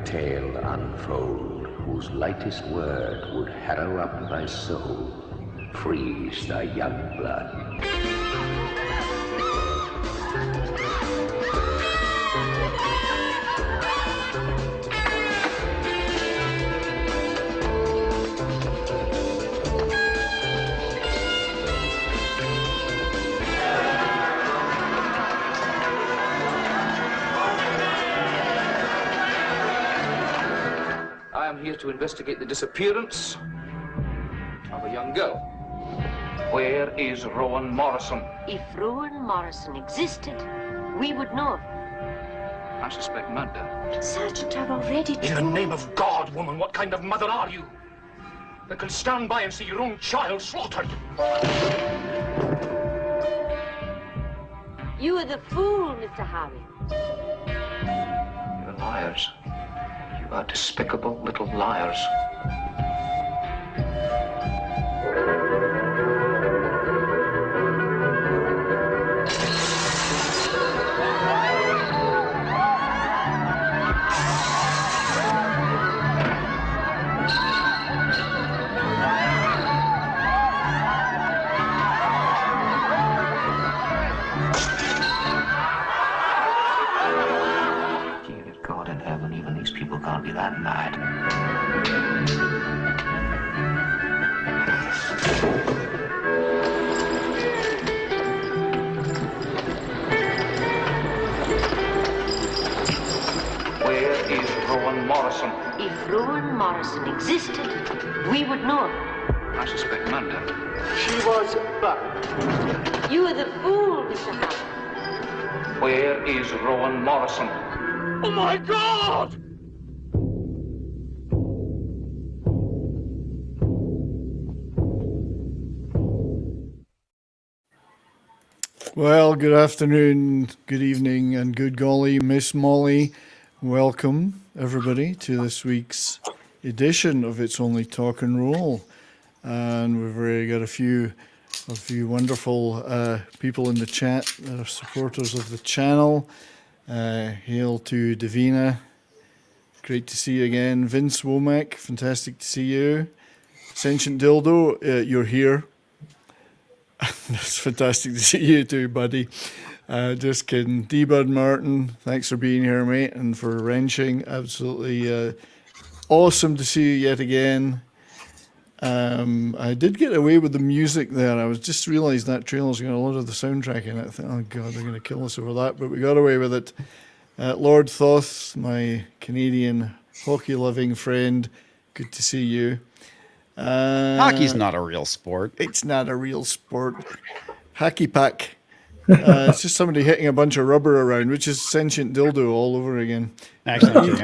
Tale unfold, whose lightest word would harrow up thy soul, freeze thy young blood. I am here to investigate the disappearance of a young girl. Where is Rowan Morrison? If Rowan Morrison existed, we would know. I suspect murder. Sergeant, I've already told... In the name of God, woman, what kind of mother are you? That can stand by and see your own child slaughtered. You are the fool, Mr. Howie. You're liars. You are despicable little liars. Can't be that mad. Where is Rowan Morrison? If Rowan Morrison existed, we would know. I suspect murder. She was burned. You are the fool, Mr. Howie. Where is Rowan Morrison? Oh my God! Well, good afternoon, good evening, and good golly, Miss Molly. Welcome, everybody, to this week's edition of It's Only Talk and Roll. And we've already got a few wonderful people in the chat that are supporters of the channel. Hail to Davina. Great to see you again. Vince Womack, fantastic to see you. Sentient Dildo, you're here. It's fantastic to see you too, buddy. Just kidding. D-Bud Martin, thanks for being here, mate, and for wrenching. Absolutely awesome to see you yet again. I did get away with the music there. I was just realised that trailer's got a lot of the soundtrack in it. I thought, oh God, they're going to kill us over that, but we got away with it. Lord Thoth, my Canadian hockey-loving friend, good to see you. Hockey's not a real sport. It's not a real sport. Hacky pack. It's just somebody hitting a bunch of rubber around, which is Sentient Dildo all over again. Actually,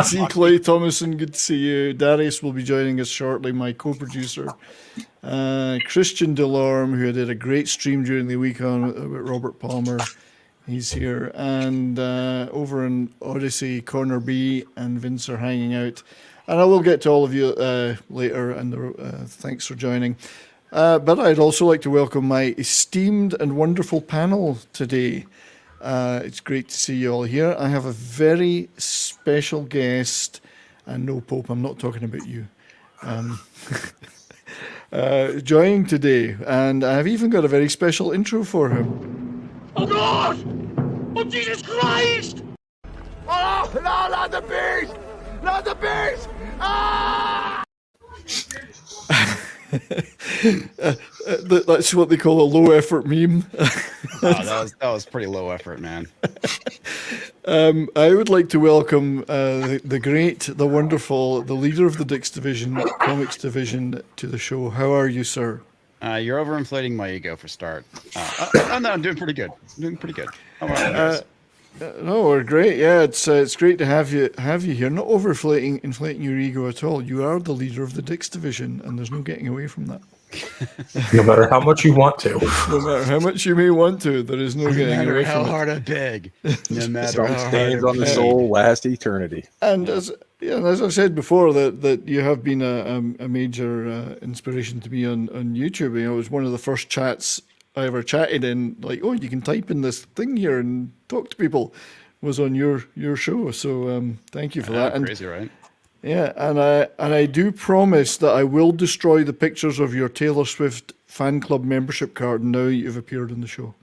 C. Clay Thomason, good to see you. Darius will be joining us shortly, my co-producer. Christian Delorme, who did a great stream during the week on with Robert Palmer. He's here. And over in Odyssey, Corner B and Vince are hanging out. And I will get to all of you later, and thanks for joining. But I'd also like to welcome my esteemed and wonderful panel today. It's great to see you all here. I have a very special guest, and no, Pope, I'm not talking about you, joining today, and I've even got a very special intro for him. Oh God! Oh Jesus Christ! Oh no, not the beast! Not the beast! Ah! That's what they call a low effort meme. that was pretty low effort, man. I would like to welcome the great, the wonderful, the leader of the Comix Division to the show. How are you, sir? You're overinflating my ego for start. No, I'm doing pretty good. How about you guys? No, we're great. Yeah, it's great to have you here. Not inflating your ego at all. You are the leader of the Dix Division, and there's no getting away from that. No matter how much you want to. No matter how much you may want to, there is no getting away from it. How hard I beg. No matter Some how stains hard on the soul last eternity. And as I said before, that you have been a major inspiration to me on YouTube. You know, it was one of the first chats I ever chatted in. Like, oh, you can type in this thing here and talk to people. Was on your show. So thank you for that. And crazy, right? yeah, and I do promise that I will destroy the pictures of your Taylor Swift fan club membership card now that you've appeared on the show.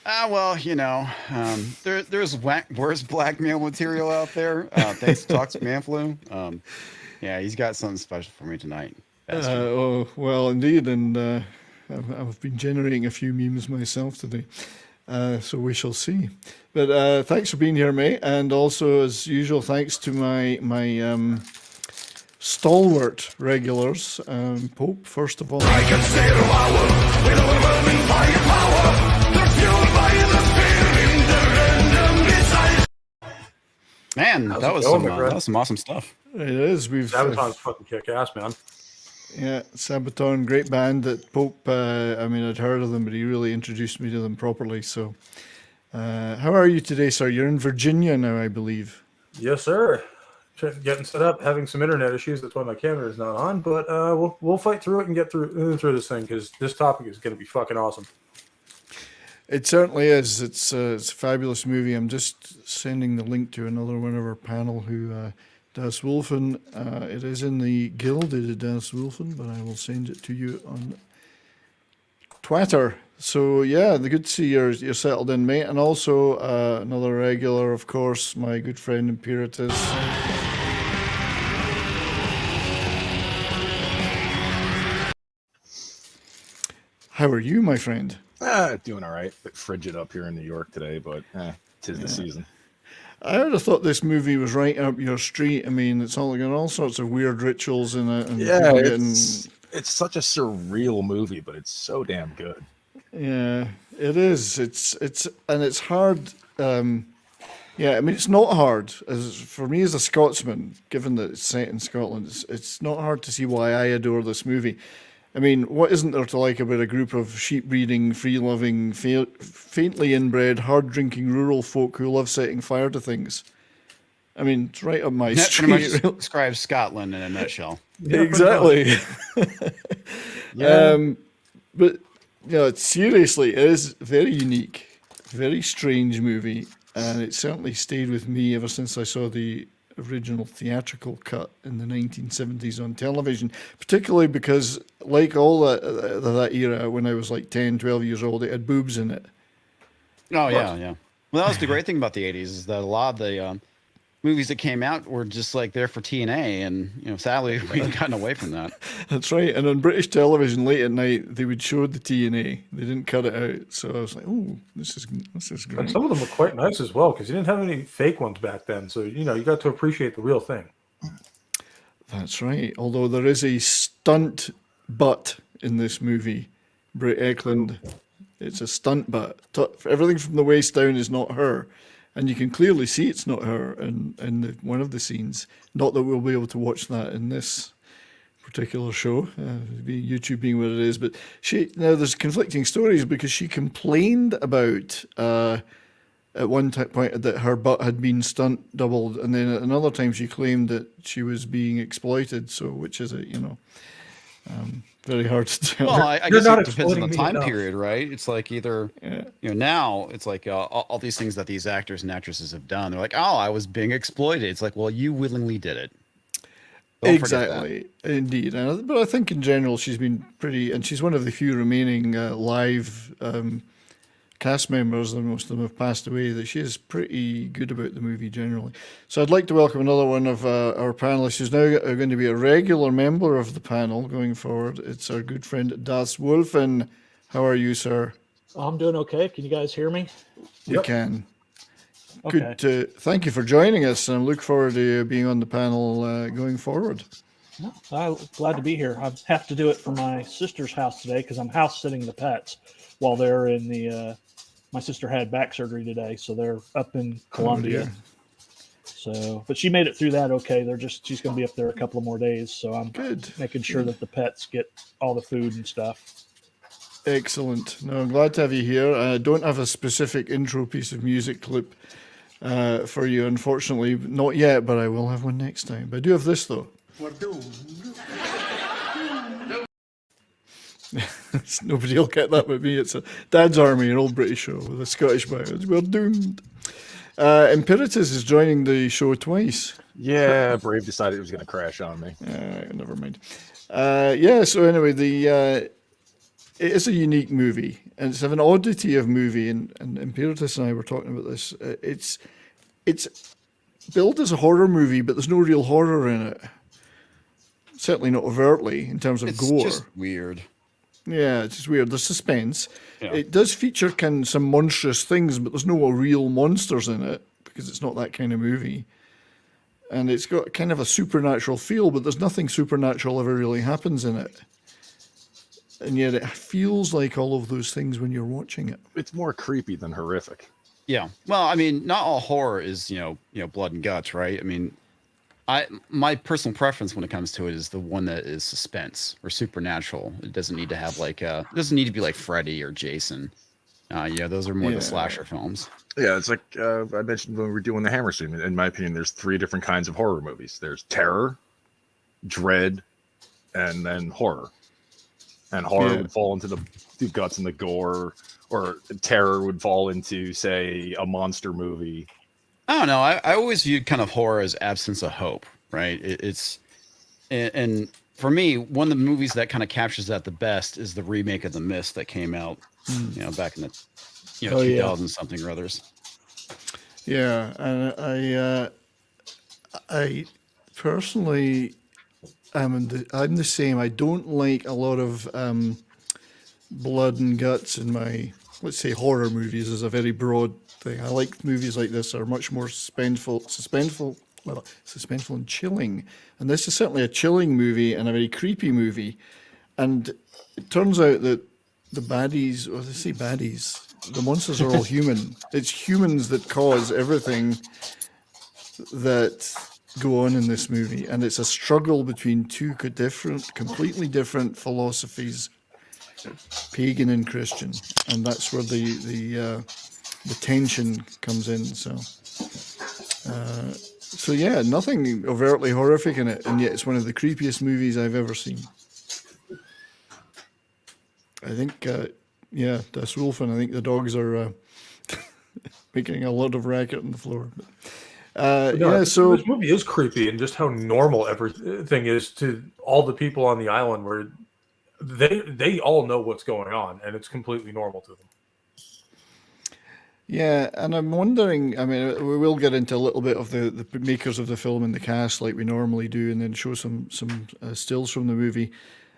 Well, you know, there's worse blackmail material out there. Thanks to Talks Manflu. Yeah, he's got something special for me tonight. Oh, well, indeed, and I've been generating a few memes myself today, so we shall see. But thanks for being here, mate, and also, as usual, thanks to my stalwart regulars. Pope, first of all. I can see the power with overwhelming firepower. They're fueled by the fear in the random desire. Man, that was some awesome stuff. It is. Sabaton's fucking kick ass, man. Yeah, Sabaton, great band that Pope, I mean, I'd heard of them, but he really introduced me to them properly. So, how are you today, sir? You're in Virginia now, I believe. Yes, sir. Getting set up, having some internet issues. That's why my camera is not on. But we'll fight through it and get through this thing, because this topic is going to be fucking awesome. It certainly is. It's a fabulous movie. I'm just sending the link to another one of our panel who Das Wolfen. It is in the Gilded Das Wolfen, but I will send it to you on Twitter. So yeah, good to see you're settled in, mate. And also another regular, of course, my good friend Imperatus. How are you, my friend? Doing all right. Bit frigid up here in New York today, but tis the season. I would have thought this movie was right up your street. I mean, it's all got all sorts of weird rituals in it. And it's such a surreal movie, but it's so damn good. Yeah, it is. It's hard. Yeah, I mean, it's not hard. For me as a Scotsman, given that it's set in Scotland, it's not hard to see why I adore this movie. I mean, what isn't there to like about a group of sheep-breeding, free-loving, faintly inbred, hard-drinking rural folk who love setting fire to things? I mean, it's right up my street. Pretty much describes Scotland in a nutshell. Exactly. But, you know, seriously, it is very unique, very strange movie, and it certainly stayed with me ever since I saw the original theatrical cut in the 1970s on television, particularly because, like all that era, when I was like 10, 12 years old, it had boobs in it. Oh, yeah. Well, that was the great thing about the 80s, is that a lot of the movies that came out were just like there for TNA, and you know, sadly, we've gotten away from that. That's right. And on British television, late at night, they would show the TNA. They didn't cut it out. So I was like, oh, this is great. And some of them were quite nice as well, because you didn't have any fake ones back then. So, you know, you got to appreciate the real thing. That's right. Although there is a stunt butt in this movie, Britt Eklund. It's a stunt butt. Everything from the waist down is not her. And you can clearly see it's not her in one of the scenes. Not that we'll be able to watch that in this particular show, YouTube being what it is. But there's conflicting stories, because she complained about at one point that her butt had been stunt doubled, and then at another time she claimed that she was being exploited. So which is it? You know, very hard to tell. Well, I guess it depends on the time period, right? It's like either, you know, now it's like all these things that these actors and actresses have done. They're like, oh, I was being exploited. It's like, well, you willingly did it. Don't exactly, indeed. But I think in general she's been pretty, and she's one of the few remaining live cast members, and most of them have passed away, that she is pretty good about the movie generally. So I'd like to welcome another one of our panelists who's now going to be a regular member of the panel going forward. It's our good friend Das Wolfen. How are you, sir? I'm doing okay. Can you guys hear me? We can. Okay. Good. Thank you for joining us, and I look forward to you being on the panel going forward. No, I'm glad to be here. I have to do it for my sister's house today because I'm house sitting the pets while they're in the. My sister had back surgery today, so they're up in Columbia. dear. So, but she made it through that okay. She's going to be up there a couple of more days, so I'm making sure that the pets get all the food and stuff. Excellent. No, I'm glad to have you here. I don't have a specific intro piece of music clip for you, unfortunately. Not yet, but I will have one next time. But I do have this, though. Nobody will get that with me. It's a Dad's Army, an old British show with a Scottish background. We're doomed. Imperatus is joining the show twice. Yeah, Brave decided it was going to crash on me. Never mind. So anyway, it is a unique movie, and it's an oddity of movie, and Imperatus and I were talking about this. It's billed as a horror movie, but there's no real horror in it. Certainly not overtly in terms of gore. It's just weird. Yeah, it's just weird. There's suspense. Yeah. It does feature some monstrous things, but there's no real monsters in it because it's not that kind of movie. And it's got kind of a supernatural feel, but there's nothing supernatural ever really happens in it. And yet it feels like all of those things when you're watching it. It's more creepy than horrific. Yeah. Well, I mean, not all horror is, blood and guts, right? I mean, my personal preference when it comes to it is the one that is suspense or supernatural. It doesn't need to have it doesn't need to be like Freddy or Jason. Those are more the slasher films. Yeah, it's like I mentioned when we were doing the Hammer stream. In my opinion, there's 3 different kinds of horror movies. There's terror, dread, and then horror. And horror would fall into the guts and the gore, or terror would fall into, say, a monster movie. I don't know. I always viewed kind of horror as absence of hope, right? And for me, one of the movies that kind of captures that the best is the remake of The Mist that came out, back in the 2000 something or others. Yeah, and I personally I'm the same. I don't like a lot of blood and guts in my, let's say, horror movies is a very broad thing. I like movies like this that are much more suspenseful and chilling. And this is certainly a chilling movie and a very creepy movie. And it turns out that the baddies, or they say baddies, the monsters are all human. It's humans that cause everything that go on in this movie. And it's a struggle between two completely different philosophies, pagan and Christian. And that's where the tension comes in. So yeah, nothing overtly horrific in it, and yet it's one of the creepiest movies I've ever seen. I think, Das Wolfen, I think the dogs are making a lot of racket on the floor. So this movie is creepy, and just how normal everything is to all the people on the island, where they all know what's going on, and it's completely normal to them. Yeah, and I'm wondering, I mean, we will get into a little bit of the makers of the film and the cast like we normally do, and then show some stills from the movie.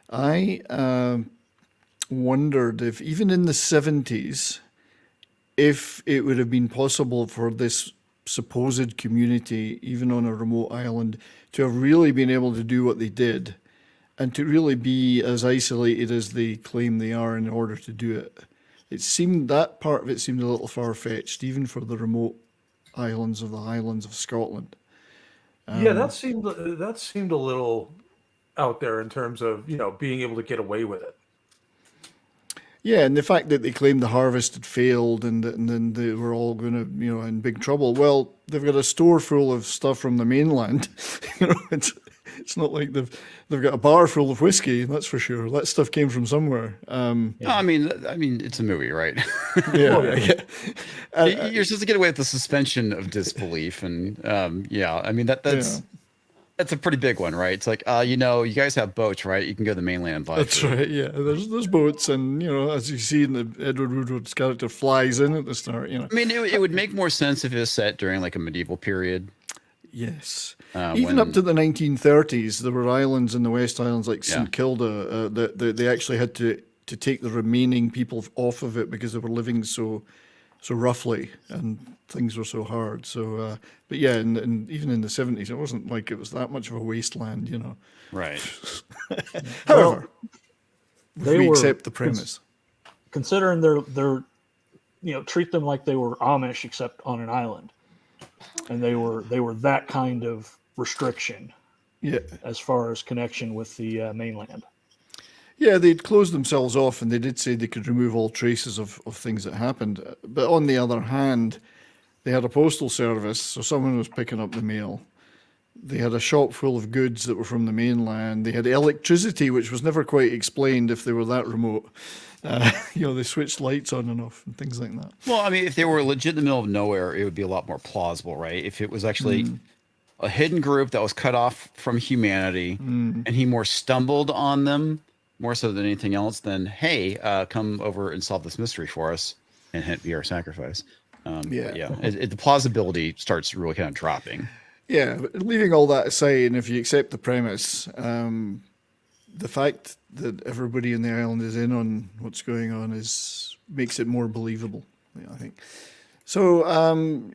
I wondered if, even in the 70s, if it would have been possible for this supposed community, even on a remote island, to have really been able to do what they did, and to really be as isolated as they claim they are in order to do it. That part of it seemed a little far-fetched, even for the remote islands of the Highlands of Scotland. That seemed a little out there in terms of, being able to get away with it. Yeah, and the fact that they claimed the harvest had failed and then they were all going to, in big trouble. Well, they've got a store full of stuff from the mainland. It's not like they've got a bar full of whiskey, that's for sure. That stuff came from somewhere. No, I mean, it's a movie, right? Yeah. You're supposed to get away with the suspension of disbelief, and that's a pretty big one, right? It's like, you guys have boats, right? You can go to the mainland and buy That's food. right. Yeah, there's boats, and as you see in the Edward Woodward's character flies in at the start. I mean, it would make more sense if it was set during like a medieval period. Yes. Even up to the 1930s, there were islands in the West Islands like St. Yeah. Kilda that they actually had to take the remaining people off of it because they were living so so roughly, and things were so hard. So, but yeah, and even in the 70s, it wasn't like it was that much of a wasteland, you know. Right. However, they we were, accept the premise. Considering they're treat them like they were Amish except on an island, and they were that kind of restriction. Yeah. As far as connection with the mainland. Yeah, they'd closed themselves off, and they did say they could remove all traces of things that happened. But on the other hand, they had a postal service, so someone was picking up the mail. They had a shop full of goods that were from the mainland. They had electricity, which was never quite explained if they were that remote. They switched lights on and off and things like that. Well, I mean, if they were legit in the middle of nowhere, it would be a lot more plausible, right? If it was actually a hidden group that was cut off from humanity, and he more stumbled on them, more so than anything else, then, hey, come over and solve this mystery for us, and hint be our sacrifice. The plausibility starts really kind of dropping. Yeah, but leaving all that aside, and if you accept the premise, the fact that everybody in the island is in on what's going on makes it more believable, I think. So,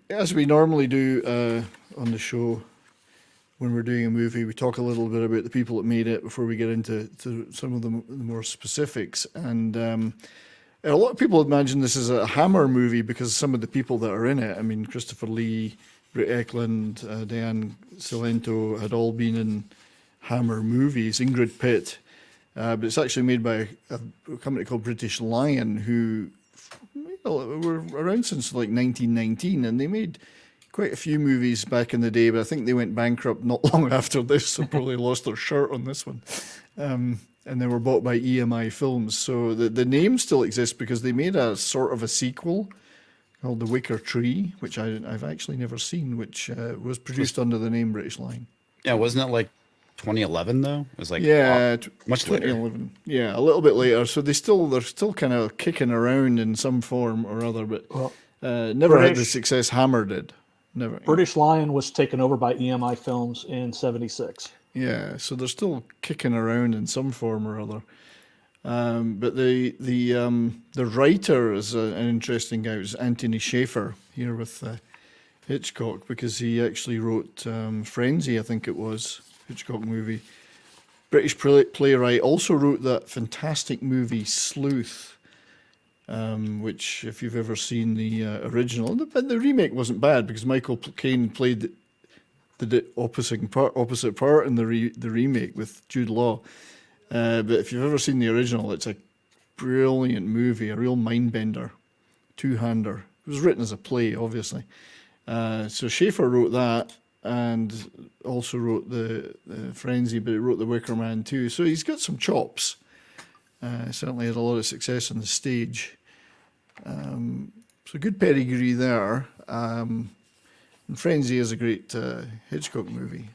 as we normally do on the show, when we're doing a movie, we talk a little bit about the people that made it before we get into some of the more specifics. And a lot of people imagine this is a Hammer movie because some of the people that are in it. I mean, Christopher Lee, Britt Eklund, Diane Cilento had all been in Hammer movies. Ingrid Pitt, but it's actually made by a company called British Lion, who were around since like 1919, and they made quite a few movies back in the day, but I think they went bankrupt not long after this, so probably lost their shirt on this one. And they were bought by EMI Films. So the name still exists because they made a sort of a sequel called The Wicker Tree, which I've actually never seen, which was produced under the name British Line. Yeah, wasn't it like 2011 though? It was like much later. 2011. Yeah, a little bit later. So they're still kind of kicking around in some form or other, but never had the success Hammer did. Never. British Lion was taken over by EMI Films in '76. Yeah, so they're still kicking around in some form or other. But the writer is an interesting guy. It was Anthony Schaefer here with Hitchcock, because he actually wrote Frenzy, I think it was, Hitchcock movie. British playwright, also wrote that fantastic movie Sleuth, which, if you've ever seen the original, the remake wasn't bad because Michael Caine played the opposite part in the remake with Jude Law. But if you've ever seen the original, it's a brilliant movie, a real mind-bender, two-hander. It was written as a play, obviously. So Schaefer wrote that and also wrote the Frenzy, but he wrote The Wicker Man too. So he's got some chops. Certainly had a lot of success on the stage. So good pedigree there. And Frenzy is a great Hitchcock movie.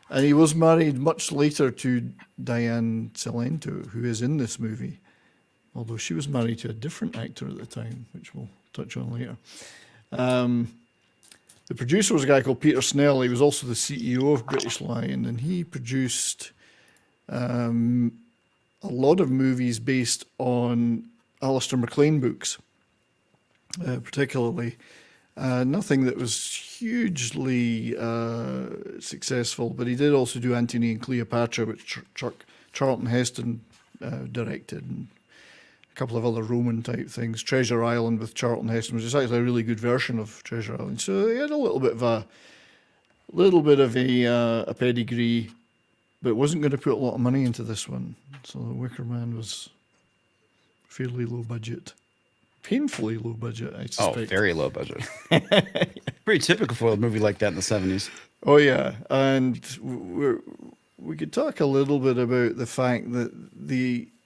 And he was married much later to Diane Cilento, who is in this movie, although she was married to a different actor at the time, which we'll touch on later. The producer was a guy called Peter Snell. He was also the CEO of British Lion, and he produced a lot of movies based on Alistair MacLean books, particularly. Nothing that was hugely successful, but he did also do Antony and Cleopatra, which Charlton Heston directed, and a couple of other Roman type things. Treasure Island with Charlton Heston, which is actually a really good version of Treasure Island. So he had a little bit of a pedigree, but wasn't going to put a lot of money into this one. So The Wicker Man was fairly low budget. Painfully low budget, I suspect. Oh, very low budget. Pretty typical for a movie like that in the 70s. Oh, yeah. And we could talk a little bit about the fact that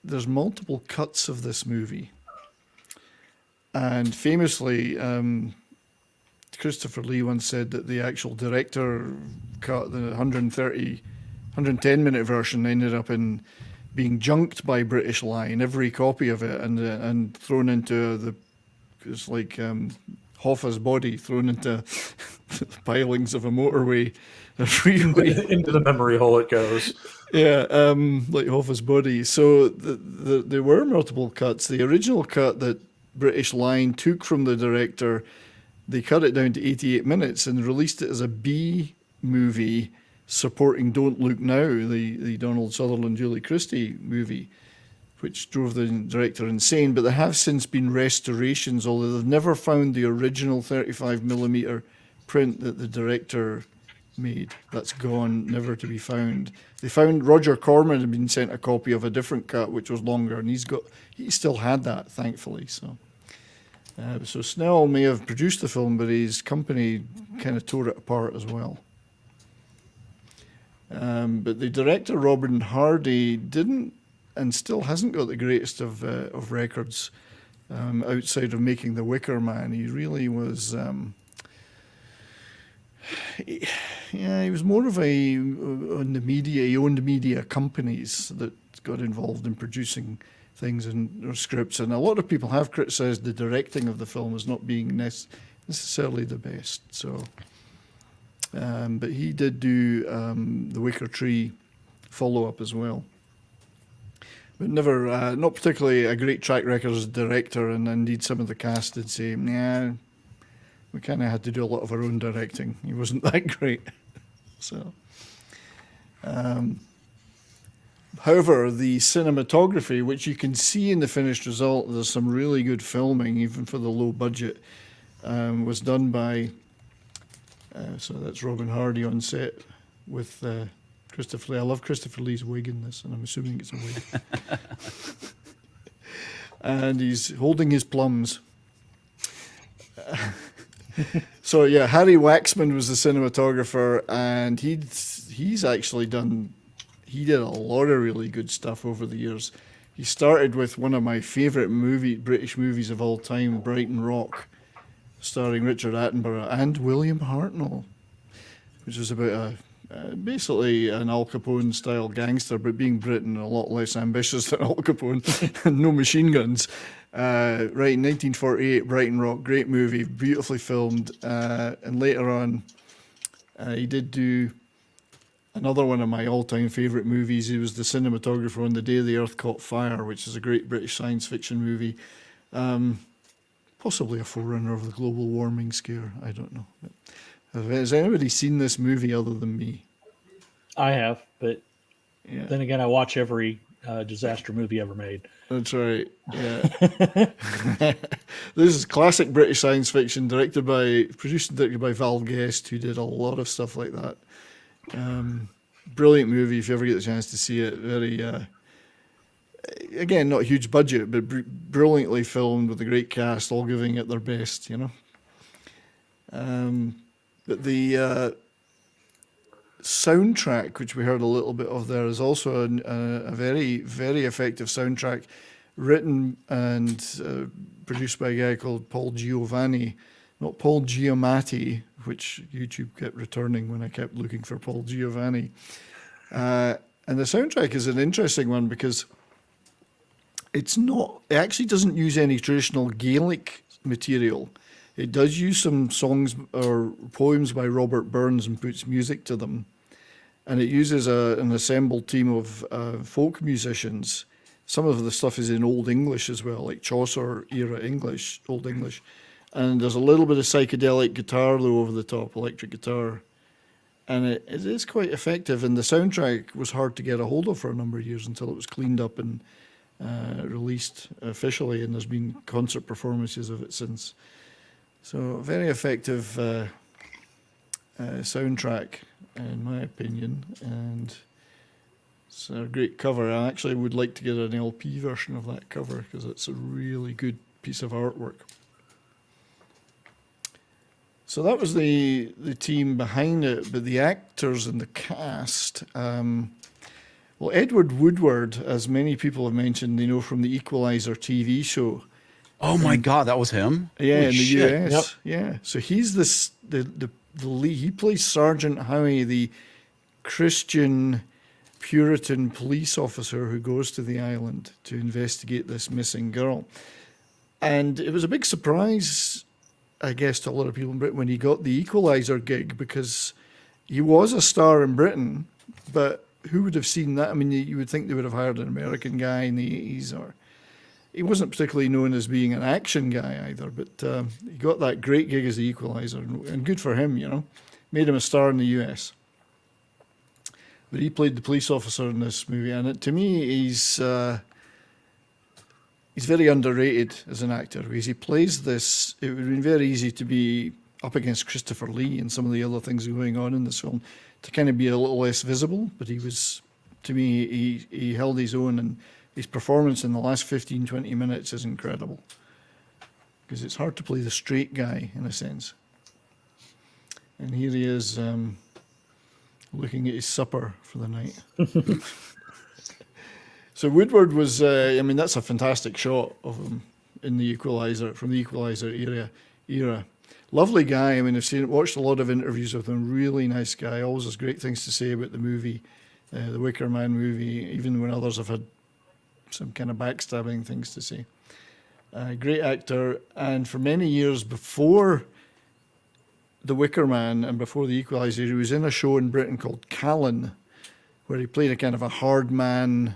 there's multiple cuts of this movie. And famously, Christopher Lee once said that the actual director cut, the 110-minute version, ended up being junked by British Line, every copy of it, and thrown into it's like Hoffa's body thrown into the pilings of a motorway, a freeway. Into the memory hole it goes. Yeah, like Hoffa's body. So there were multiple cuts. The original cut that British line took from the director. They cut it down to 88 minutes and released it as a B movie supporting Don't Look Now, the Donald Sutherland, Julie Christie movie, which drove the director insane. But there have since been restorations, although they've never found the original 35mm print that the director made. That's gone, never to be found. They found Roger Corman had been sent a copy of a different cut, which was longer, and he still had that, thankfully. So Snell may have produced the film, but his company kind of tore it apart as well. But the director, Robin Hardy, didn't and still hasn't got the greatest of records outside of making The Wicker Man. He really was... he was more of on the media. He owned media companies that got involved in producing things and scripts, and a lot of people have criticised the directing of the film as not being necessarily the best. So, but he did do the Wicker Tree follow-up as well, but never, not particularly a great track record as a director. And indeed, some of the cast did say, "Nah, we kind of had to do a lot of our own directing. He wasn't that great." So. However, the cinematography, which you can see in the finished result, there's some really good filming, even for the low budget, was done by, so that's Robin Hardy on set with Christopher Lee. I love Christopher Lee's wig in this, and I'm assuming it's a wig. And he's holding his plums. So yeah, Harry Waxman was the cinematographer, and he's actually done... He did a lot of really good stuff over the years. He started with one of my favourite British movies of all time, Brighton Rock, starring Richard Attenborough and William Hartnell, which was about basically an Al Capone-style gangster, but being Britain, a lot less ambitious than Al Capone, and no machine guns. Right, in 1948, Brighton Rock, great movie, beautifully filmed. And later on, he did do another one of my all-time favourite movies. He was the cinematographer on The Day the Earth Caught Fire, which is a great British science fiction movie. Possibly a forerunner of the global warming scare. I don't know. Has anybody seen this movie other than me? I have, but then again, I watch every disaster movie ever made. That's right. Yeah. This is classic British science fiction, produced and directed by Val Guest, who did a lot of stuff like that. Brilliant movie if you ever get the chance to see it. Very, again, not a huge budget, but brilliantly filmed with a great cast, all giving it their best, you know. But the soundtrack, which we heard a little bit of there, is also a very, very effective soundtrack, written and produced by a guy called Paul Giovanni, not Paul Giamatti, which YouTube kept returning when I kept looking for Paul Giovanni. And the soundtrack is an interesting one because it actually doesn't use any traditional Gaelic material. It does use some songs or poems by Robert Burns and puts music to them. And it uses an assembled team of folk musicians. Some of the stuff is in Old English as well, like Chaucer era English, Old English. And there's a little bit of psychedelic guitar, though, over the top, electric guitar. And it is quite effective. And the soundtrack was hard to get a hold of for a number of years until it was cleaned up and released officially. And there's been concert performances of it since. So a very effective soundtrack, in my opinion. And it's a great cover. I actually would like to get an LP version of that cover because it's a really good piece of artwork. So that was the team behind it, but the actors and the cast. Well, Edward Woodward, as many people have mentioned, they know from the Equalizer TV show. Oh my God, that was him? Yeah, Holy in the shit. US. Yep. Yeah, so he's the lead. He plays Sergeant Howie, the Christian Puritan police officer who goes to the island to investigate this missing girl. And it was a big surprise, I guess, to a lot of people in Britain when he got the Equalizer gig, because he was a star in Britain, but who would have seen that? I mean, you would think they would have hired an American guy in the 80s, he wasn't particularly known as being an action guy either, but he got that great gig as the Equalizer, and good for him, you know. Made him a star in the US. But he played the police officer in this movie, and to me, he's very underrated as an actor, because he plays this. It would have been very easy to be up against Christopher Lee and some of the other things going on in this film, to kind of be a little less visible, but he was, to me, he held his own, and his performance in the last 15, 20 minutes is incredible. Because it's hard to play the straight guy, in a sense. And here he is, looking at his supper for the night. So Woodward was, that's a fantastic shot of him in the Equalizer, from the Equalizer era. Lovely guy. I mean, watched a lot of interviews with him. Really nice guy. Always has great things to say about the movie, the Wicker Man movie, even when others have had some kind of backstabbing things to say. Great actor. And for many years before the Wicker Man and before the Equalizer, he was in a show in Britain called Callan, where he played a kind of a hard man,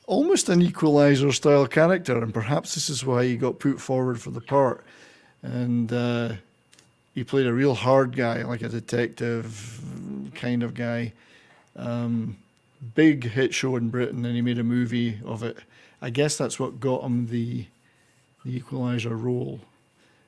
almost an Equalizer style character, and perhaps this is why he got put forward for the part. And he played a real hard guy, like a detective kind of guy. Big hit show in Britain, and he made a movie of it. I guess that's what got him the Equalizer role.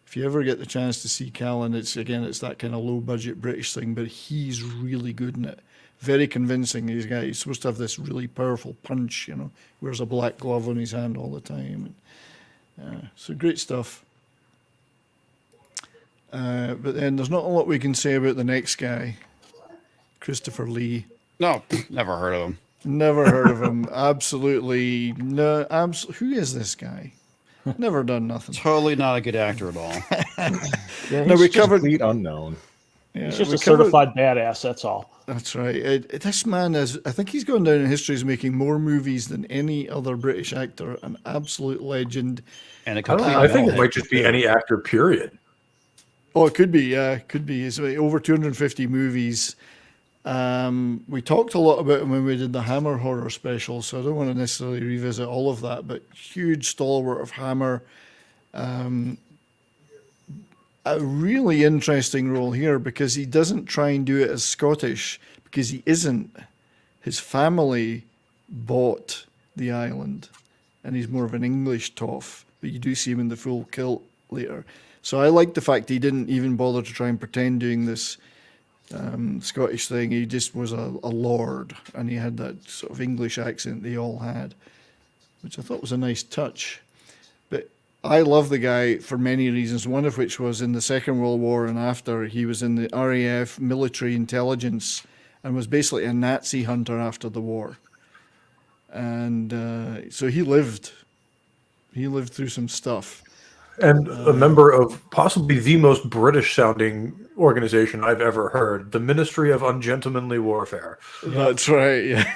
If you ever get the chance to see Callan, it's that kind of low budget British thing, but he's really good in it. Very convincing. He's supposed to have this really powerful punch, you know. Wears a black glove on his hand all the time. So great stuff. But then there's not a lot we can say about the next guy, Christopher Lee. No, never heard of him. Never heard of him. Absolutely no. Who is this guy? Never done nothing. Totally not a good actor at all. Yeah, no, we just covered complete unknown. Yeah, he's just a certified badass. That's all. That's right. This man is. I think he's gone down in history as making more movies than any other British actor. An absolute legend. And I think it might just be any actor. Period. Oh, it could be. Yeah, it could be. It's over 250 movies. We talked a lot about him when we did the Hammer horror special, so I don't want to necessarily revisit all of that, but huge stalwart of Hammer. A really interesting role here, because he doesn't try and do it as Scottish, because he isn't. His family bought the island, and he's more of an English toff, but you do see him in the full kilt later. So I like the fact he didn't even bother to try and pretend doing this Scottish thing. He just was a lord, and he had that sort of English accent they all had, which I thought was a nice touch. But I love the guy for many reasons, one of which was in the Second World War and after, he was in the RAF military intelligence and was basically a Nazi hunter after the war. And so he lived through some stuff. And a member of possibly the most British-sounding organization I've ever heard, the Ministry of Ungentlemanly Warfare. That's right, yeah.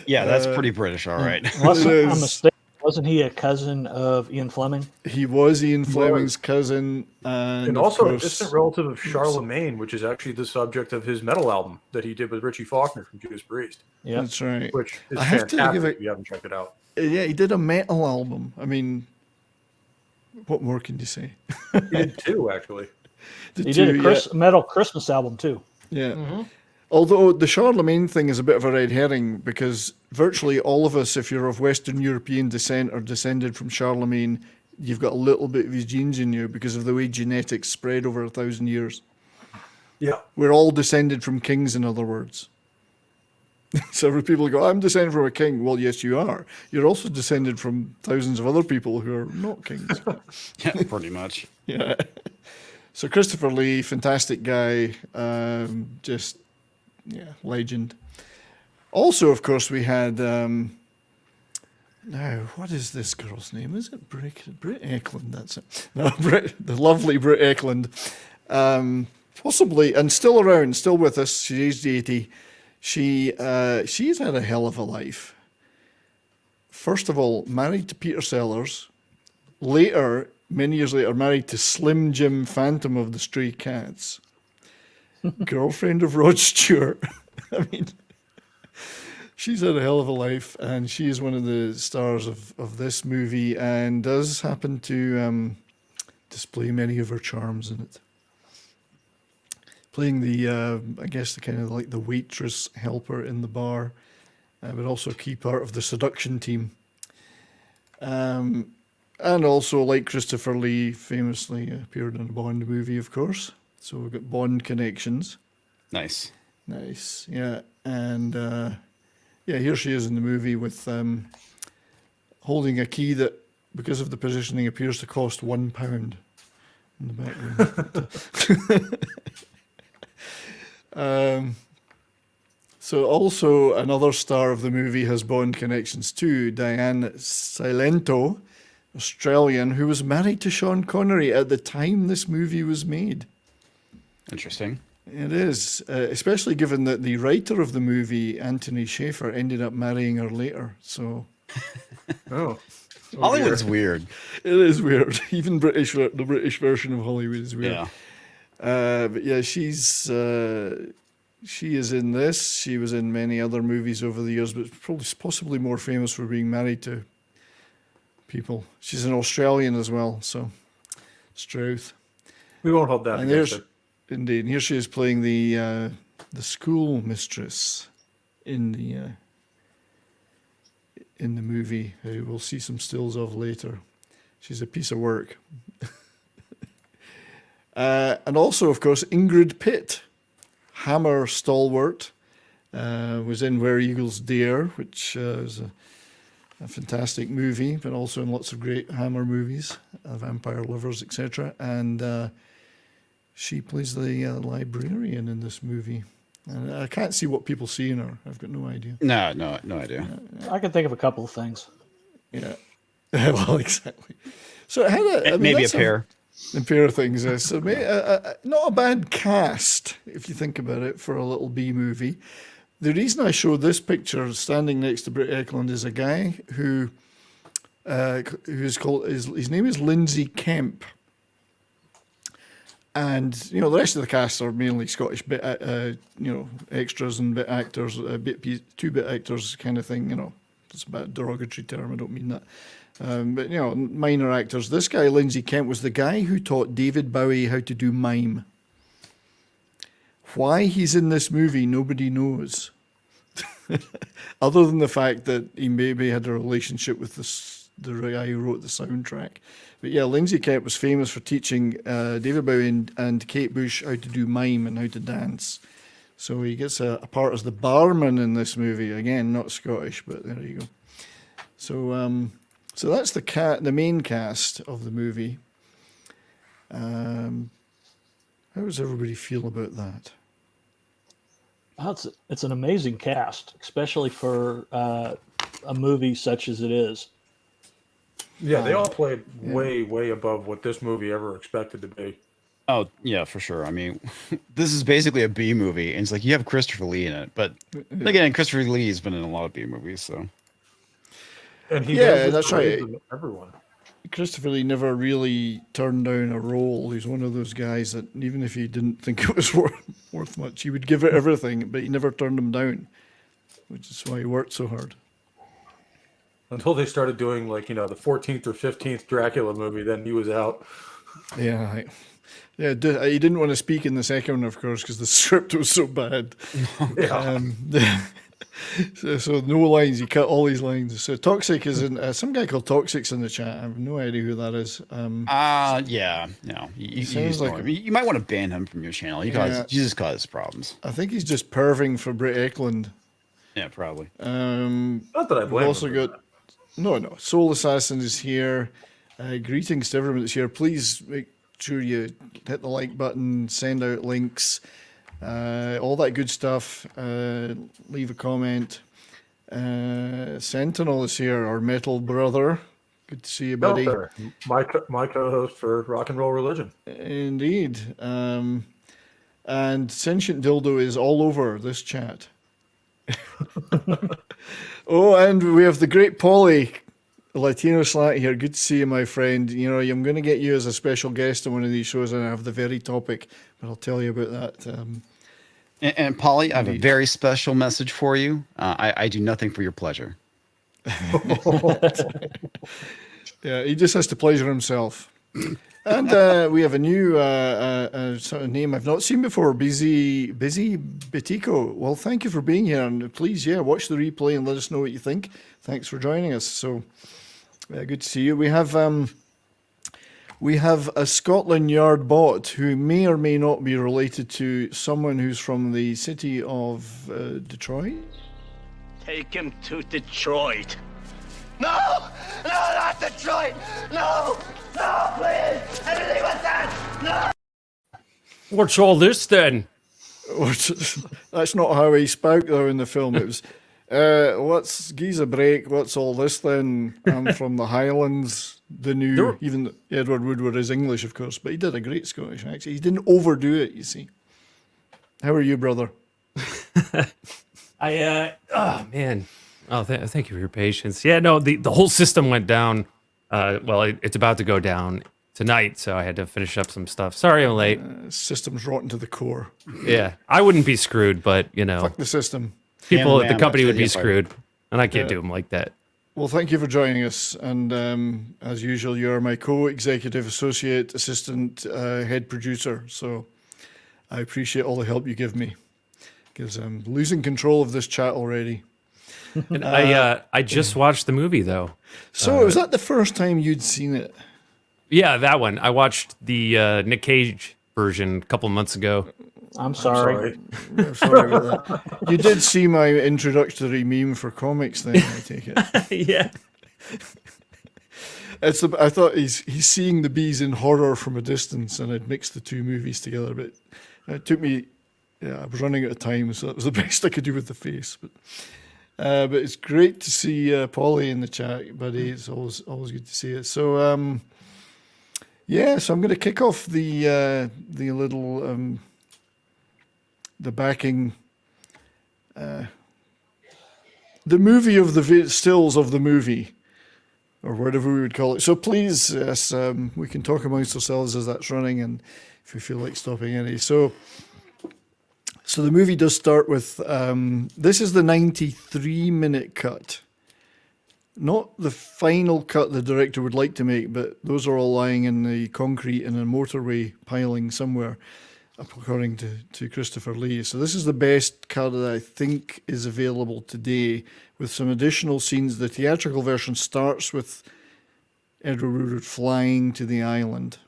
Yeah, that's pretty British, all right. Unless I'm mistaken, wasn't he a cousin of Ian Fleming? He was Ian Fleming's cousin. And also a distant relative of Charlemagne, which is actually the subject of his metal album that he did with Richie Faulkner from Judas Priest. Yeah, that's right. Which is fantastic if you haven't checked it out. Yeah, he did a metal album. I mean, what more can you say? He did two, actually. He did a metal Christmas album, too. Yeah. Mm-hmm. Although the Charlemagne thing is a bit of a red herring, because virtually all of us, if you're of Western European descent or descended from Charlemagne, you've got a little bit of his genes in you because of the way genetics spread over 1,000 years. Yeah. We're all descended from kings, in other words. So when people go, I'm descended from a king. Well, yes, you are. You're also descended from thousands of other people who are not kings. Yeah, pretty much. Yeah. So Christopher Lee, fantastic guy. Legend. Also, of course, we had, now, what is this girl's name? Is it Britt Eklund? That's it. No, the lovely Britt Eklund. Possibly, and still around, still with us. She's aged 80. She's had a hell of a life. First of all, married to Peter Sellers. Later, many years later, married to Slim Jim Phantom of the Stray Cats. Girlfriend of Rod Stewart. I mean, She's had a hell of a life, and she is one of the stars of this movie, and does happen to display many of her charms in it. Playing the, I guess, the kind of like the waitress helper in the bar, but also a key part of the seduction team. And also, like Christopher Lee, famously appeared in a Bond movie, of course. So we've got Bond connections. Nice. Yeah. And here she is in the movie with holding a key that, because of the positioning, appears to cost £1 in the background. So also another star of the movie has Bond connections too, Diane Silento, Australian, who was married to Sean Connery at the time this movie was made. Interesting. It is, especially given that the writer of the movie, Anthony Schaefer, ended up marrying her later. So, Hollywood's weird. It is weird. Even the British version of Hollywood is weird. Yeah. But yeah, she is in this. She was in many other movies over the years, but probably possibly more famous for being married to people. She's an Australian as well, so Struth. We won't hold that against her. Indeed. And here she is playing the school mistress in the movie, who we'll see some stills of later. She's a piece of work. And also, of course, Ingrid Pitt, Hammer stalwart, was in Where Eagles Dare, which is a fantastic movie, but also in lots of great Hammer movies, Vampire Lovers, etc. And she plays the librarian in this movie. And I can't see what people see in her. I've got no idea. No idea. I can think of a couple of things. Yeah. Well, exactly. So it had maybe a pair. A pair of things. So not a bad cast, if you think about it, for a little B movie. The reason I showed this picture standing next to Britt Ekland is a guy who's called, his name is Lindsay Kemp. And, the rest of the cast are mainly Scottish bit, extras and bit actors, two-bit actors kind of thing, It's a bit derogatory term, I don't mean that. But, minor actors. This guy, Lindsay Kemp, was the guy who taught David Bowie how to do mime. Why he's in this movie, nobody knows. Other than the fact that he maybe had a relationship with the guy who wrote the soundtrack. But yeah, Lindsay Kemp was famous for teaching David Bowie and Kate Bush how to do mime and how to dance. So he gets a part as the barman in this movie. Again, not Scottish, but there you go. So that's the main cast of the movie. How does everybody feel about that? It's an amazing cast, especially for a movie such as it is. Yeah, they all played way above what this movie ever expected to be. Oh, yeah, for sure. I mean, this is basically a B movie, and it's like you have Christopher Lee in it. But again, Christopher Lee's been in a lot of B movies, so. And that's right. Everyone. Christopher Lee never really turned down a role. He's one of those guys that even if he didn't think it was worth much, he would give it everything, but he never turned them down, which is why he worked so hard. Until they started doing the 14th or 15th Dracula movie, then he was out. Yeah. He didn't want to speak in the second one, of course, because the script was so bad. So no lines. He cut all his lines. So Toxic is in. Some guy called Toxic's in the chat. I have no idea who that is. Yeah. No. You might want to ban him from your channel. He just causes problems. I think he's just perving for Britt Ekland. Yeah, probably. Not that I blame him. Also got no. Soul Assassin is here. Greetings to everyone that's here. Please make sure you hit the like button, send out links, all that good stuff. Leave a comment. Sentinel is here, our metal brother. Good to see you, buddy. My co-host for Rock and Roll Religion. Indeed. And Sentient Dildo is all over this chat. Oh, and we have the great Polly, Latino Slat here. Good to see you, my friend. I'm going to get you as a special guest on one of these shows, and I have the very topic, but I'll tell you about that And Polly, I have a very special message for you. I do nothing for your pleasure. Yeah, he just has to pleasure himself. And we have a new sort of name I've not seen before, Busy Bitico. Well, thank you for being here, and please, watch the replay and let us know what you think. Thanks for joining us. So, good to see you. We have a Scotland Yard bot who may or may not be related to someone who's from the city of Detroit. Take him to Detroit. No! No, not Detroit! No! No, please! Anything but that! No! What's all this then? That's not how he spoke though in the film. It was, let's geez a break. What's all this then? I'm from the Highlands. Even Edward Woodward is English, of course, but he did a great Scottish accent. He didn't overdo it, you see. How are you, brother? Oh man. Oh, thank you for your patience. Yeah, no, the whole system went down. It's about to go down tonight, so I had to finish up some stuff. Sorry I'm late. System's rotten to the core. Yeah, I wouldn't be screwed, but fuck the system. People at the company would be screwed, and I can't do them like that. Well, thank you for joining us. And as usual, you're my co-executive associate assistant head producer. So I appreciate all the help you give me, because I'm losing control of this chat already. And I just watched the movie, though. So was that the first time you'd seen it? Yeah, that one. I watched the Nick Cage version a couple months ago. I'm sorry. I'm sorry about that. You did see my introductory meme for comics then, I take it. Yeah. I thought he's seeing the bees in horror from a distance, and I'd mixed the two movies together, but it took me, I was running out of time, so that was the best I could do with the face. But it's great to see Polly in the chat, buddy. It's always good to see it. So, so I'm going to kick off the little... the backing, the movie of the stills of the movie, or whatever we would call it. So please, yes, we can talk amongst ourselves as that's running, and if we feel like stopping any. So the movie does start with, this is the 93-minute cut. Not the final cut the director would like to make, but those are all lying in the concrete in a motorway piling somewhere, according to Christopher Lee. So this is the best cut that I think is available today, with some additional scenes. The theatrical version starts with Edward Woodward flying to the island.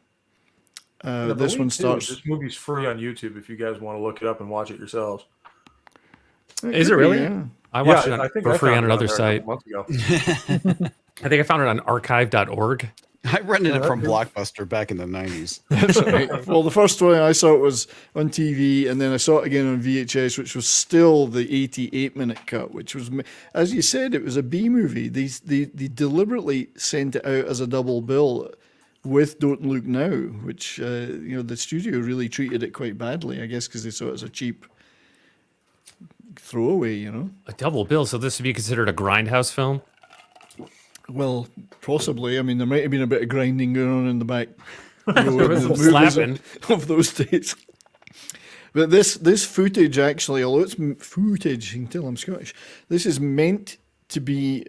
This one starts... This movie's free on YouTube if you guys want to look it up and watch it yourselves. Is it really? Yeah. I watched it for free on another site. Months ago. I think I found it on archive.org. I rented it from Blockbuster back in the 90s. That's right. Well, the first one I saw it was on TV, and then I saw it again on VHS, which was still the 88-minute cut, which was, as you said, it was a B movie. They deliberately sent it out as a double bill with Don't Look Now, which the studio really treated it quite badly, I guess, because they saw it as a cheap throwaway. A double bill. So this would be considered a grindhouse film. Well, possibly. I mean, there might have been a bit of grinding going on in the back. There was some slapping of those days. But this footage actually, although it's footage, you can tell I'm Scottish. This is meant to be,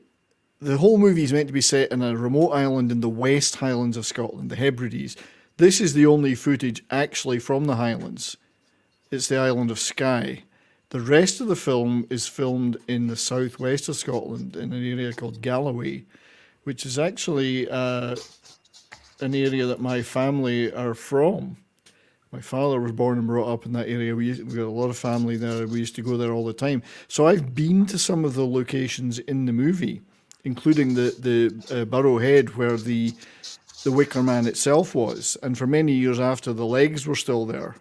the whole movie is meant to be set in a remote island in the West Highlands of Scotland, the Hebrides. This is the only footage actually from the Highlands. It's the island of Skye. The rest of the film is filmed in the southwest of Scotland in an area called Galloway, which is actually an area that my family are from. My father was born and brought up in that area. We got a lot of family there. We used to go there all the time. So I've been to some of the locations in the movie, including the Burrow Head where the Wicker Man itself was. And for many years after, the legs were still there.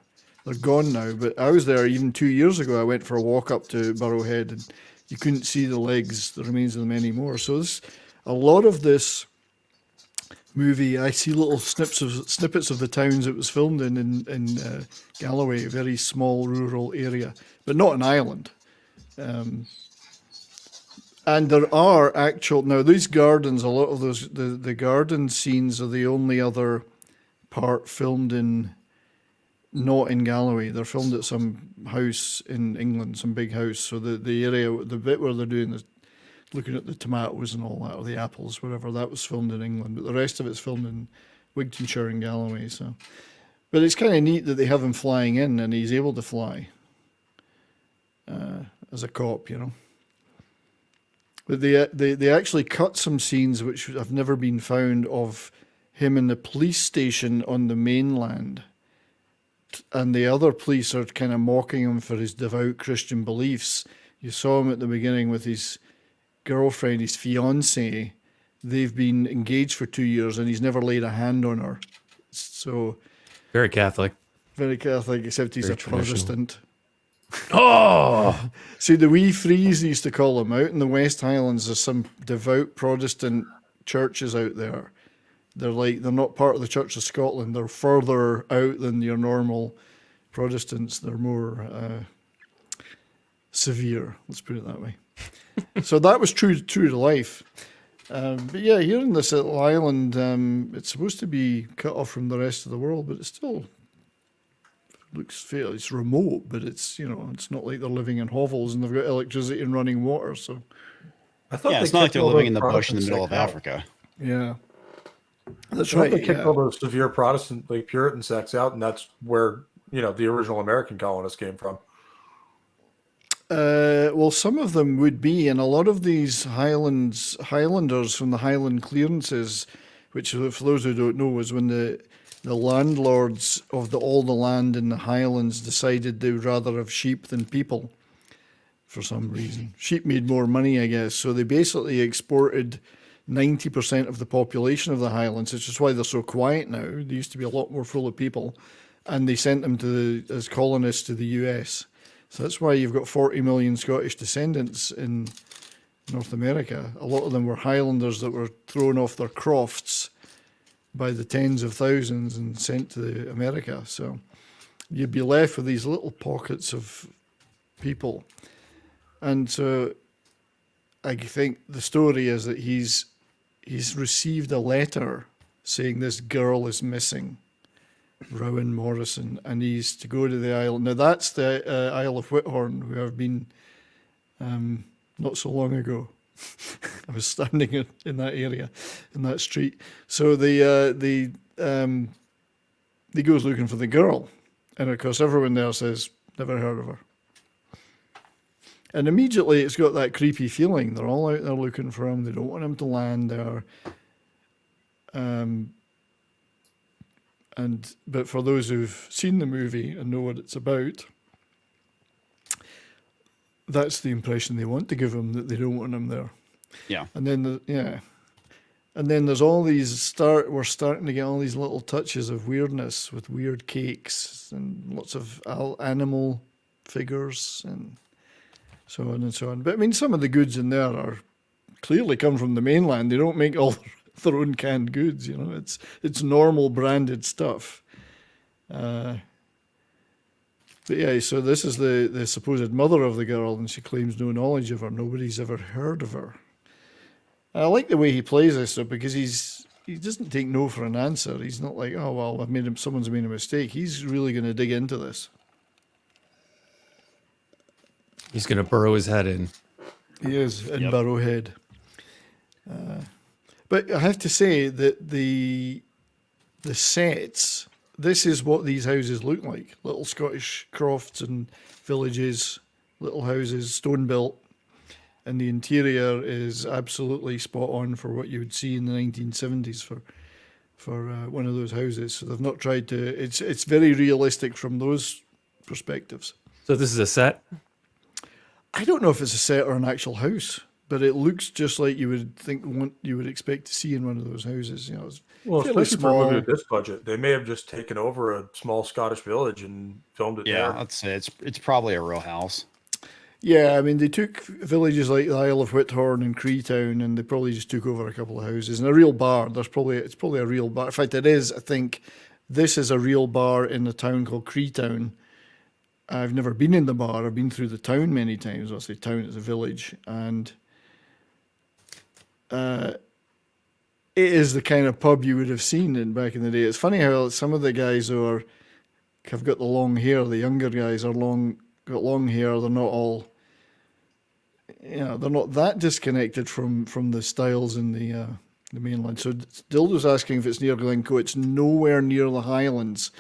They're gone now, but I was there even 2 years ago. I went for a walk up to Burrow Head, and you couldn't see the legs, the remains of them anymore. So a lot of this movie, I see little snippets of the towns it was filmed in Galloway, a very small rural area, but not an island. And there are now these gardens, a lot of those, the garden scenes are the only other part filmed in not in Galloway. They're filmed at some house in England, some big house. So the area, the bit where they're doing the looking at the tomatoes and all that, or the apples, whatever, that was filmed in England. But the rest of it's filmed in Wigtonshire and Galloway. So, but it's kind of neat that they have him flying in, and he's able to fly as a cop, you know. But they actually cut some scenes which have never been found of him in the police station on the mainland, and the other police are kind of mocking him for his devout Christian beliefs. You saw him at the beginning with his girlfriend, his fiancée. They've been engaged for 2 years, and he's never laid a hand on her. So very Catholic, except he's very a Protestant. Oh, see, the wee Frees used to call him out in the West Highlands. There's some devout Protestant churches out there. They're not part of the Church of Scotland. They're further out than your normal Protestants. They're more severe. Let's put it that way. So that was true to life. But yeah, here in this little island, it's supposed to be cut off from the rest of the world, but it still looks fair. It's remote, but it's it's not like they're living in hovels and they've got electricity and running water. So I thought it's not like they're living in the bush in the middle of Africa. Yeah, that's right. right. They kicked all those severe Protestant, Puritan sects out, and that's where the original American colonists came from. Well, some of them would be, and a lot of these Highlanders from the Highland clearances, which, for those who don't know, was when the landlords of all the land in the Highlands decided they would rather have sheep than people for some reason. Sheep made more money, I guess, so they basically exported 90% of the population of the Highlands, which is why they're so quiet now. They used to be a lot more full of people, and they sent them as colonists to the US. So that's why you've got 40 million Scottish descendants in North America. A lot of them were Highlanders that were thrown off their crofts by the tens of thousands and sent to America. So you'd be left with these little pockets of people. And so I think the story is that he's received a letter saying this girl is missing, Rowan Morrison, and he's to go to the island. Now that's the Isle of Whithorn, where I've been not so long ago. I was standing in that area, in that street. So he goes looking for the girl, and of course everyone there says never heard of her. And immediately it's got that creepy feeling. They're all out there looking for him. They don't want him to land there. But for those who've seen the movie and know what it's about, that's the impression they want to give him, that they don't want him there. Yeah. And then and then there's all these we're starting to get all these little touches of weirdness with weird cakes and lots of animal figures and so on and so on. But I mean, some of the goods in there are clearly come from the mainland. They don't make all their own canned goods, it's normal branded stuff. But yeah, so this is the supposed mother of the girl, and she claims no knowledge of her. Nobody's ever heard of her. I like the way he plays this, though, because he doesn't take no for an answer. He's not like, oh well, someone's made a mistake. He's really going to dig into this. He's going to burrow his head in. He is in Burrowhead. But I have to say that the sets, this is what these houses look like. Little Scottish crofts and villages, little houses, stone built. And the interior is absolutely spot on for what you would see in the 1970s for one of those houses. So they've not tried to, it's very realistic from those perspectives. So this is a set? I don't know if it's a set or an actual house, but it looks just like you would expect to see in one of those houses. It's especially small. For a movie with this budget, they may have just taken over a small Scottish village and filmed it there. Yeah, I'd say it's probably a real house. Yeah, I mean, they took villages like the Isle of Whithorn and Creetown, and they probably just took over a couple of houses and a real bar. It's probably a real bar. In fact, it is. I think this is a real bar in a town called Creetown. I've never been in the bar. I've been through the town many times. I'll say town is a village, and it is the kind of pub you would have seen back in the day. It's funny how some of the guys are have got the long hair. The younger guys are got long hair. They're not all, they're not that disconnected from the styles in the mainland. So Dildo's asking if it's near Glencoe. It's nowhere near the Highlands.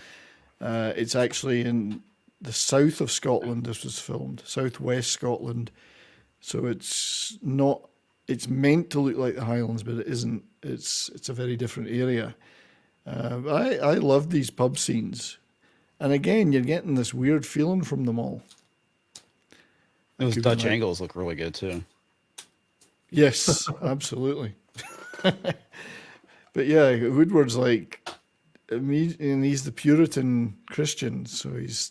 It's actually in the south of Scotland. This was filmed, southwest Scotland. So it's not. It's meant to look like the Highlands, but it isn't. It's a very different area. I love these pub scenes, and again, you're getting this weird feeling from them all. Those Dutch angles look really good too. Yes, absolutely. But yeah, Woodward's like, and he's the Puritan Christian, so he's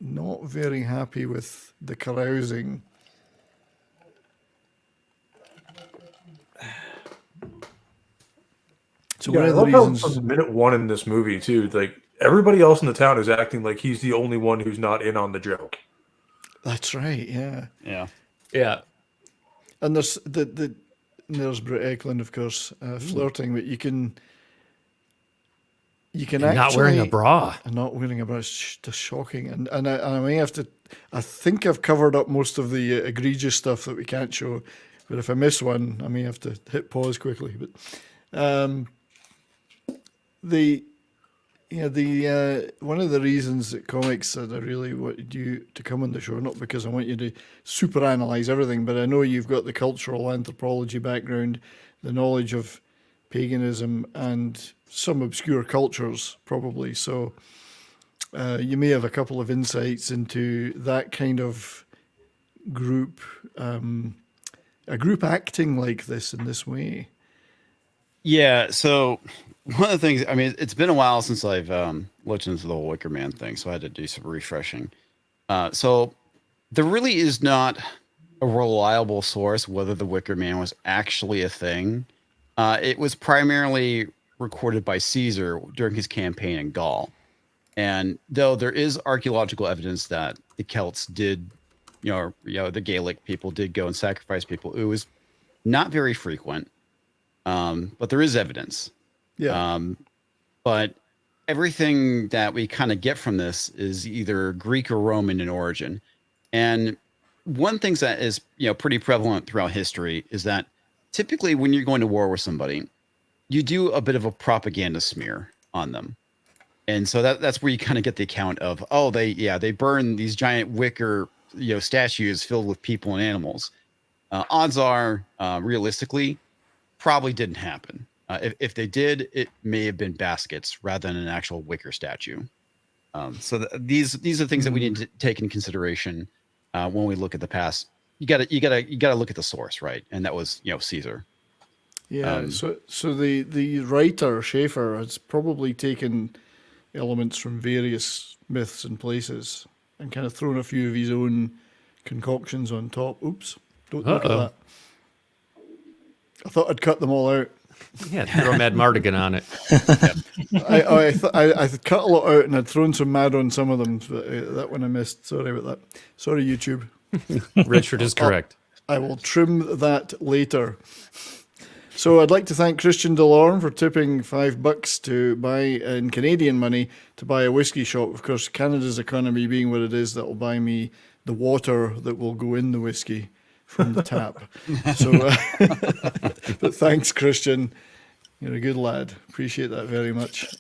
not very happy with the carousing. So yeah, one I of the love how reasons, from minute one in this movie too, like everybody else in the town is acting like he's the only one who's not in on the joke. that's right, yeah. Yeah. And there's there's Britt Eklund, of course, flirting, but you can And actually not wearing a bra. and not wearing a bra is just shocking. And I may have to. I think I've covered up most of the egregious stuff that we can't show, but if I miss one, I may have to hit pause quickly. But one of the reasons that Comix said I really wanted you to come on the show, not because I want you to super analyze everything, but I know you've got the cultural anthropology background, the knowledge of paganism and some obscure cultures probably. So you may have a couple of insights into that kind of group, a group acting like this in this way. Yeah, so one of the things, I mean, it's been a while since I've looked into the whole Wicker Man thing, so I had to do some refreshing. So there really is not a reliable source whether the Wicker Man was actually a thing. It was primarily recorded by Caesar during his campaign in Gaul. And though there is archaeological evidence that the Celts did, the Gaelic people did go and sacrifice people, it was not very frequent. But there is evidence. Yeah. But everything that we kind of get from this is either Greek or Roman in origin. And one thing that is, pretty prevalent throughout history is that typically when you're going to war with somebody, you do a bit of a propaganda smear on them. And so that's where you kind of get the account of, they burn these giant wicker, statues filled with people and animals. Odds are, realistically, probably didn't happen. If they did, it may have been baskets rather than an actual wicker statue. So these are things that we need to take in consideration when we look at the past. You gotta look at the source, right? And that was Caesar. Yeah. So the writer Schaeffer has probably taken elements from various myths and places and kind of thrown a few of his own concoctions on top. Oops! Don't look at that. I thought I'd cut them all out. Yeah, throw Mad Mardigan on it. I cut a lot out and I'd thrown some mad on some of them. But, that one I missed. Sorry about that. Sorry, YouTube. Richard is correct. I will trim that later. So I'd like to thank Christian DeLorme for tipping $5 to buy, in Canadian money, to buy a whiskey shop. Of course, Canada's economy being what it is, that will buy me the water that will go in the whiskey from the tap. So, but thanks, Christian. You're a good lad. Appreciate that very much.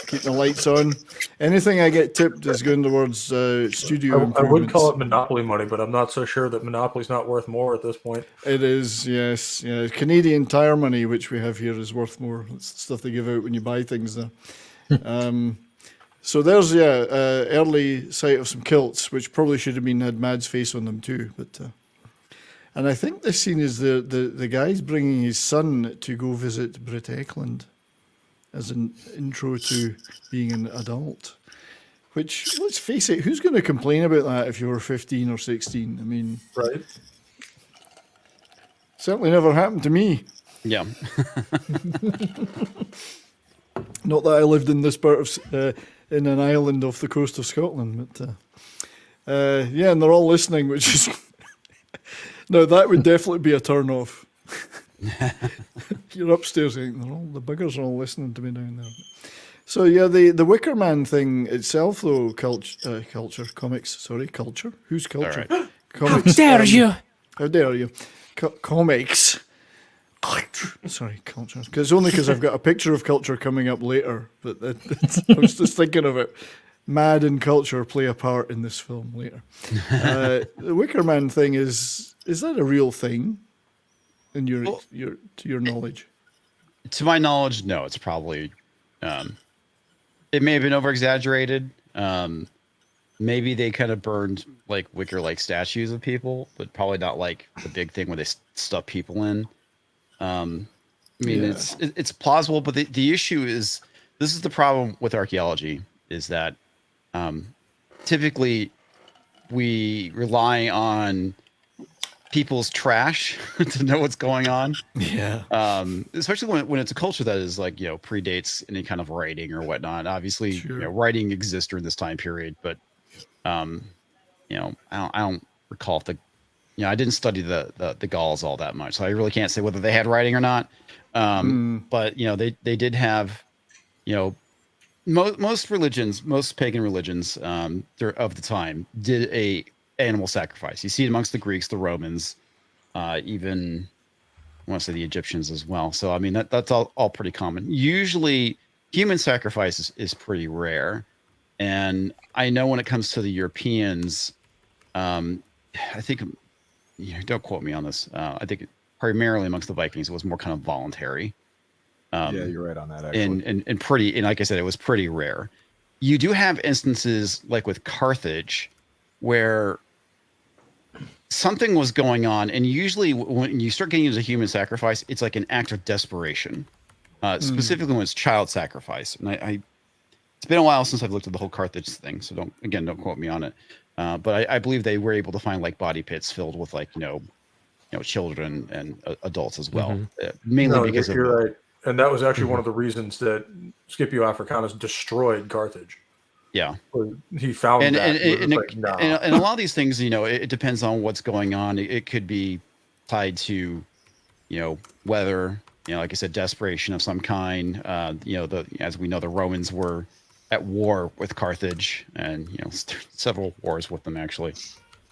Keep the lights on. Anything I get tipped is going towards studio improvements. I would call it Monopoly money, but I'm not so sure that Monopoly's not worth more at this point. It is, yes. Yeah. Canadian Tire money, which we have here, is worth more. It's the stuff they give out when you buy things there. So there's, early sight of some kilts, which probably should have had Mad's face on them too. But and I think this scene is the guy's bringing his son to go visit Britt Eklund as an intro to being an adult. Which, let's face it, who's going to complain about that if you were 15 or 16? I mean, right? Certainly never happened to me. Yeah. Not that I lived in this part of in an island off the coast of Scotland, but and they're all listening, which is no, that would definitely be a turn off. You're upstairs, the buggers are all listening to me down there. So yeah, the Wicker Man thing itself, though, culture. Who's culture? All right. Comics. How dare you? How dare you? Comics. Sorry, culture. Because only because I've got a picture of culture coming up later. But I was just thinking of it. Mad and culture play a part in this film later. The Wicker Man thing is that a real thing? In to your knowledge? To my knowledge, no. It's probably. It may have been over exaggerated. Maybe they kind of burned like wicker-like statues of people, but probably not like the big thing where they stuff people in. I mean, it's plausible, but the issue is this is the problem with archaeology is that typically we rely on people's trash to know what's going on. Yeah. Especially when it's a culture that is like, predates any kind of writing or whatnot. Obviously, writing exists during this time period, but I don't recall if I didn't study the Gauls all that much, so I really can't say whether they had writing or not. But they did have, most religions, most pagan religions of the time did a animal sacrifice. You see it amongst the Greeks, the Romans, even I want to say the Egyptians as well. So I mean that's all pretty common. Usually human sacrifice is pretty rare. And I know when it comes to the Europeans, I think, don't quote me on this. I think primarily amongst the Vikings, it was more kind of voluntary. Yeah, you're right on that. Actually. And like I said, it was pretty rare. You do have instances like with Carthage, where something was going on, and usually when you start getting into human sacrifice, it's like an act of desperation. Specifically when it's child sacrifice, and it's been a while since I've looked at the whole Carthage thing, so don't quote me on it. But I believe they were able to find like body pits filled with like children and adults as well, mainly because you're right, and that was actually one of the reasons that Scipio Africanus destroyed Carthage. Yeah, he found and that. And a lot of these things, it depends on what's going on. It could be tied to, weather. Like I said, desperation of some kind. As we know, the Romans were at war with Carthage, and several wars with them actually.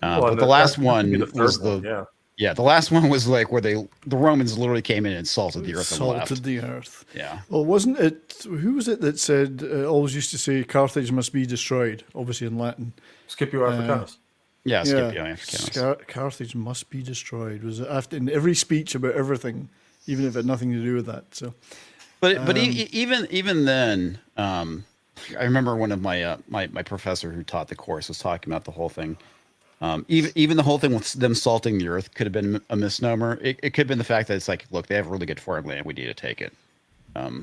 But the last one was the last one was like where the Romans literally came in and salted the earth. Salted the earth. Yeah. Well, wasn't it? Who was it that said always used to say Carthage must be destroyed? Obviously in Latin. Scipio Africanus. Scipio Africanus. Carthage must be destroyed. Was it after in every speech about everything, even if it had nothing to do with that? So. But even then, I remember one of my my professor who taught the course was talking about the whole thing. Even the whole thing with them salting the earth could have been a misnomer. It could have been the fact that it's like, look, they have really good farmland, we need to take it.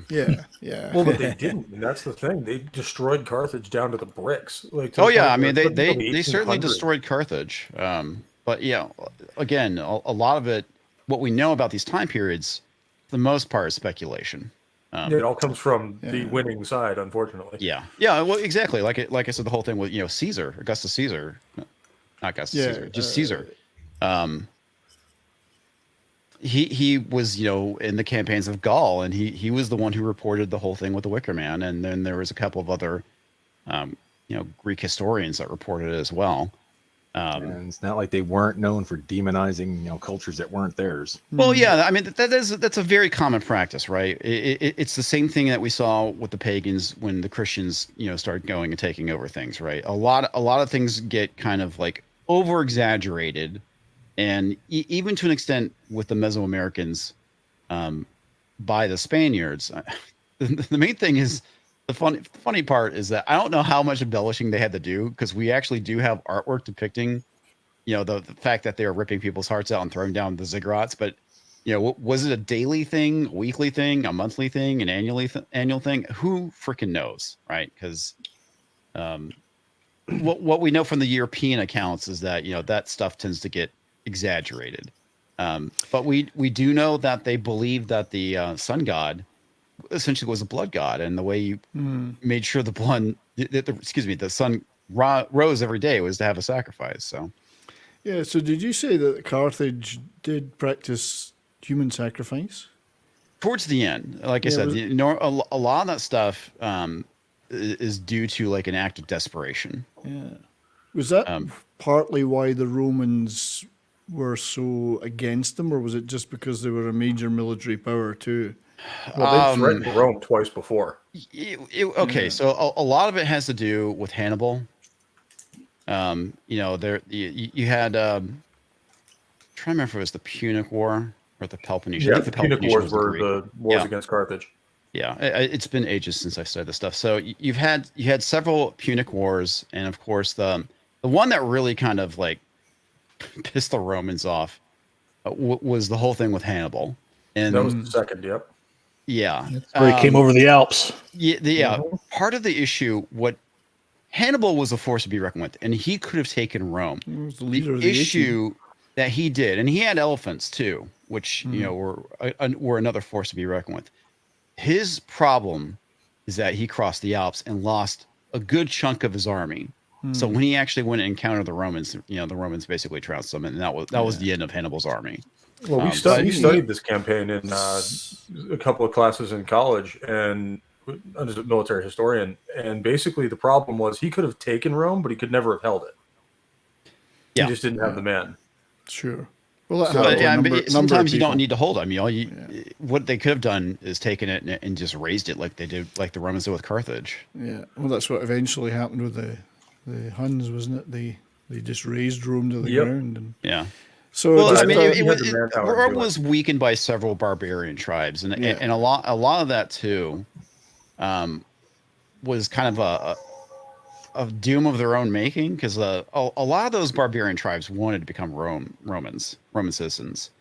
Yeah. Well, but they didn't. And that's the thing. They destroyed Carthage down to the bricks. I mean, they certainly destroyed Carthage. But again, a lot of it, what we know about these time periods, for the most part, is speculation. It all comes from the winning side, unfortunately. Yeah. Well, exactly. Like I said, the whole thing with Augustus Caesar. Not Augustus Caesar, just Caesar. He was, in the campaigns of Gaul, and he was the one who reported the whole thing with the Wicker Man. And then there was a couple of other, Greek historians that reported it as well. And it's not like they weren't known for demonizing, cultures that weren't theirs. Well, yeah, I mean that's a very common practice, right? It's the same thing that we saw with the pagans when the Christians, started going and taking over things, right? A lot of things get kind of like over exaggerated, and even to an extent with the Mesoamericans, by the Spaniards. The main thing is. The funny part is that I don't know how much embellishing they had to do, because we actually do have artwork depicting, the fact that they were ripping people's hearts out and throwing down the ziggurats. But, was it a daily thing, a weekly thing, a monthly thing, an annual thing? Who freaking knows, right? Because what we know from the European accounts is that, that stuff tends to get exaggerated. But we do know that they believe that the sun god essentially was a blood god, and the way you made sure the sun rose every day was to have a sacrifice. So did you say that Carthage did practice human sacrifice? towards the end, like I said, a lot of that stuff is due to like an act of desperation. Yeah. Was that partly why the Romans were so against them, or was it just because they were a major military power too? Well, they threatened Rome twice before. So a lot of it has to do with Hannibal. You had trying to remember if it was the Punic War or the Peloponnesian. Yeah, the Punic Wars were the wars against Carthage. Yeah, it's been ages since I studied this stuff. So you had several Punic Wars, and of course the one that really kind of like pissed the Romans off was the whole thing with Hannibal. And that was the second. Yep. Yeah, where he came over the Alps. Yeah. Part of the issue, what Hannibal was a force to be reckoned with, and he could have taken Rome. He was the leader of the the issue that he did, and he had elephants too, which were another force to be reckoned with. His problem is that he crossed the Alps and lost a good chunk of his army. So when he actually went and encountered the Romans, the Romans basically trounced them, and that was the end of Hannibal's army. Well, we studied this campaign in a couple of classes in college, and as a military historian. And basically, the problem was he could have taken Rome, but he could never have held it. He just didn't have the man. Sure. Well, sometimes you don't need to hold it. I mean, what they could have done is taken it and just raised it like they did, like the Romans did with Carthage. Yeah. Well, that's what eventually happened with the Huns, wasn't it? They just razed Rome to the ground. And, so Rome was weakened by several barbarian tribes, and a lot of that too was kind of a doom of their own making, because a lot of those barbarian tribes wanted to become Roman citizens,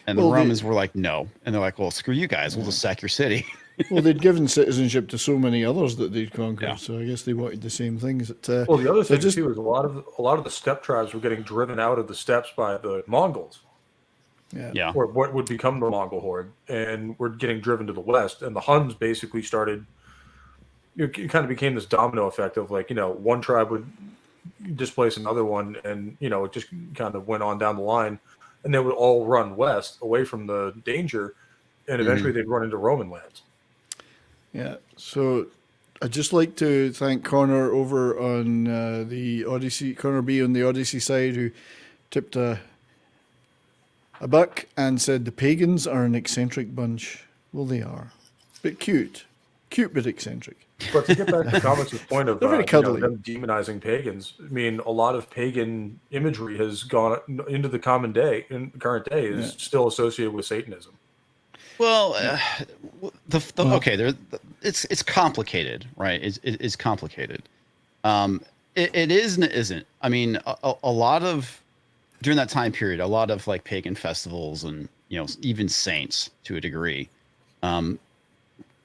and the Romans were like, no, and they're like, well, screw you guys, we'll just sack your city. Well, they'd given citizenship to so many others that they'd conquered, so I guess they wanted the same things. Well, the other thing too is a lot of the steppe tribes were getting driven out of the steppes by the Mongols. Yeah. Or what would become the Mongol horde, and were getting driven to the west, and the Huns basically started. It kind of became this domino effect of like, one tribe would displace another one, and it just kind of went on down the line, and they would all run west away from the danger, and eventually they'd run into Roman lands. Yeah, so I'd just like to thank Connor over on the Odyssey, Connor B on the Odyssey side, who tipped a buck and said the pagans are an eccentric bunch. Well, they are, but cute but eccentric. But to get back to Comix' point of very cuddly. them demonizing pagans, I mean, a lot of pagan imagery has gone into the current day is still associated with Satanism. Well, it's complicated, right? It's complicated. It is and it isn't. I mean, a lot of during that time period, a lot of like pagan festivals and even saints to a degree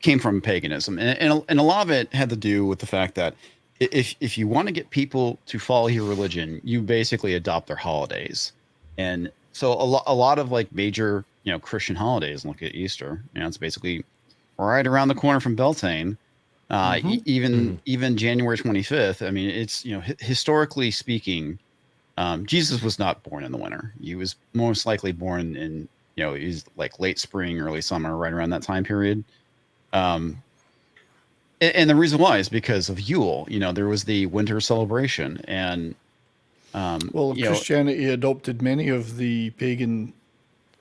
came from paganism, and a lot of it had to do with the fact that if you want to get people to follow your religion, you basically adopt their holidays, and so a lot of like major Christian holidays, look at Easter. It's basically right around the corner from Beltane. Even January 25th. I mean, it's historically speaking, Jesus was not born in the winter. He was most likely born in he's like late spring, early summer, right around that time period. And the reason why is because of Yule. There was the winter celebration, and Christianity adopted many of the pagan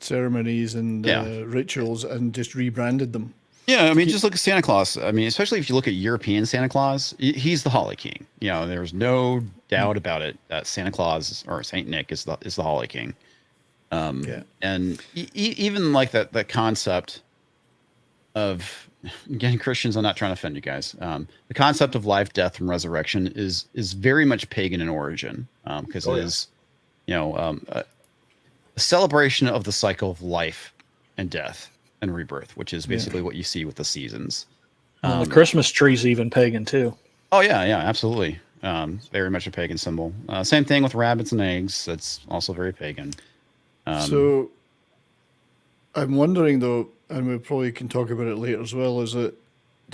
ceremonies and rituals and just rebranded them. Yeah, I mean, just look at Santa Claus. I mean, especially if you look at European Santa Claus, he's the Holly King. There's no doubt about it that Santa Claus or Saint Nick is the Holly King. And even like that concept of, again, Christians, I'm not trying to offend you guys. The concept of life, death, and resurrection is very much pagan in origin, because it is, a celebration of the cycle of life and death and rebirth, which is basically what you see with the seasons. The Christmas tree's even pagan too. Oh yeah, absolutely. Very much a pagan symbol. Same thing with rabbits and eggs. That's also very pagan. So I'm wondering though, and we probably can talk about it later as well, is that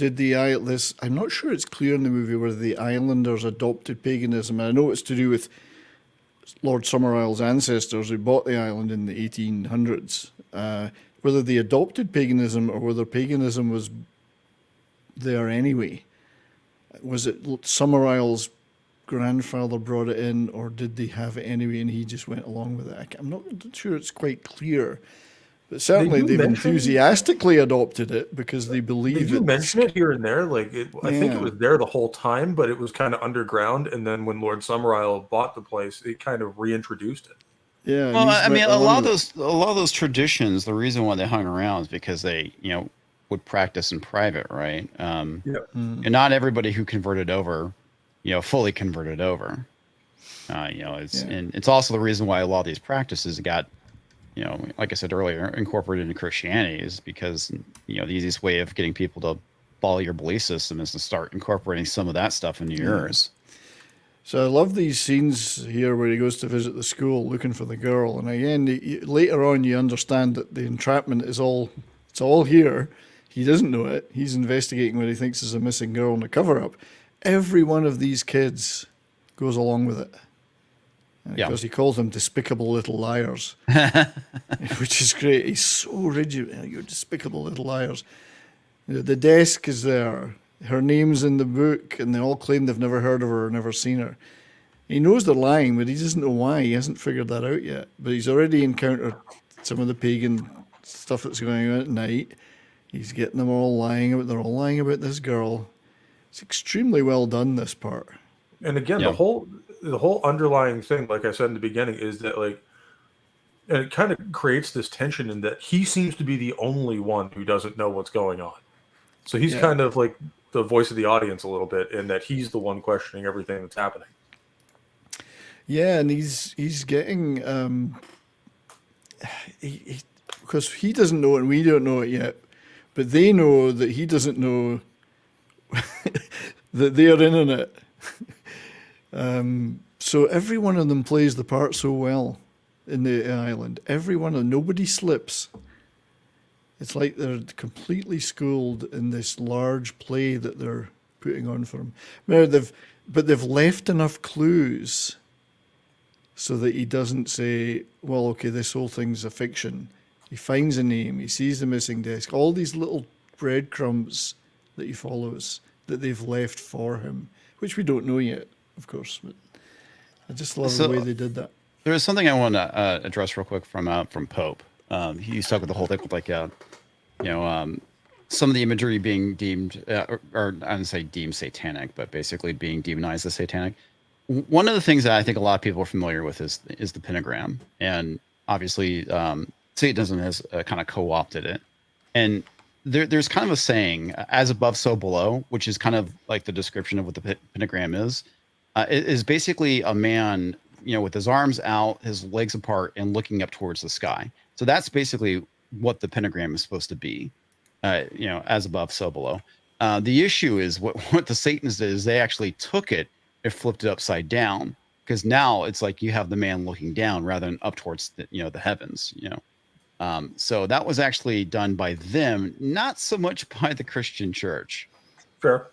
I'm not sure it's clear in the movie whether the islanders adopted paganism. And I know it's to do with Lord Summerisle's ancestors who bought the island in the 1800s. whether they adopted paganism or whether paganism was there anyway. Was it Summerisle's grandfather brought it in, or did they have it anyway and he just went along with it? I'm not sure it's quite clear. But certainly they've enthusiastically adopted it because they believe you mention it here and there. Like I think it was there the whole time, but it was kind of underground. And then when Lord Summerisle bought the place, it kind of reintroduced it. Yeah. Well, I mean, a lot of those traditions, the reason why they hung around is because they, would practice in private, right? And not everybody who converted over, fully converted over. And it's also the reason why a lot of these practices got, like I said earlier, incorporated into Christianity is because, the easiest way of getting people to follow your belief system is to start incorporating some of that stuff into yours. So I love these scenes here where he goes to visit the school looking for the girl. And again, later on, you understand that the entrapment it's all here. He doesn't know it. He's investigating what he thinks is a missing girl in a cover-up. Every one of these kids goes along with it. Because he calls them despicable little liars, which is great. He's so rigid. You're despicable little liars. The desk is there. Her name's in the book, and they all claim they've never heard of her or never seen her. He knows they're lying, but he doesn't know why. He hasn't figured that out yet. But he's already encountered some of the pagan stuff that's going on at night. He's getting them all lying about. They're all lying about this girl. It's extremely well done, this part. And again, the whole underlying thing, like I said in the beginning, is that and it kind of creates this tension in that he seems to be the only one who doesn't know what's going on. So he's kind of like the voice of the audience a little bit, in that he's the one questioning everything that's happening. Yeah, and he's getting because he doesn't know it and we don't know it yet, but they know that he doesn't know that they're in it. So every one of them plays the part so well in the island. Every one of them, nobody slips. It's like they're completely schooled in this large play that they're putting on for him. Now they've left enough clues so that he doesn't say, well, okay, this whole thing's a fiction. He finds a name, he sees the missing desk, all these little breadcrumbs that he follows that they've left for him, which we don't know yet, of course. But I just love the way they did that. There is something I want to address real quick from Pope. He's talking the whole thing with some of the imagery being deemed, or I don't say deemed satanic, but basically being demonized as satanic. One of the things that I think a lot of people are familiar with is the pentagram, and obviously Satanism has kind of co-opted it. And there's kind of a saying, "As above, so below," which is kind of like the description of what the pentagram is. It is basically a man, with his arms out, his legs apart, and looking up towards the sky. So that's basically what the pentagram is supposed to be. As above, so below. The issue is what the Satanists did is they actually took it and flipped it upside down, because now it's like you have the man looking down rather than up towards the heavens. So that was actually done by them, not so much by the Christian Church. Fair.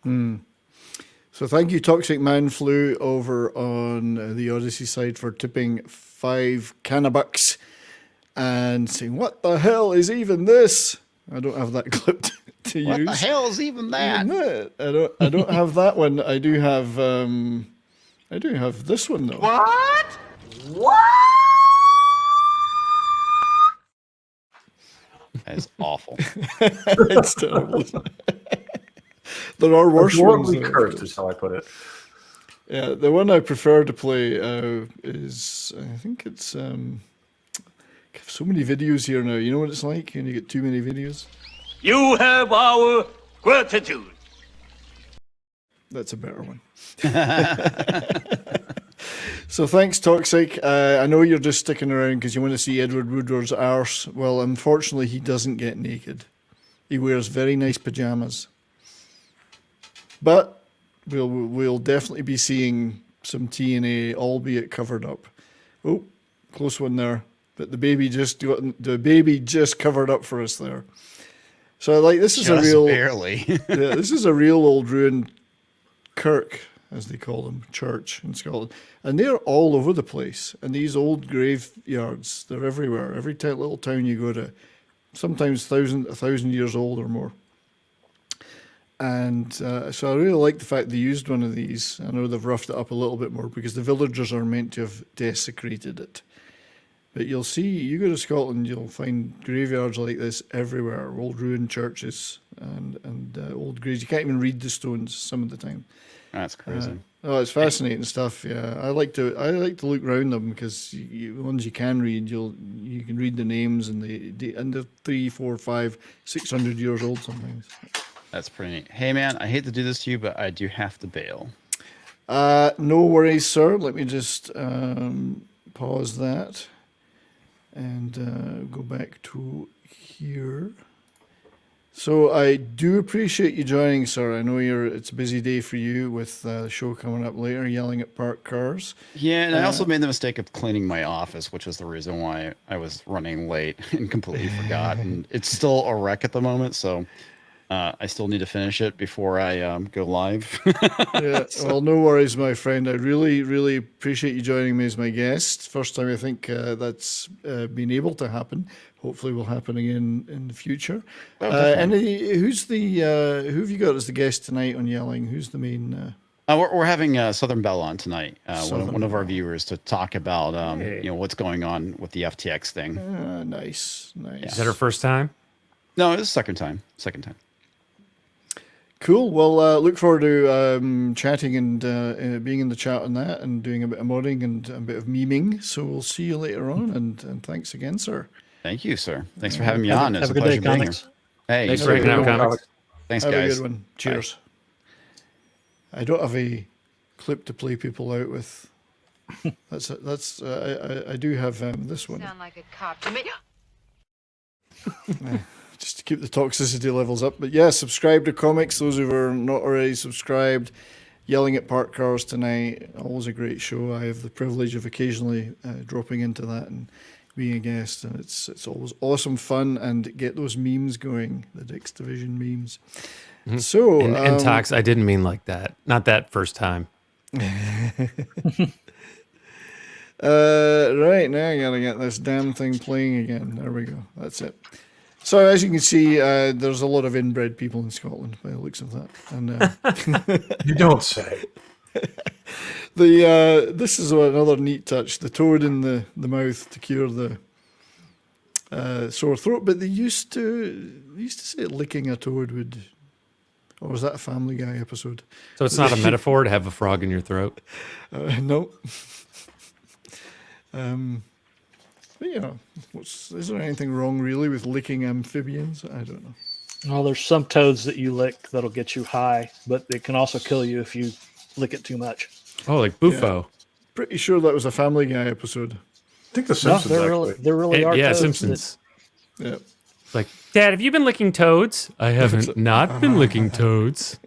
So thank you, Toxic Man Flew, over on the Odyssey side for tipping 5 cannabucks and saying, "What the hell is even this?" I don't have that clip to use. What the hell is even that? I don't have that one. I do have this one though. What? That is awful. It's terrible. There are worse ones. Cursed is how I put it. Yeah, the one I prefer to play is, I think it's I have so many videos here now. You know what it's like when you get too many videos? You have our gratitude. That's a better one. So thanks, Toxic. I know you're just sticking around because you want to see Edward Woodward's arse. Well, unfortunately, he doesn't get naked. He wears very nice pajamas. But we'll definitely be seeing some TNA, albeit covered up. Oh, close one there. But the baby just covered up for us there. So this is just a real barely. yeah, this is a real old ruined kirk as they call them, church in Scotland. And they're all over the place. And these old graveyards, they're everywhere. Every little town you go to, sometimes 1,000 years old or more. And so I really like the fact they used one of these. I know they've roughed it up a little bit more because the villagers are meant to have desecrated it. But you'll see, you go to Scotland, you'll find graveyards like this everywhere, old ruined churches and old graves. You can't even read the stones some of the time. That's crazy. It's fascinating stuff. Yeah, I like to look around them because the ones you can read, you can read the names and they're 300, 400, 500, 600 years old sometimes. That's pretty neat. Hey man, I hate to do this to you, but I do have to bail. No worries, sir. Let me just pause that and go back to here. So I do appreciate you joining, sir. I know it's a busy day for you with the show coming up later, yelling at parked cars. Yeah, and I also made the mistake of cleaning my office, which was the reason why I was running late and completely forgot. And it's still a wreck at the moment, so I still need to finish it before I go live. Yeah, well, no worries, my friend. I really, really appreciate you joining me as my guest. First time I think that's been able to happen. Hopefully will happen again in the future. Oh, who have you got as the guest tonight on Yelling? Who's the main? We're having Southern Bell on tonight. One of our viewers to talk about what's going on with the FTX thing. Nice. Yeah. Is that her first time? No, it's second time. Cool. Well, look forward to chatting and being in the chat on that and doing a bit of modding and a bit of memeing. So we'll see you later on. And thanks again, sir. Thank you, sir. Thanks for having me on. It's have a a good pleasure day, being here. Comix. Hey, Thanks for hanging out, Comix. Thanks, Have guys. a good one. Cheers. I don't have a clip to play people out with. I do have this one. Sound like a cop to me. Just to keep the toxicity levels up. But yeah, subscribe to Comix, those who are not already subscribed. Yelling at Parked Cars tonight, always a great show. I have the privilege of occasionally dropping into that and being a guest, and it's always awesome fun, and get those memes going, the Dix Division memes. Mm-hmm. So and Tox, I didn't mean like that. Not that first time. Right, now I gotta get this damn thing playing again. There we go. That's it. So as you can see, there's a lot of inbred people in Scotland by the looks of that. And You don't say. this is another neat touch: the toad in the mouth to cure the sore throat. But they used to say licking a toad would, or was that a Family Guy episode? So it's not a metaphor to have a frog in your throat? No. But is there anything wrong really with licking amphibians? I don't know. Well, there's some toads that you lick that'll get you high, but it can also kill you if you lick it too much. Oh, like Bufo. Yeah. Pretty sure that was a Family Guy episode. I think the Simpsons there really are yeah, toads Simpsons. Yeah. Like, Dad, have you been licking toads? I haven't not been licking toads.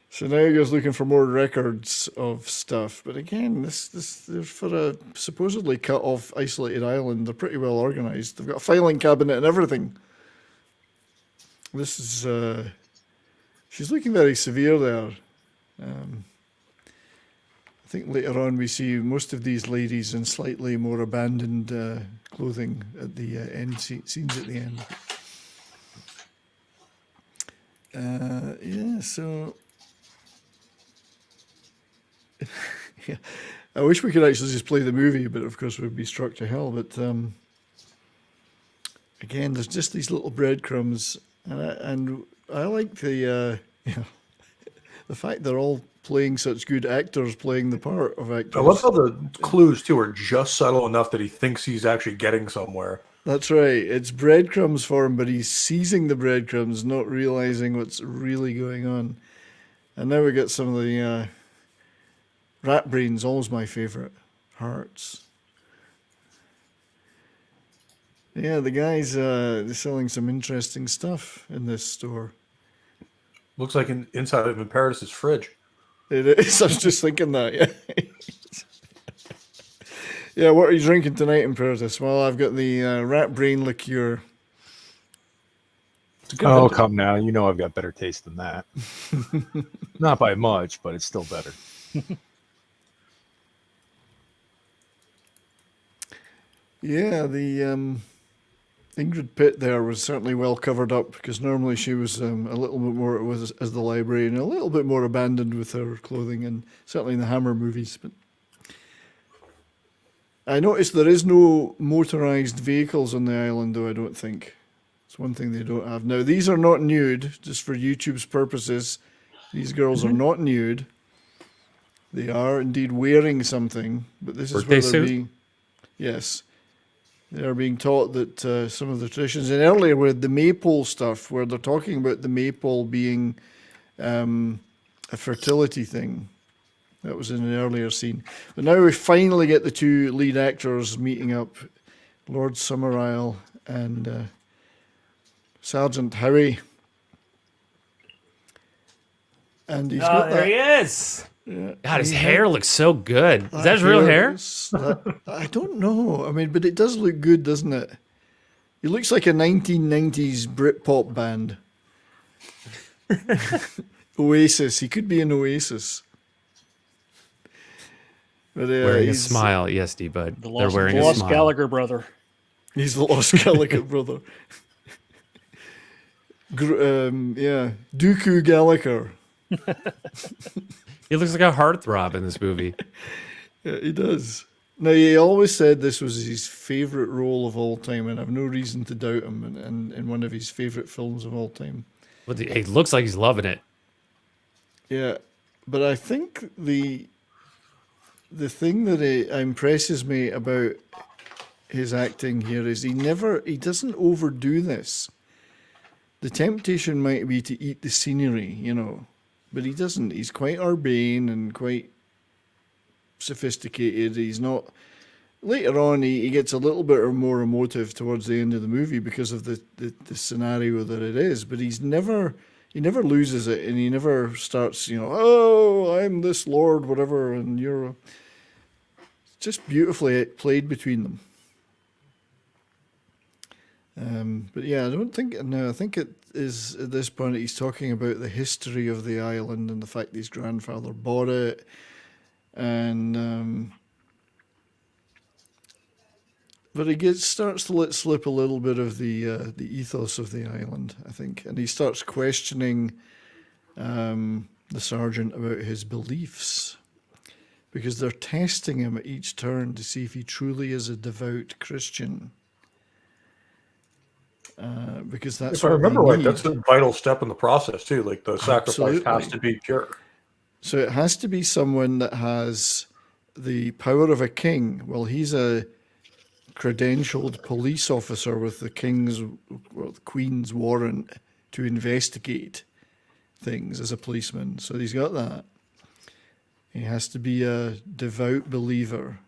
So now he goes looking for more records of stuff. But again, this for a supposedly cut off isolated island, they're pretty well organized. They've got a filing cabinet and everything. This is she's looking very severe there. I think later on we see most of these ladies in slightly more abandoned clothing at the end scenes at the end. Yeah, so yeah. I wish we could actually just play the movie, but of course we'd be struck to hell. But again, there's just these little breadcrumbs, and I like the the fact they're all playing such good actors playing the part of actors. I love how the clues too are just subtle enough that he thinks he's actually getting somewhere. That's right. It's breadcrumbs for him, but he's seizing the breadcrumbs, not realizing what's really going on. And now we get some of the rat brains, always my favorite. Hearts. Yeah, the guys, they're selling some interesting stuff in this store. Looks like inside of Imperatus' fridge. It is. I was just thinking that, yeah. Yeah, what are you drinking tonight, Imperatus? Well, I've got the rat brain liqueur. Oh, vintage. come now. You know I've got better taste than that. Not by much, but it's still better. Yeah, the Ingrid Pitt there was certainly well covered up because normally she was a little bit more as the librarian, a little bit more abandoned with her clothing, and certainly in the Hammer movies. But I noticed there is no motorized vehicles on the island, though. I don't think it's one thing they don't have now. These are not nude, just for YouTube's purposes. These girls are not nude. They are indeed wearing something, but this is where they're being. Yes. They are being taught that some of the traditions, and earlier with the maypole stuff, where they're talking about the maypole being a fertility thing. That was in an earlier scene. But now we finally get the two lead actors meeting up, Lord Summerisle and Sergeant Howie. And he's got there that. he is. Yeah. God, his hair looks so good. Is that his real hair? I don't know. I mean, but it does look good, doesn't it? He looks like a 1990s Britpop band. Oasis. He could be an Oasis. But, wearing a smile, yes, D-Bud. They're wearing the a Lost smile. Gallagher brother. He's the Lost Gallagher brother. Yeah, Dooku Gallagher. He looks like a heartthrob in this movie. Yeah, he does. Now, he always said this was his favourite role of all time, and I've no reason to doubt him in one of his favourite films of all time. But he looks like he's loving it. Yeah, but I think the thing that impresses me about his acting here is he doesn't overdo this. The temptation might be to eat the scenery, you know, but he doesn't. He's quite urbane and quite sophisticated. He's not. Later on, he gets a little bit more emotive towards the end of the movie because of the scenario that it is. But he never loses it, and he never starts, you know, oh, I'm this lord, whatever, and you're. Just beautifully played between them. But yeah, I don't think. No, I think it is at this point he's talking about the history of the island and the fact his grandfather bought it, and but he starts to let slip a little bit of the ethos of the island, I think, and he starts questioning the sergeant about his beliefs, because they're testing him at each turn to see if he truly is a devout Christian. Because that's if I remember right, that's a vital step in the process too. Like the sacrifice has to be pure. So it has to be someone that has the power of a king. Well, he's a credentialed police officer with the Queen's warrant to investigate things as a policeman. So he's got that. He has to be a devout believer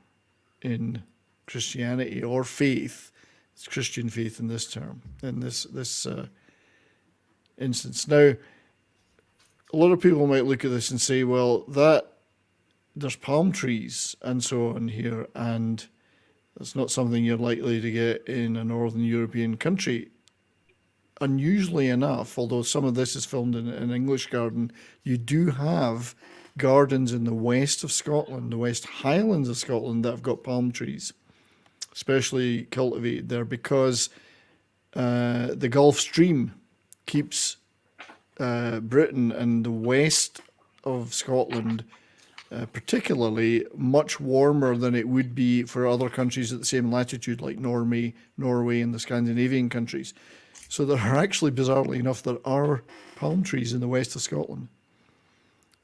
in Christianity or faith. It's Christian faith in this term, in this instance. Now, a lot of people might look at this and say, well, there's palm trees and so on here, and that's not something you're likely to get in a Northern European country. Unusually enough, although some of this is filmed in an English garden, you do have gardens in the west of Scotland, the West Highlands of Scotland, that have got palm trees, especially cultivated there, because the Gulf Stream keeps Britain and the west of Scotland particularly much warmer than it would be for other countries at the same latitude, like Norway and the Scandinavian countries. So there are actually, bizarrely enough, there are palm trees in the west of Scotland.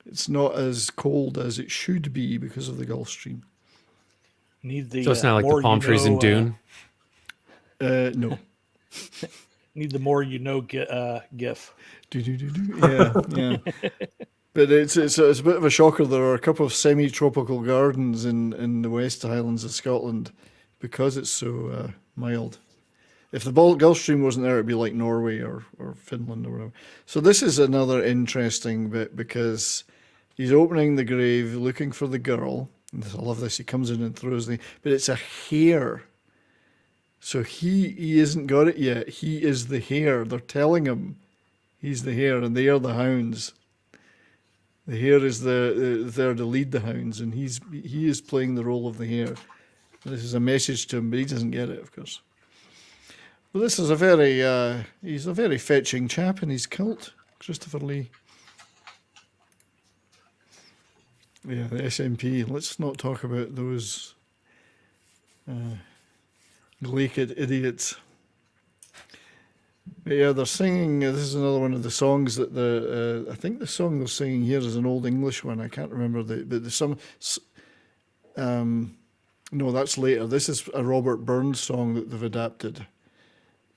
It's not as cold as it should be because of the Gulf Stream. So it's not like the palm trees in Dune? No. Need the more you know gif. Yeah. But it's a bit of a shocker. There are a couple of semi-tropical gardens in the West Highlands of Scotland because it's so mild. If the Gulf Stream wasn't there, it'd be like Norway or Finland or whatever. So this is another interesting bit because he's opening the grave, looking for the girl. I love this. He comes in and throws but it's a hare. So he hasn't got it yet. He is the hare. They're telling him he's the hare, and they are the hounds. The hare is there to lead the hounds, and he is playing the role of the hare. This is a message to him, but he doesn't get it, of course. Well, this is he's a very fetching chap in his cult, Christopher Lee. Yeah, the SNP. Let's not talk about those glaiked idiots. But yeah, they're singing. This is another one of the songs that I think the song they're singing here is an old English one. I can't remember no, that's later. This is a Robert Burns song that they've adapted.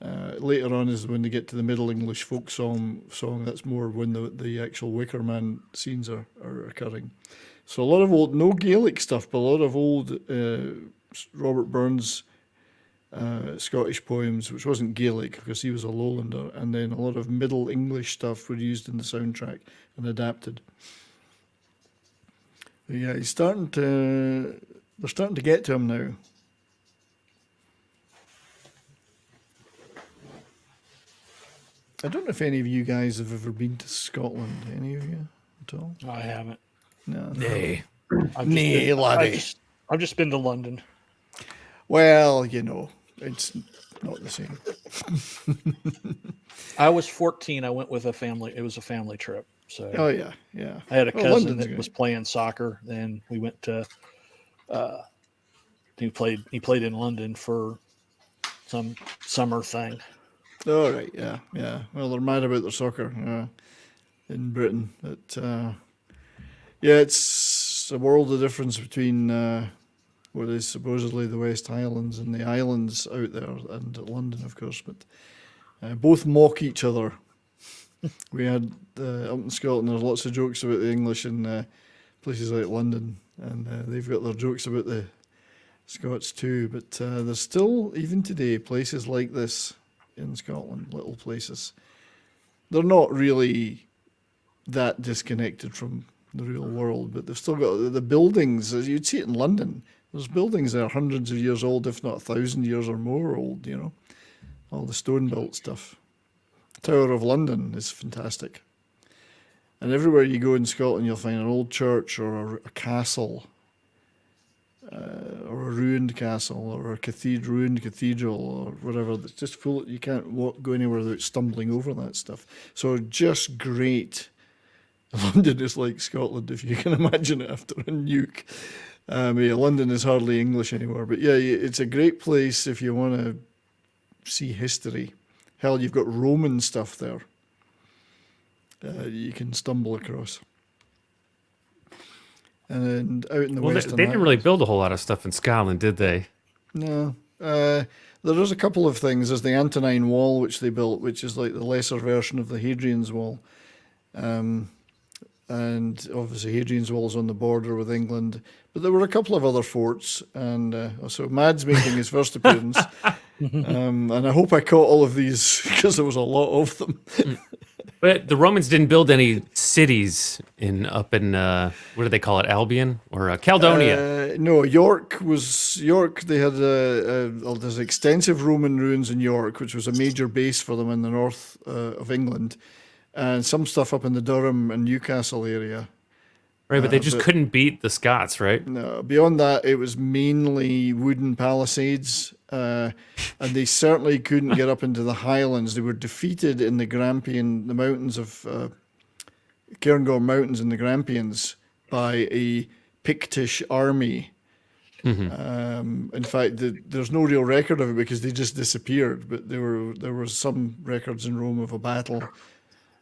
Later on is when they get to the Middle English folk song. That's more when the actual Wicker Man scenes are occurring. So a lot of old, no Gaelic stuff, but a lot of old Robert Burns Scottish poems, which wasn't Gaelic because he was a lowlander, and then a lot of Middle English stuff were used in the soundtrack and adapted. But yeah, they're starting to get to him now. I don't know if any of you guys have ever been to Scotland. Any of you at all? I haven't. No. Nay. Laddie. I've just been to London. Well, it's not the same. I was 14. I went with a family. It was a family trip. So. Oh yeah. I had a cousin that was playing soccer. Then we went to. He played in London for some summer thing. Oh right, yeah. Well, they're mad about their soccer in Britain. But it's a world of difference between what is supposedly the West Highlands and the islands out there, and London, of course. But both mock each other. We had up in Scotland. There's lots of jokes about the English in places like London, and they've got their jokes about the Scots too. But there's still, even today, places like this in Scotland, little places. They're not really that disconnected from the real world, but they've still got the buildings, as you'd see it in London. There's buildings that are hundreds of years old, if not 1,000 years or more old, all the stone-built stuff. Tower of London is fantastic. And everywhere you go in Scotland, you'll find an old church or a castle, or a ruined castle, or a ruined cathedral, or whatever. That's just full. You can't go anywhere without stumbling over that stuff. So just great. London is like Scotland, if you can imagine it after a nuke. London is hardly English anymore, but yeah, it's a great place if you want to see history. Hell, you've got Roman stuff there. You can stumble across. And then out in the Western they didn't really build a whole lot of stuff in Scotland, did they? No. There is a couple of things. There's the Antonine Wall, which they built, which is like the lesser version of the Hadrian's Wall. And obviously Hadrian's Wall is on the border with England. But there were a couple of other forts. And so Mad's making his first appearance. And I hope I caught all of these because there was a lot of them. But the Romans didn't build any cities up in what do they call it, Albion or Caledonia? No, York. They had there's extensive Roman ruins in York, which was a major base for them in the north of England, and some stuff up in the Durham and Newcastle area. Right, but they just couldn't beat the Scots, right? No, beyond that, it was mainly wooden palisades, and they certainly couldn't get up into the Highlands. They were defeated in the Grampian, the mountains of Cairngorm Mountains in the Grampians by a Pictish army. Mm-hmm. In fact, there's no real record of it because they just disappeared, but there were some records in Rome of a battle.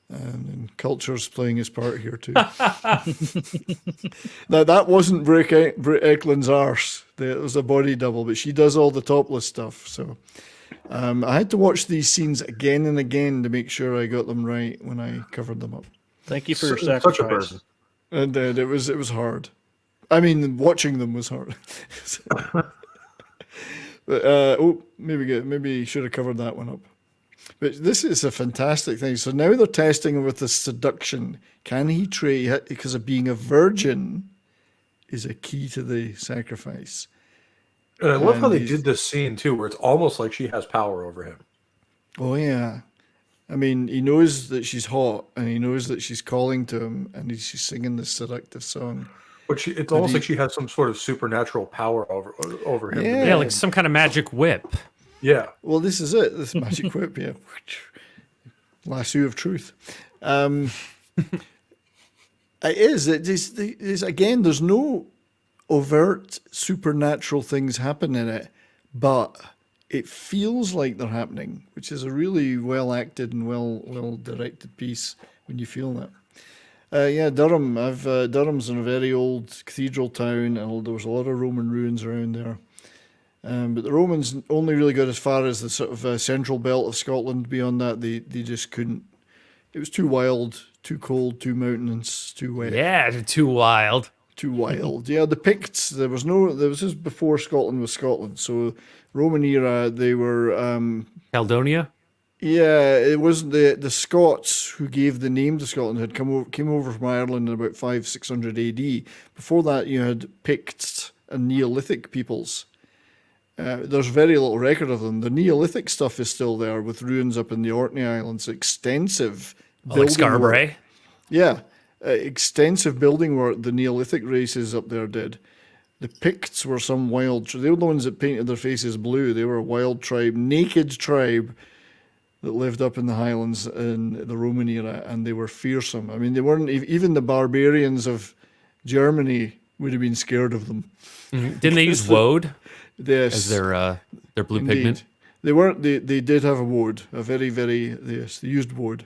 And culture's playing his part here too. Now that wasn't Britt Eklund's arse. It was a body double, but she does all the topless stuff. So I had to watch these scenes again and again to make sure I got them right when I covered them up. Thank you for your sacrifice. And it was hard. I mean, watching them was hard. But maybe should have covered that one up. But this is a fantastic thing. So now they're testing him with the seduction. Can he trade? Because of being a virgin is a key to the sacrifice. And I love how they he's- did this scene too, where it's almost like she has power over him. Oh yeah. I mean, he knows that she's hot, and he knows that she's calling to him, and she's singing this seductive song. But it's almost like she has some sort of supernatural power over him. Yeah. Yeah, like some kind of magic whip. Yeah. Well, this is it. This magic whip, yeah. Lasso of truth. It is. It is. Again, there's no overt supernatural things happen in it, but it feels like they're happening, which is a really well acted and well directed piece when you feel that. Yeah, Durham. Durham's in a very old cathedral town, and there was a lot of Roman ruins around there. But the Romans only really got as far as the sort of central belt of Scotland. Beyond that, they just couldn't. It was too wild, too cold, too mountainous, too wet. Yeah, too wild. Too wild. Yeah, the Picts. There was this before Scotland was Scotland. So Roman era, they were. Caledonia. Yeah, it wasn't the Scots who gave the name to Scotland came over from Ireland in about 500-600 AD. Before that, you had Picts and Neolithic peoples. There's very little record of them. The Neolithic stuff is still there with ruins up in the Orkney Islands. Extensive Like building Scarborough. work. Yeah, extensive building work the Neolithic races up there did. The Picts were some wild. They were the ones that painted their faces blue. They were a wild tribe, naked tribe that lived up in the Highlands in the Roman era, and they were fearsome. I mean, they weren't even the barbarians of Germany would have been scared of them. Mm-hmm. Didn't they use woad? Yes, as their blue indeed. pigment. They weren't. They did have a woad, a very yes. They used woad.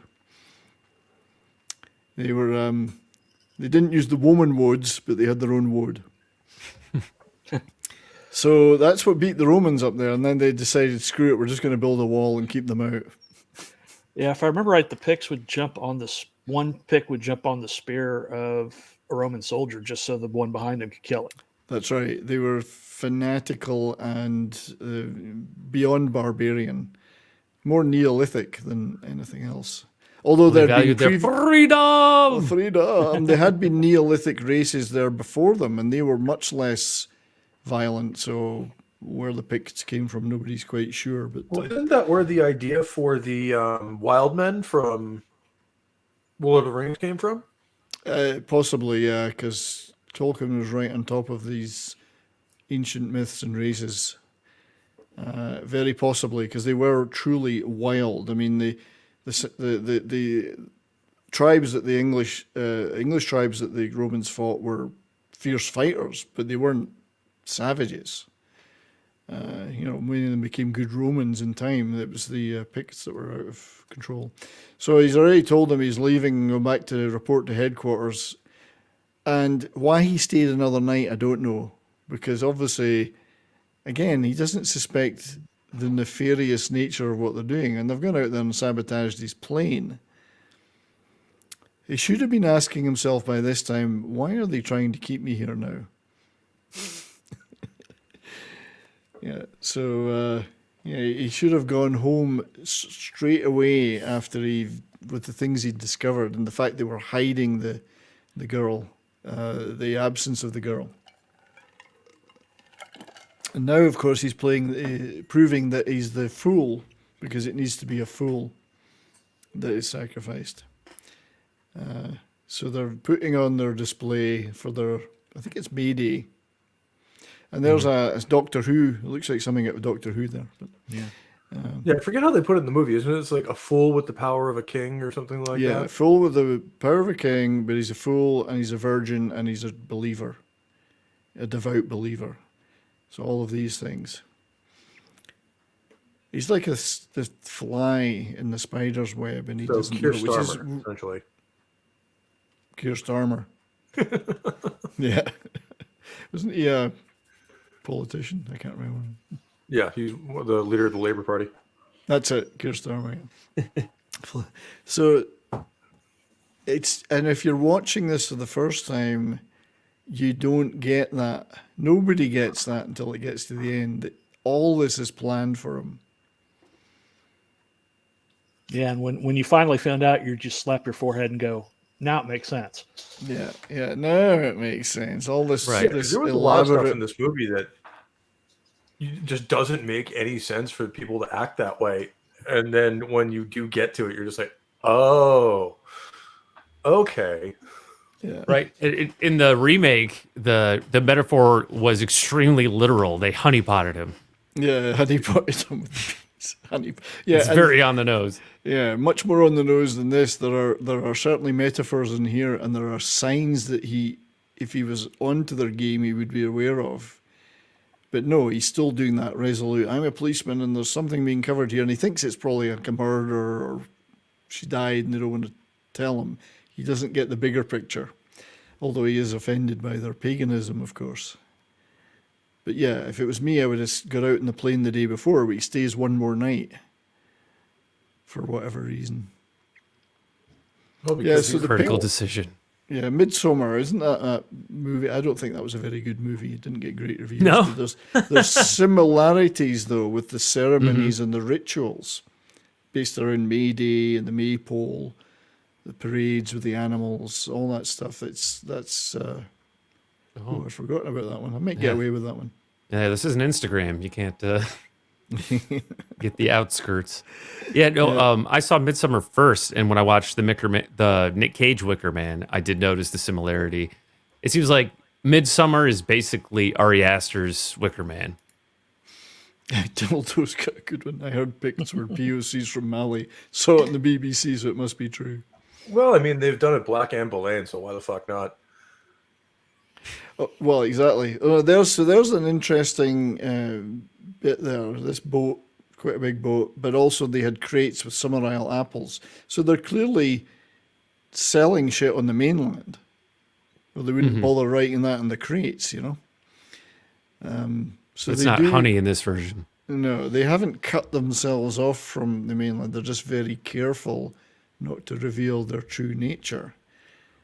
They were. They didn't use the woman woads, but they had their own woad. So that's what beat the Romans up there, and then they decided, screw it, we're just going to build a wall and keep them out. Yeah, if I remember right, the Picts would jump on this. One Pict would jump on the spear of a Roman soldier just so the one behind him could kill it. That's right. They were fanatical and beyond barbarian, more Neolithic than anything else. Although they they valued their freedom. Freedom. There had been Neolithic races there before them, and they were much less violent. So where the Picts came from, nobody's quite sure. But well, isn't that where the idea for the wild men from Lord of the Rings came from? Possibly, yeah, because Tolkien was right on top of these ancient myths and races. Very possibly, because they were truly wild. I mean, the tribes that the English tribes that the Romans fought were fierce fighters, but they weren't savages. Many of them became good Romans in time. It was the Picts that were out of control. So he's already told them he's leaving and going back to report to headquarters. And why he stayed another night, I don't know. Because obviously, again, he doesn't suspect the nefarious nature of what they're doing. And they've gone out there and sabotaged his plane. He should have been asking himself by this time, why are they trying to keep me here now? Yeah, so he should have gone home straight away after with the things he'd discovered and the fact they were hiding the girl, the absence of the girl. And now, of course, he's proving that he's the fool, because it needs to be a fool that is sacrificed. So they're putting on their display for I think it's May Day. And there's a Doctor Who. It looks like something out of Doctor Who there. But, yeah. I forget how they put it in the movie. Isn't it? It's like a fool with the power of a king or something like that? Yeah, fool with the power of a king, but he's a fool and he's a virgin and he's a believer, a devout believer. So all of these things. He's like the fly in the spider's web, and he doesn't Keir know, which is Starmer, essentially. Keir Starmer. Yeah. Wasn't he a politician? I can't remember. Yeah, he's the leader of the Labour Party. That's it, Keir Starmer. So and if you're watching this for the first time, you don't get that. Nobody gets that until it gets to the end. All this is planned for him. Yeah, and when you finally found out, you just slap your forehead and go, now it makes sense. Yeah, now it makes sense. All this, right. this there was a lot of stuff elaborate. in this movie that just doesn't make any sense for people to act that way. And then when you do get to it, you're just like, oh, okay. Yeah. Right. In the remake, the metaphor was extremely literal. They honeypotted him. Yeah, honeypotted him with bees. Yeah, it's very on the nose. Yeah, much more on the nose than this. There are certainly metaphors in here, and there are signs that if he was onto their game, he would be aware of. But no, he's still doing that resolute. I'm a policeman, and there's something being covered here, and he thinks it's probably a murder or she died, and they don't want to tell him. He doesn't get the bigger picture, although he is offended by their paganism, of course. But yeah, if it was me, I would have got out in the plane the day before, but he stays one more night for whatever reason. Well, Yeah, so the critical decision. Yeah, Midsummer, isn't that a movie? I don't think that was a very good movie. It didn't get great reviews. No. But there's similarities, though, with the ceremonies and the rituals based around May Day and the Maypole, the parades with the animals, all that stuff. I've forgotten about that one. I might get away with that one. Yeah, this is an Instagram. You can't get the outskirts. Yeah, no. I saw Midsummer first, and when I watched the Nick Cage Wicker Man, I did notice the similarity. It seems like Midsummer is basically Ari Aster's Wicker Man. Dildo's got a good one. I heard pictures were POCs from Mali. Saw it on the BBC, so it must be true. Well, I mean, they've done it black and Belaine, so why the fuck not? Oh, well, exactly. There's an interesting bit there. This boat, quite a big boat, but also they had crates with Summerisle apples. So they're clearly selling shit on the mainland. Well, they wouldn't bother writing that in the crates, you know. So it's not honey in this version. No, they haven't cut themselves off from the mainland. They're just very careful not to reveal their true nature.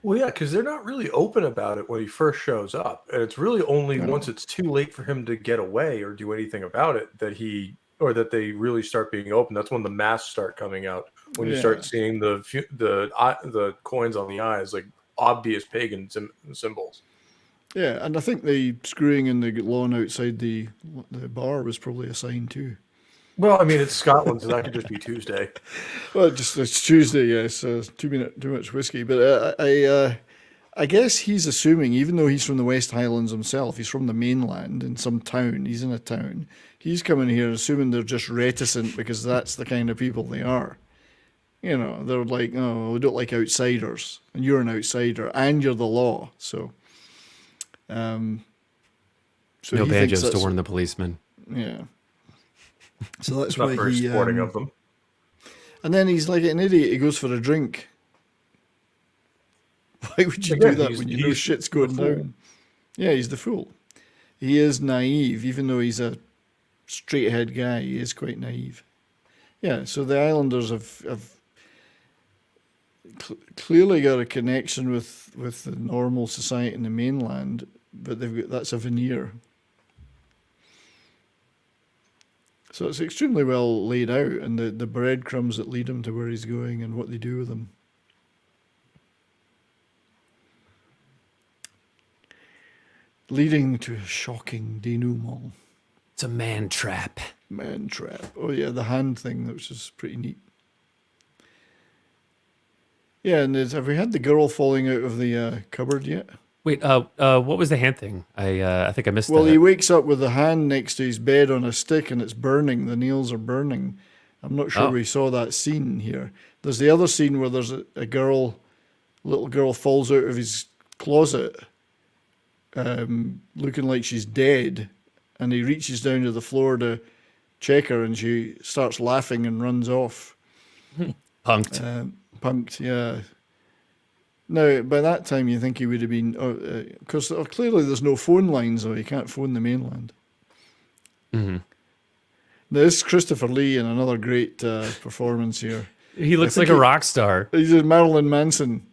Well, yeah, because they're not really open about it when he first shows up. And it's really only once it's too late for him to get away or do anything about it that they really start being open. That's when the masks start coming out. When you start seeing the coins on the eyes, like obvious pagan symbols. Yeah, and I think the screwing in the lawn outside the bar was probably a sign too. Well, I mean, it's Scotland, so that could just be Tuesday. Well, it's Tuesday, yes. Too much whiskey. But I guess he's assuming, even though he's from the West Highlands himself, he's from the mainland in some town. He's in a town. He's coming here assuming they're just reticent because that's the kind of people they are. You know, they're like, oh, we don't like outsiders, and you're an outsider, and you're the law. So no banjos to warn the policeman. Yeah. So that's not why very sporting of them. And then he's like an idiot. He goes for a drink. Why would you do that when you know shit's going down? Yeah, he's the fool. He is naive, even though he's a straight-ahead guy. He is quite naive. Yeah, so the Islanders have clearly got a connection with the normal society in the mainland, but that's a veneer. So it's extremely well laid out, and the breadcrumbs that lead him to where he's going and what they do with him. Leading to a shocking denouement. It's a man trap. Man trap. Oh yeah, the hand thing, which is pretty neat. Yeah, and have we had the girl falling out of the cupboard yet? Wait, what was the hand thing? I think I missed that. Well, he wakes up with the hand next to his bed on a stick and it's burning. The nails are burning. I'm not sure we saw that scene here. There's the other scene where there's a little girl falls out of his closet looking like she's dead, and he reaches down to the floor to check her and she starts laughing and runs off. Punked. Punked, yeah. Now, by that time, you think he would have been... Because clearly there's no phone lines, though. He can't phone the mainland. Mm-hmm. There's Christopher Lee in another great performance here. He looks like a rock star. He's Marilyn Manson.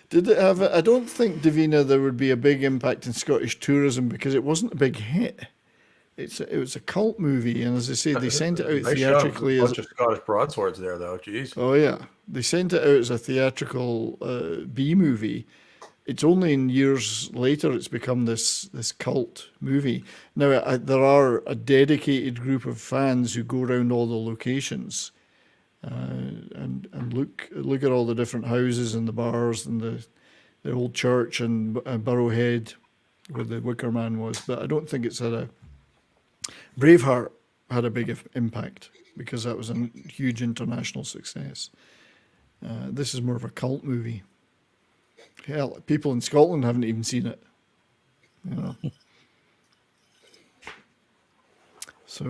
Did it have... I don't think, Davina, there would be a big impact in Scottish tourism because it wasn't a big hit. It was a cult movie, and as I say, they sent it out theatrically. A bunch of Scottish broadswords there, though. Jeez. Oh yeah, they sent it out as a theatrical B movie. it's only in years later it's become this cult movie. Now there are a dedicated group of fans who go around all the locations and look at all the different houses and the bars and the old church and Burrowhead where the Wicker Man was. But I don't think it's had a Braveheart had a big impact because that was a huge international success. This is more of a cult movie. Hell, people in Scotland haven't even seen it. You know. So,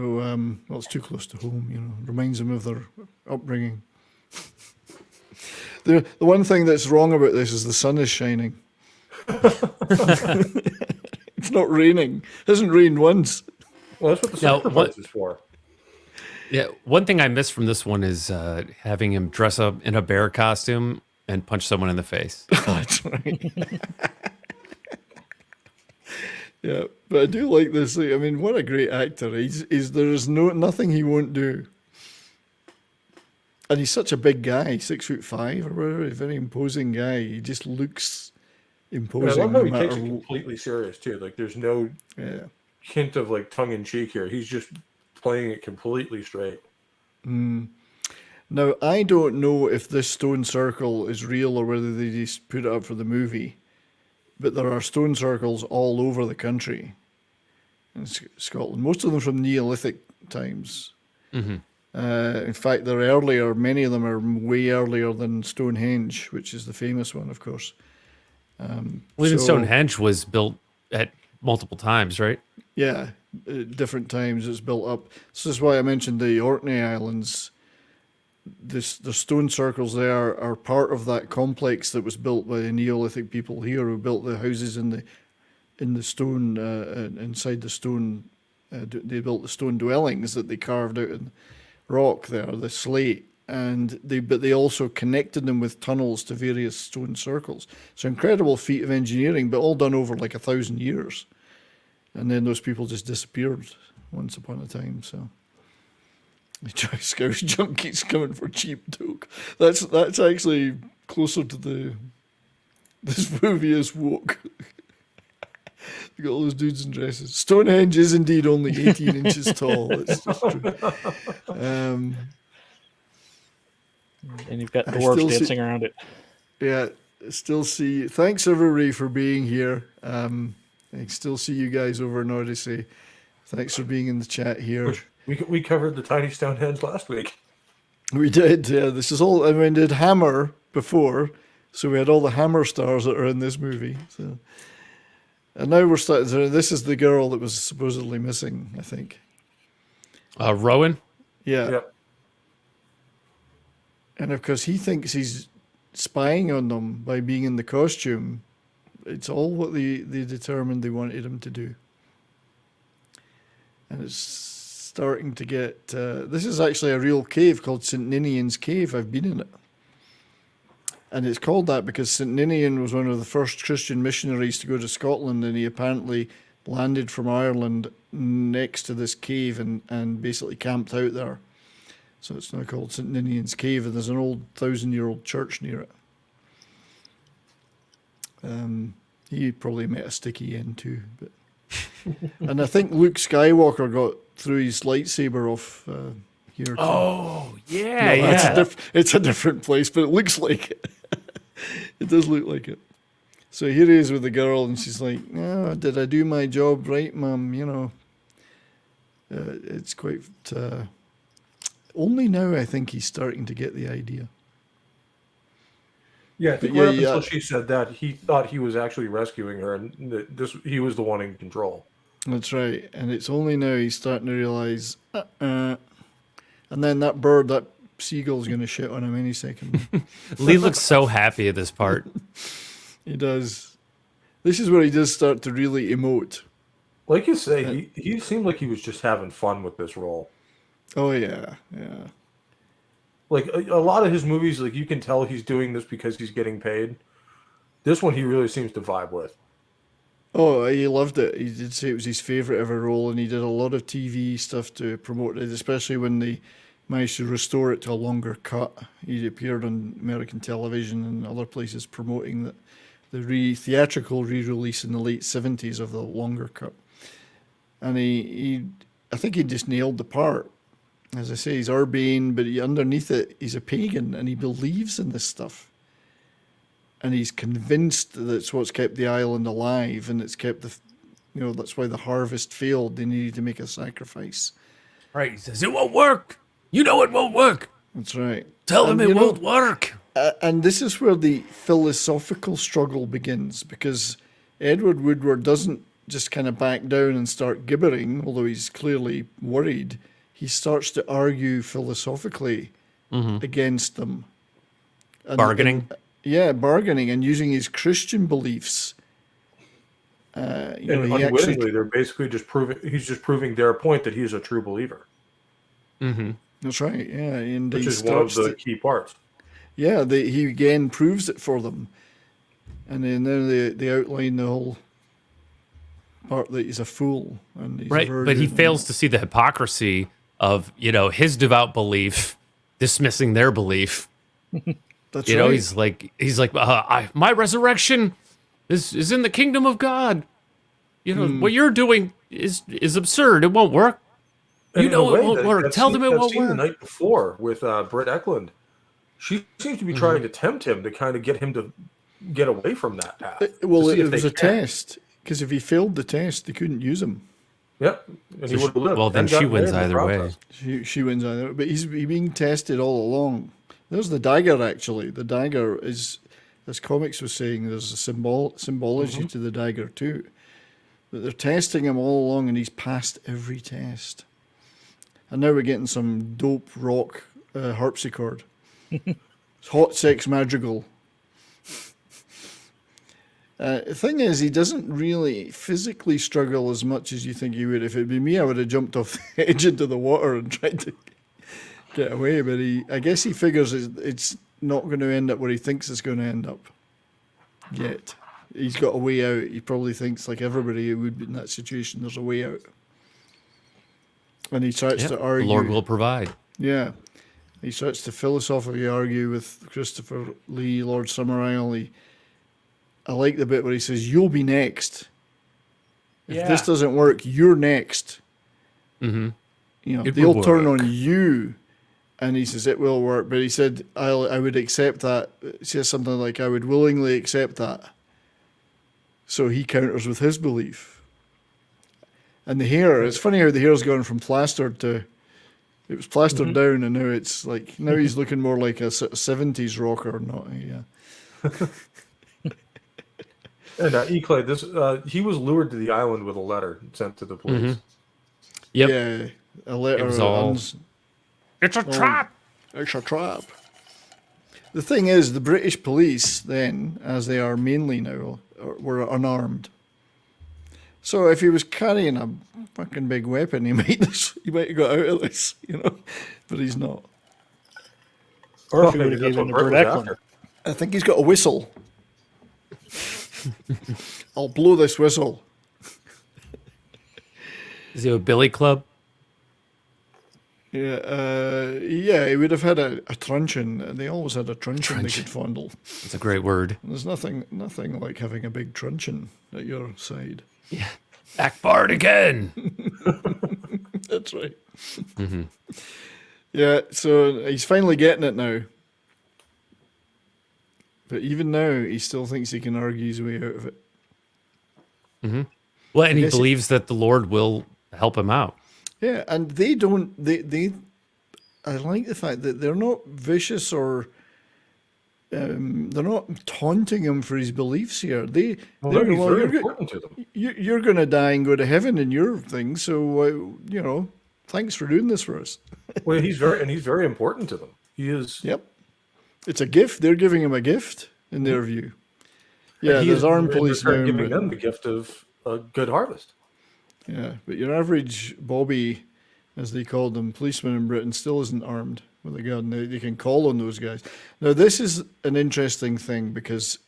well, it's too close to home, you know. Reminds them of their upbringing. The one thing that's wrong about this is the sun is shining. It's not raining. It hasn't rained once. Well, that's what the sacrifice is for. Yeah, one thing I missed from this one is having him dress up in a bear costume and punch someone in the face. That's right. Yeah, but I do like this. I mean, what a great actor! There is nothing he won't do, and he's such a big guy, 6'5" or whatever. A very imposing guy. He just looks imposing. I love how he takes it completely serious too. Like there's no hint of like tongue in cheek here. He's just playing it completely straight. Now, I don't know if this stone circle is real or whether they just put it up for the movie, but there are stone circles all over the country in Scotland. Most of them from Neolithic times. Mm-hmm. In fact, they're earlier. Many of them are way earlier than Stonehenge, which is the famous one, of course. Even Stonehenge was built at multiple times, right? Yeah, different times it's built up. So this is why I mentioned the Orkney Islands. The stone circles there are part of that complex that was built by the Neolithic people here who built the houses in the stone, inside the stone. They built the stone dwellings that they carved out in rock there, the slate. But they also connected them with tunnels to various stone circles. It's an incredible feat of engineering, but all done over like 1,000 years. And then those people just disappeared once upon a time. So the Scouse junkies coming for cheap dope. That's actually closer to this movie is woke. You got all those dudes in dresses. Stonehenge is indeed only 18 inches tall. That's just true. And you've got dwarves dancing around it. Yeah, still see. Thanks everybody for being here. I still see you guys over in Odyssey. Thanks for being in the chat here. We covered the tiny Stonehenge last week. We did, yeah. This is all. I mean, did Hammer before, so we had all the Hammer stars that are in this movie. So, and now we're starting. This is the girl that was supposedly missing, I think. Rowan. Yeah. Yep. And of course, he thinks he's spying on them by being in the costume. It's all what they determined they wanted him to do. And it's starting to get... this is actually a real cave called St. Ninian's Cave. I've been in it. And it's called that because St. Ninian was one of the first Christian missionaries to go to Scotland, and he apparently landed from Ireland next to this cave and basically camped out there. So it's now called St. Ninian's Cave, and there's an old 1,000-year-old church near it. He probably met a sticky end too, but and I think Luke Skywalker got through his lightsaber off here. Too. Oh yeah, no, yeah. It's a different place, but it looks like it. It does look like it. So here he is with the girl, and she's like, "Oh, did I do my job right, Mum?" You know, it's quite. Only now I think he's starting to get the idea. Yeah, I think right up until she said that, he thought he was actually rescuing her, and he was the one in control. That's right, and it's only now he's starting to realize, and then that bird, that seagull's going to shit on him any second. Lee looks so happy at this part. He does. This is where he does start to really emote. Like you say, he seemed like he was just having fun with this role. Oh yeah, yeah. Like a lot of his movies, like you can tell he's doing this because he's getting paid. This one he really seems to vibe with. Oh, he loved it. He did say it was his favorite ever role, and he did a lot of TV stuff to promote it, especially when they managed to restore it to a longer cut. He appeared on American television and other places promoting that the theatrical re-release in the late 70s of the longer cut. And I think he just nailed the part. As I say, he's urbane, but underneath it, he's a pagan, and he believes in this stuff. And he's convinced that it's what's kept the island alive, and it's kept that's why the harvest failed. They needed to make a sacrifice. Right, he says, it won't work. You know it won't work. That's right. Tell them it won't work. And this is where the philosophical struggle begins, because Edward Woodward doesn't just kind of back down and start gibbering, although he's clearly worried. He starts to argue philosophically against them. Bargaining? Bargaining and using his Christian beliefs. Unwittingly, they're basically he's just proving their point that he's a true believer. Mm-hmm. That's right, yeah. And which is one of the key parts. Yeah, he again proves it for them. And then they outline the whole part that he's a fool. And he's right, but he fails to see the hypocrisy of, his devout belief dismissing their belief. That's right. He's like, my resurrection is in the kingdom of God. What you're doing is absurd. It won't work. It won't work. Tell them it won't work. The night before with Britt Eklund, she seems to be trying to tempt him to kind of get him to get away from that path. Well, it was a test, because if he failed the test, they couldn't use him. Yep. And he would have lived. Well, then she wins either way. She wins either way. But he's being tested all along. There's the dagger, actually. The dagger is, as Comix was saying, there's a symbology to the dagger too. But they're testing him all along, and he's passed every test. And now we're getting some dope rock harpsichord. Hot sex madrigal. The thing is, he doesn't really physically struggle as much as you think he would. If it'd been me, I would have jumped off the edge into the water and tried to get away. But I guess he figures it's not going to end up where he thinks it's going to end up yet. He's got a way out. He probably thinks, like everybody who would be in that situation, there's a way out. And he starts to argue. The Lord will provide. Yeah. He starts to philosophically argue with Christopher Lee, Lord Summerisle. I like the bit where he says, "You'll be next. If this doesn't work, you're next." Mm-hmm. They'll turn on you. And he says, "It will work." But he said, I would accept that. He says something like, "I would willingly accept that." So he counters with his belief. And the hair, it's funny how the hair's gone from plastered to, it was plastered down, and now it's like, now he's looking more like a 70s rocker, not a... And Eclay, he was lured to the island with a letter sent to the police. Yep. Yeah, a letter. It's a trap. It's a trap. The thing is, the British police then, as they are mainly now, were unarmed. So if he was carrying a fucking big weapon, he might have got out of this, but he's not. Or if he would have given the Britt Eklund. I think he's got a whistle. I'll blow this whistle. Is he a billy club? Yeah, he would have had a truncheon. They always had a truncheon they could fondle. It's a great word. There's nothing like having a big truncheon at your side. Yeah. Backfired again. That's right. Yeah, so he's finally getting it now. But even now, he still thinks he can argue his way out of it. Well, and he believes that the Lord will help him out. Yeah, and they don't. I like the fact that they're not vicious or they're not taunting him for his beliefs here. They're very important to them. You're going to die and go to heaven in your thing. So thanks for doing this for us. Well, he's very important to them. He is. Yep. It's a gift. They're giving him a gift in their view. Yeah, there's armed police now. Giving them the gift of a good harvest. Yeah, but your average Bobby, as they called them, policeman in Britain, still isn't armed with a gun. They can call on those guys. Now, this is an interesting thing because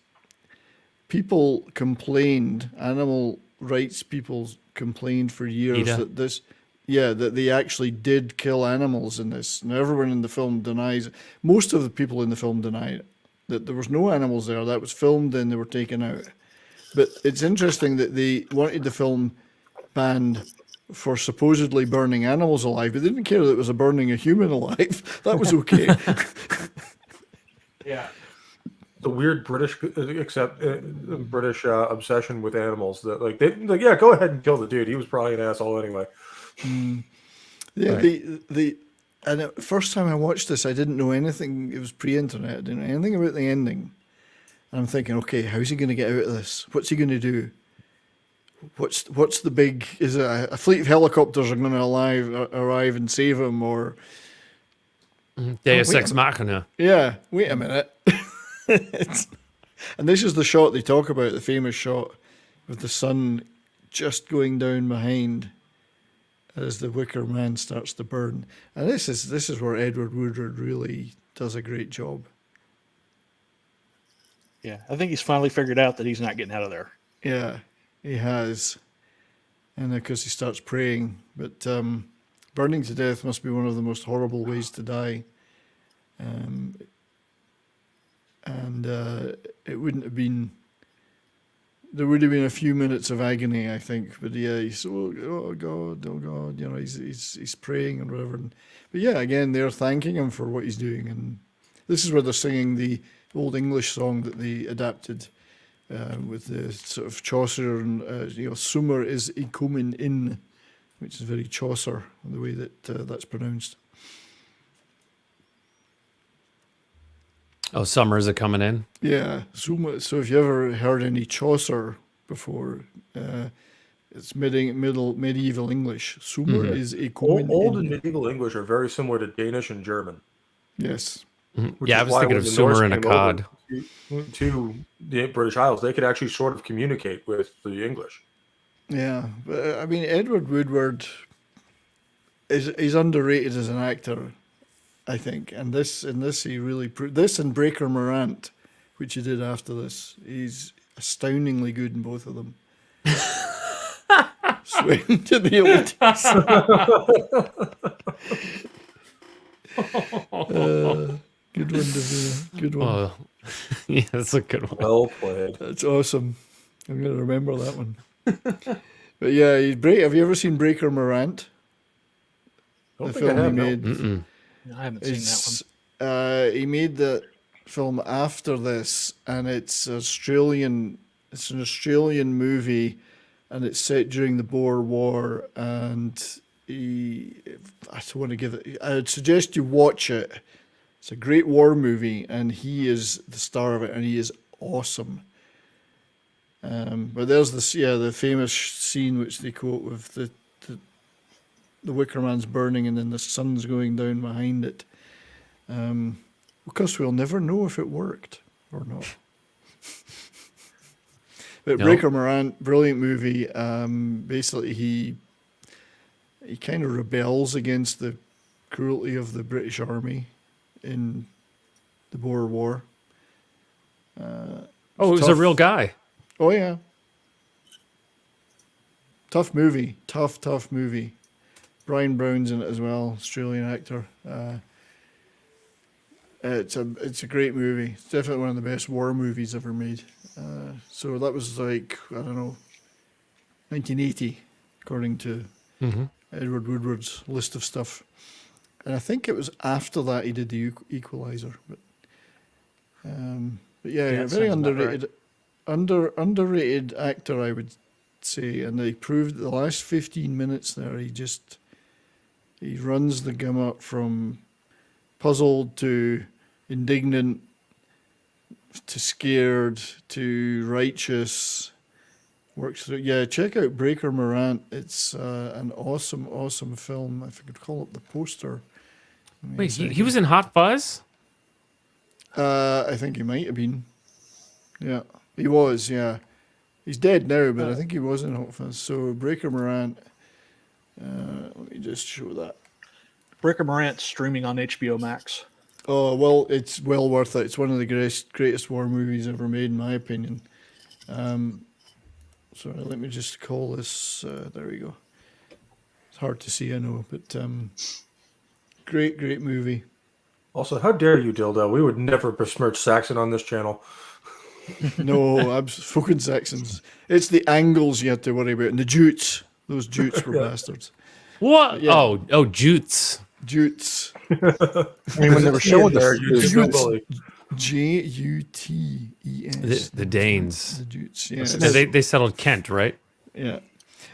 people complained, animal rights people complained for years that that they actually did kill animals in this. Now, everyone in the film denies it. Most of the people in the film deny it. that there was no animals there. That was filmed and they were taken out. But it's interesting that they wanted the film banned for supposedly burning animals alive, but they didn't care that it was burning a human alive. That was okay. Yeah. The weird British obsession with animals that yeah, go ahead and kill the dude. He was probably an asshole anyway. Yeah, Right. And the first time I watched this, I didn't know anything. It was pre-internet. I didn't know anything about the ending. And I'm thinking, okay, how's he going to get out of this? What's he going to do? What's the big? Is it a fleet of helicopters are going to arrive and save him, or Deus Ex Machina? Yeah, wait a minute. And this is the shot they talk about, the famous shot with the sun just going down behind as the Wicker Man starts to burn. And this is where Edward Woodward really does a great job. Yeah, I think he's finally figured out that he's not getting out of there. Yeah, he has. And because he starts praying. But burning to death must be one of the most horrible ways to die. It wouldn't have been... There would have been a few minutes of agony, I think, but yeah, he's oh God, you know, he's praying and whatever. But yeah, again, they're thanking him for what he's doing, and this is where they're singing the old English song that they adapted with the sort of Chaucer and Summer is coming in, which is very Chaucer the way that that's pronounced. Oh, summer is it coming in? Yeah, so if you ever heard any Chaucer before, it's medieval English. Summer is a coming Old in. and medieval English are very similar to Danish and German. Yes. Yeah, I was thinking of Summer and a cod. To the British Isles, they could actually sort of communicate with the English. Yeah, but I mean, Edward Woodward is underrated as an actor, I think, and this he really proved. This and Breaker Morant, which he did after this, he's astoundingly good in both of them. Swing to the old. Good one, Davina. Good one. Oh, yeah, that's a good one. Well played. That's awesome. I'm going to remember that one. But yeah, have you ever seen Breaker Morant? Don't The think I film have, he no. made. No, I haven't seen that one. He made the film after this, and it's an Australian movie, and it's set during the Boer War. And I don't want to give it. I'd suggest you watch it. It's a great war movie, and he is the star of it, and he is awesome. But there's the famous scene which they quote with the Wicker Man's burning and then the sun's going down behind it. Of course, we'll never know if it worked or not. But No. Breaker Morant, brilliant movie. Basically, he kind of rebels against the cruelty of the British Army in the Boer War. Oh, it was a real guy. Oh, yeah. Tough movie. Tough movie. Brian Brown's in it as well, Australian actor. It's a great movie. It's definitely one of the best war movies ever made. So that was like, I don't know, 1980, according to Edward Woodward's list of stuff. And I think it was after that he did the Equalizer. But yeah, a very underrated, underrated actor, I would say. And they proved the last 15 minutes there, he runs the gamut from puzzled to indignant to scared to righteous. Works through. Yeah, check out Breaker Morant. It's an awesome film. If I could call up the poster. Wait, he was in Hot Fuzz? I think he might have been. Yeah, he was. Yeah, he's dead now, but I think he was in Hot Fuzz. So Breaker Morant. Let me just show that. Breaker Morant's streaming on HBO Max. Oh, well, it's well worth it. It's one of the greatest war movies ever made, in my opinion. Sorry, let me just call this. There we go. It's hard to see, I know, but great movie. Also, how dare you, Dildo? We would never besmirch Saxon on this channel. No, I'm fucking Saxons. It's the angles you have to worry about, and the jutes. Those jutes were bastards. What? Yeah. Oh, jutes. Jutes. I mean, when they were showing there, the you just bully. Juttes. The Danes. The jutes. Yeah. They settled Kent, right? Yeah.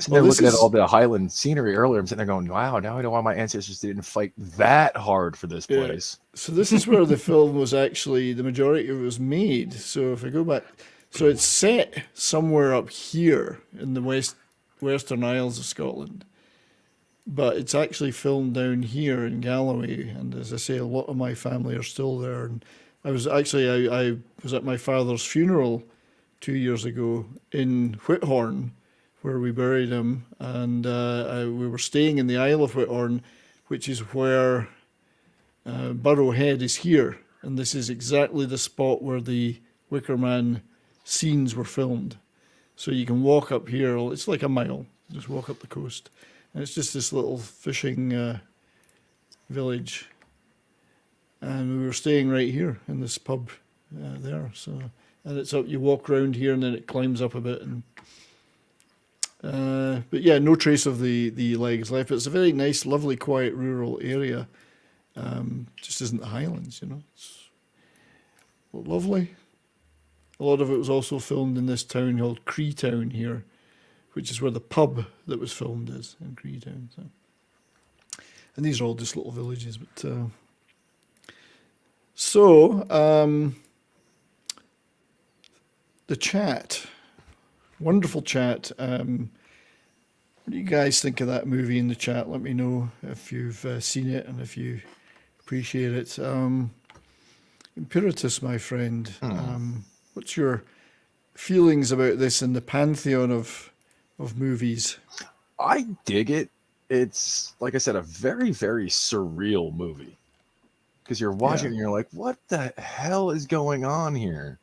They're looking at all the Highland scenery earlier. I'm sitting there going, wow, now I know why my ancestors didn't fight that hard for this place. So this is where the film was actually, the majority of it was made. So if I go back, so it's set somewhere up here in the Western Isles of Scotland. But it's actually filmed down here in Galloway. And as I say, a lot of my family are still there. And I was actually, I was at my father's funeral 2 years ago in Whithorn, where we buried him, and we were staying in the Isle of Whithorn, which is where Burrow Head is here, and this is exactly the spot where the Wicker Man scenes were filmed. So you can walk up here, it's like a mile, just walk up the coast, and it's just this little fishing village, and we were staying right here in this pub there. So, and it's up, you walk around here, and then it climbs up a bit, and but yeah, no trace of the legs left. But it's a very nice, lovely, quiet rural area. Just isn't the Highlands, you know. It's lovely. A lot of it was also filmed in this town called Creetown here, which is where the pub that was filmed is, in Creetown. So. And these are all just little villages. But the chat. Wonderful chat. What do you guys think of that movie in the chat? Let me know if you've seen it and if you appreciate it. Imperatus, my friend, what's your feelings about this in the pantheon of movies? I dig it. It's, like I said, a very, very surreal movie. Because you're watching and you're like, what the hell is going on here?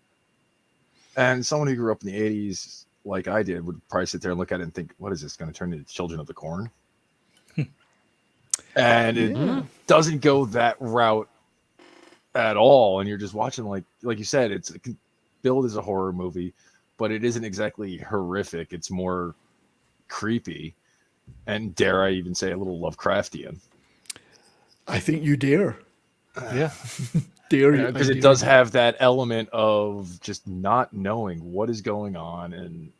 And someone who grew up in the 80s, like I did, would probably sit there and look at it and think, what is this going to turn into Children of the Corn? And it doesn't go that route at all. And you're just watching, like you said, it's billed as a horror movie, but it isn't exactly horrific. It's more creepy. And dare I even say a little Lovecraftian. I think you dare. Yeah. Because it does have that element of just not knowing what is going on, and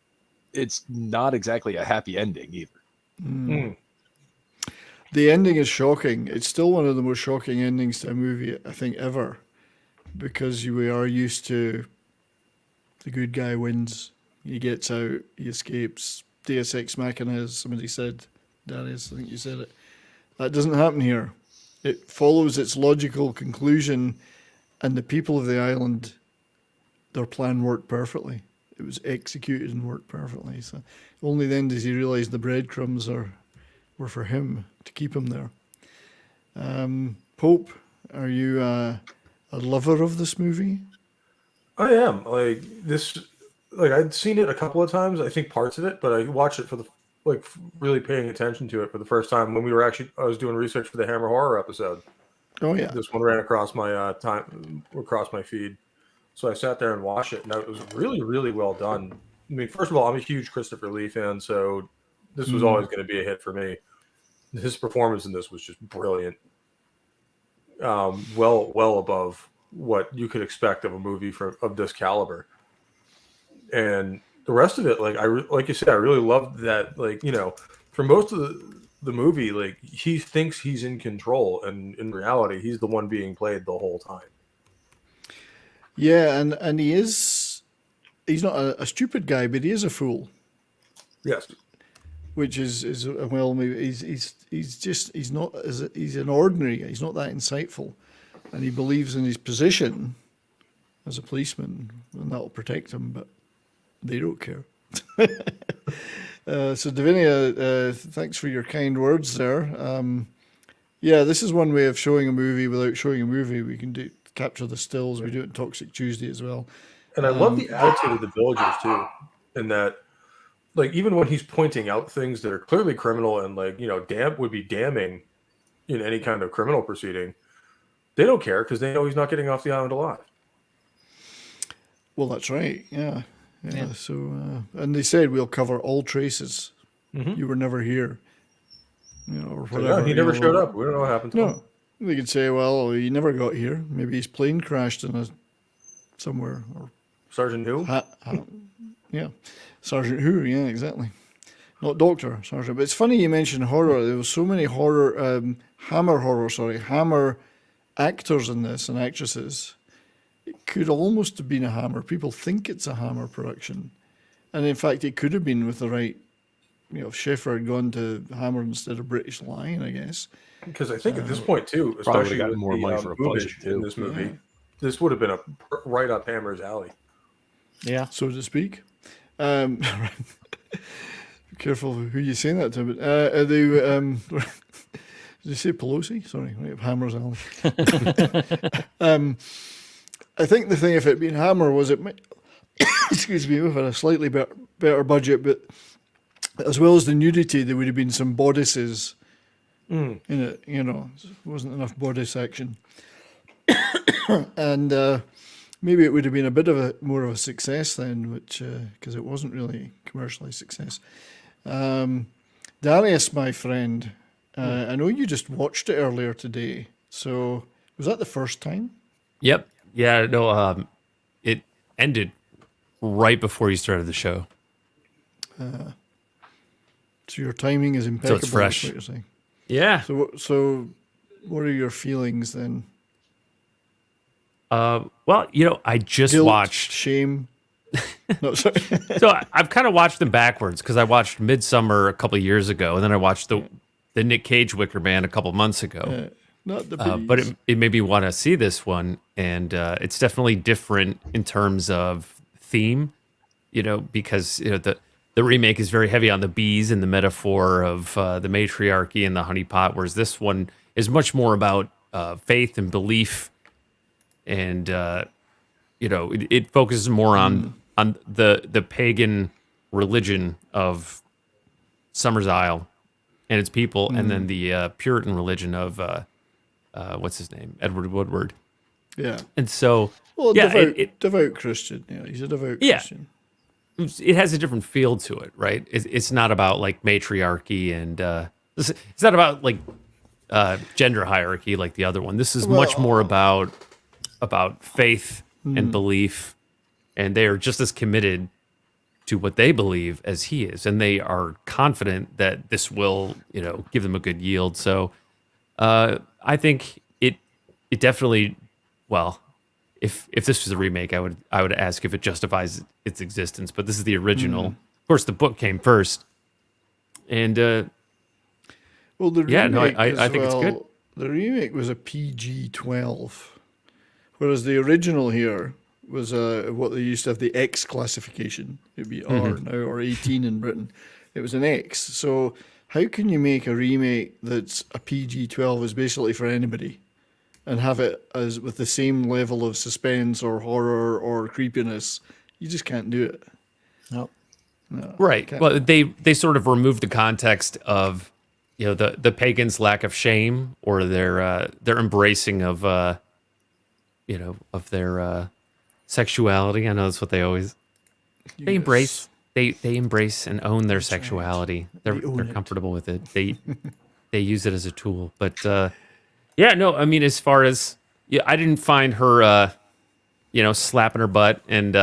it's not exactly a happy ending either. The ending is shocking. It's still one of the most shocking endings to a movie, I think, ever, because we are used to the good guy wins, he gets out, he escapes, Deus Ex Machina, as somebody said. Darius, I think you said it. That doesn't happen here. It follows its logical conclusion, and the people of the island, their plan worked perfectly. It was executed and worked perfectly. So only then does he realize the breadcrumbs were for him, to keep him there. Pope, are you a lover of this movie? I am. I'd seen it a couple of times, I think parts of it, but I watched it for really paying attention to it for the first time when I was doing research for the Hammer Horror episode. Oh yeah. This one ran across my my feed. So I sat there and watched it, and it was really, really well done. I mean, first of all, I'm a huge Christopher Lee fan, so this was always going to be a hit for me. His performance in this was just brilliant. Well above what you could expect of a movie of this caliber. And the rest of it, like you said, I really loved that. For most of the movie, he thinks he's in control, and in reality, he's the one being played the whole time. Yeah, and he's not a stupid guy, but he is a fool. Yes. Which is well, maybe he's not he's an ordinary guy. He's not that insightful, and he believes in his position as a policeman, and that'll protect him. But they don't care. So Davinia, thanks for your kind words there. Yeah, this is one way of showing a movie without showing a movie. We can capture the stills. We do it in Toxic Tuesday as well. And I love the attitude of the villagers too, in that, even when he's pointing out things that are clearly criminal and would be damning in any kind of criminal proceeding, They don't care because they know he's not getting off the island alive. Well, that's right. Yeah. So, and they said we'll cover all traces. You were never here. Or whatever. Yeah, he never showed up. We don't know what happened to him. No, they could say, well, he never got here. Maybe his plane crashed in somewhere. Or Sergeant Who? Yeah, Sergeant Who. Yeah, exactly. Not Doctor Sergeant. But it's funny you mentioned horror. There was so many Hammer actors in this and actresses. It could almost have been a Hammer. People think it's a Hammer production, and in fact, it could have been with the right. If Schiffer had gone to Hammer instead of British Lion, I guess. Because I think at this point too, especially got with more money for a budget in this movie, this would have been a right up Hammer's alley. Yeah, so to speak. Be careful who you're saying that to. But did you say Pelosi? Sorry, right up Hammer's alley. I think the thing, if it had been Hammer, was it might, excuse me, we've had a slightly better budget, but as well as the nudity, there would have been some bodices in it. There wasn't enough bodice action, and maybe it would have been a bit of more of a success then, which because it wasn't really commercially success. Darius, my friend, I know you just watched it earlier today. So was that the first time? Yep. Yeah. No. It ended right before you started the show. So your timing is impeccable. So it's fresh. That's what you're saying. Yeah. So what are your feelings then? Well, I just Guilt, watched shame. No, sorry. So I've kind of watched them backwards because I watched Midsummer a couple of years ago, and then I watched the Nick Cage Wicker Man a couple months ago. Not the but it made me want to see this one, and it's definitely different in terms of theme, because the remake is very heavy on the bees and the metaphor of the matriarchy and the honeypot, whereas this one is much more about faith and belief, and it focuses more on the pagan religion of Summerisle and its people, and then the Puritan religion of what's his name, Edward Woodward. Yeah, and so devout Christian. Yeah, he's a devout Christian. It has a different feel to it, right? It's not about like matriarchy and it's not about like gender hierarchy like the other one. This is much more about faith and belief, and they are just as committed to what they believe as he is, and they are confident that this will, give them a good yield. So I think it definitely, well, if this was a remake, I would ask if it justifies its existence. But this is the original. Of course, the book came first, and the remake I think it's good. The remake was a PG-12, whereas the original here was what they used to have, the X classification. It'd be R now, or 18 in Britain. It was an X. So how can you make a remake that's a PG-12 is basically for anybody, and have it as with the same level of suspense or horror or creepiness? You just can't do it. No, right. Well, they sort of removed the context of the pagans' lack of shame or their embracing of of their sexuality. I know that's what they always they embrace. They embrace and own their sexuality. Right. They're comfortable with it. They use it as a tool. But I mean, as far as I didn't find her slapping her butt and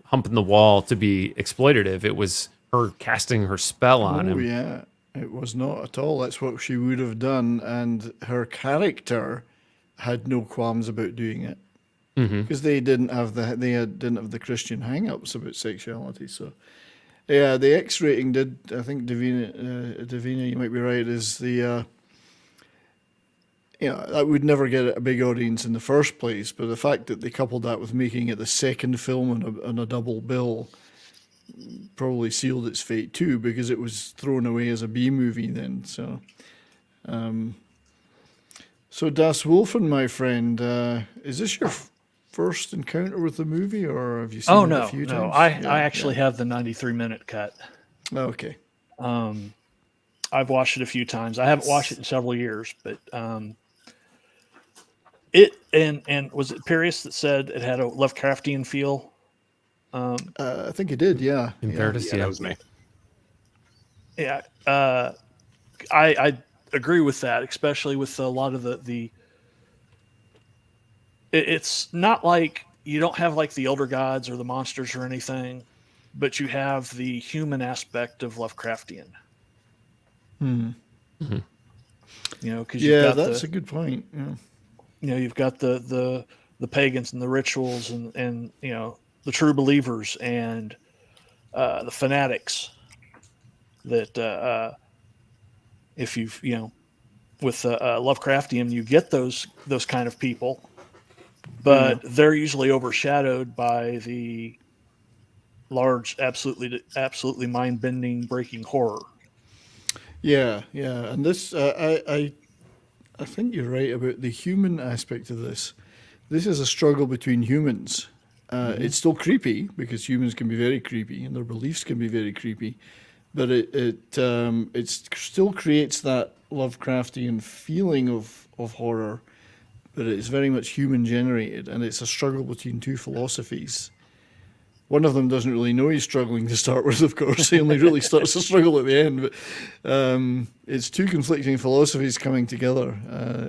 humping the wall to be exploitative. It was her casting her spell on him. Oh yeah, it was not at all. That's what she would have done, and her character had no qualms about doing it. Because they didn't have the Christian hang-ups about sexuality. So, yeah, the X rating did. I think Davina, you might be right. Is the that would never get a big audience in the first place. But the fact that they coupled that with making it the second film on a double bill probably sealed its fate too, because it was thrown away as a B movie then. So, Das Wolfen, my friend, is this your first encounter with the movie, or have you seen it a few times? I actually have the 93-minute cut. Okay. I've watched it a few times. I haven't watched it in several years, but And was it Parius that said it had a Lovecraftian feel? I think it did, yeah. Imperatus, That was me. Yeah, I agree with that, especially with a lot of the. It's not like you don't have like the elder gods or the monsters or anything, but you have the human aspect of Lovecraftian. Mm-hmm. You know, because that's a good point. Yeah. You know, you've got the pagans and the rituals and you know the true believers and the fanatics. That if you've with Lovecraftian, you get those kind of people, but they're usually overshadowed by the large, absolutely mind-bending, breaking horror. Yeah, and this I think you're right about the human aspect of this. This is a struggle between humans. It's still creepy because humans can be very creepy and their beliefs can be very creepy, but it still creates that Lovecraftian feeling of horror, but it's very much human generated, and it's a struggle between two philosophies. One of them doesn't really know he's struggling to start with, of course. He only really starts to struggle at the end. But it's two conflicting philosophies coming together,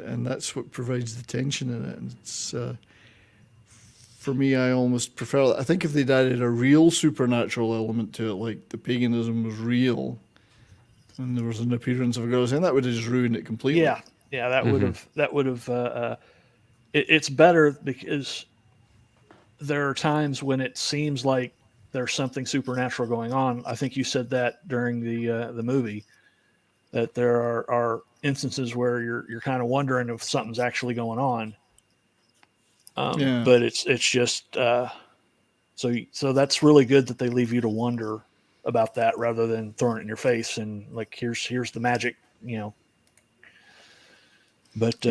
and that's what provides the tension in it. And it's for me, I almost prefer that. I think if they'd added a real supernatural element to it, like the paganism was real, and there was an appearance of a girl, and that would have just ruined it completely. Yeah, that would have. It's better because there are times when it seems like there's something supernatural going on. I think you said that during the movie, that there are instances where you're kind of wondering if something's actually going on. But it's just so that's really good that they leave you to wonder about that rather than throwing it in your face and like here's the magic, But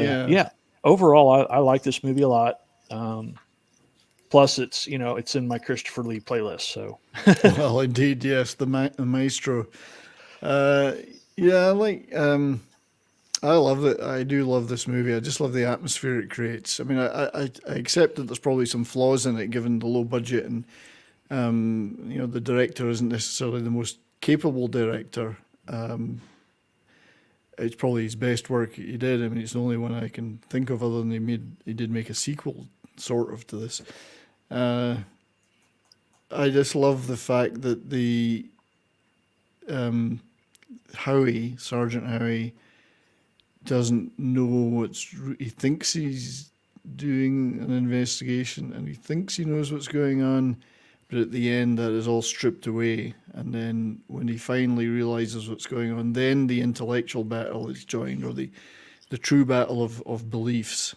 overall, I like this movie a lot. Plus, it's it's in my Christopher Lee playlist. So, well, indeed, yes, the maestro. I love it. I do love this movie. I just love the atmosphere it creates. I mean, I accept that there's probably some flaws in it given the low budget and the director isn't necessarily the most capable director. It's probably his best work he did. I mean, it's the only one I can think of other than he did make a sequel sort of to this. I just love the fact that the Sergeant Howie, doesn't know he thinks he's doing an investigation and he thinks he knows what's going on, but at the end that is all stripped away. And then when he finally realizes what's going on, then the intellectual battle is joined, or the true battle of beliefs.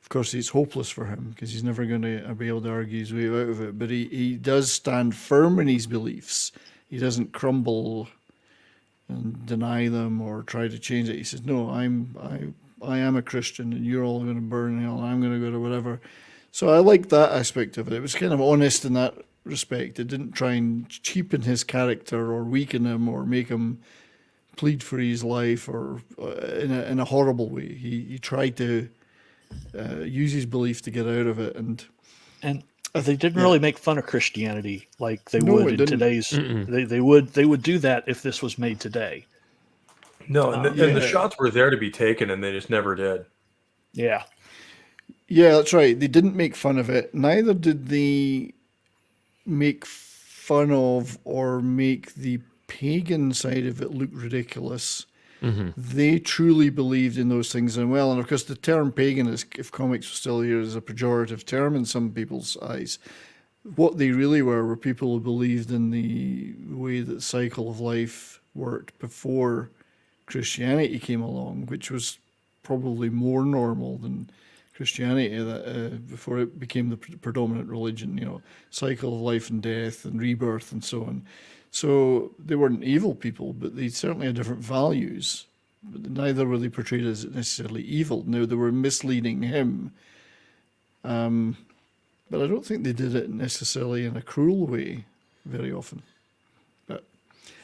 Of course, it's hopeless for him because he's never going to be able to argue his way out of it, but he does stand firm in his beliefs. He doesn't crumble and deny them or try to change it. He says, no, I am a Christian and you're all going to burn in hell and I'm going to go to whatever. So I like that aspect of it. It was kind of honest in that respect. It didn't try and cheapen his character or weaken him or make him plead for his life or in a horrible way. He tried to use his belief to get out of it. And they didn't really make fun of Christianity like they would in today's. They would do that if this was made today. No, and the shots were there to be taken, and they just never did. Yeah, that's right. They didn't make fun of it. Neither did they make fun of or make the pagan side of it look ridiculous. They truly believed in those things, and of course the term pagan is, if comics were still here, is a pejorative term in some people's eyes. What they really were people who believed in the way that the cycle of life worked before Christianity came along, which was probably more normal than Christianity before it became the predominant religion, cycle of life and death and rebirth and so on. So they weren't evil people, but they certainly had different values. But neither were they portrayed as necessarily evil. Now, they were misleading him. But I don't think they did it necessarily in a cruel way very often.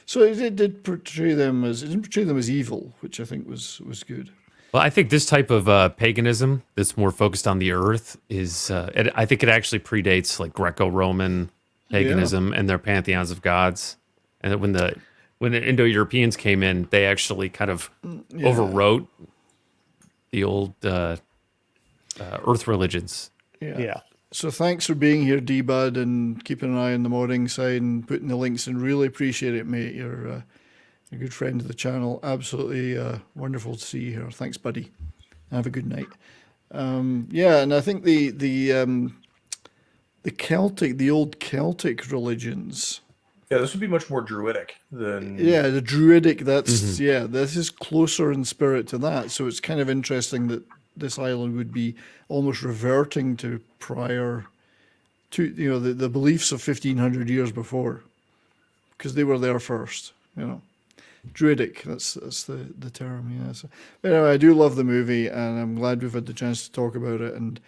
So it didn't portray them as evil, which I think was good. Well, I think this type of paganism that's more focused on the earth is, I think it actually predates like Greco-Roman paganism and their pantheons of gods. And that when the Indo-Europeans came in, they actually kind of overwrote the old earth religions. Yeah. So thanks for being here, D-Bud, and keeping an eye on the modding side and putting the links in. Really appreciate it, mate. You're a good friend of the channel. Absolutely wonderful to see you here. Thanks, buddy. Have a good night. And I think the Celtic, the old Celtic religions. Yeah, this would be much more druidic than. Yeah, the druidic. That's this is closer in spirit to that. So it's kind of interesting that this island would be almost reverting to prior to the beliefs of 1500 years before, because they were there first. Druidic. That's the term. Yeah. So, anyway, I do love the movie, and I'm glad we've had the chance to talk about it, and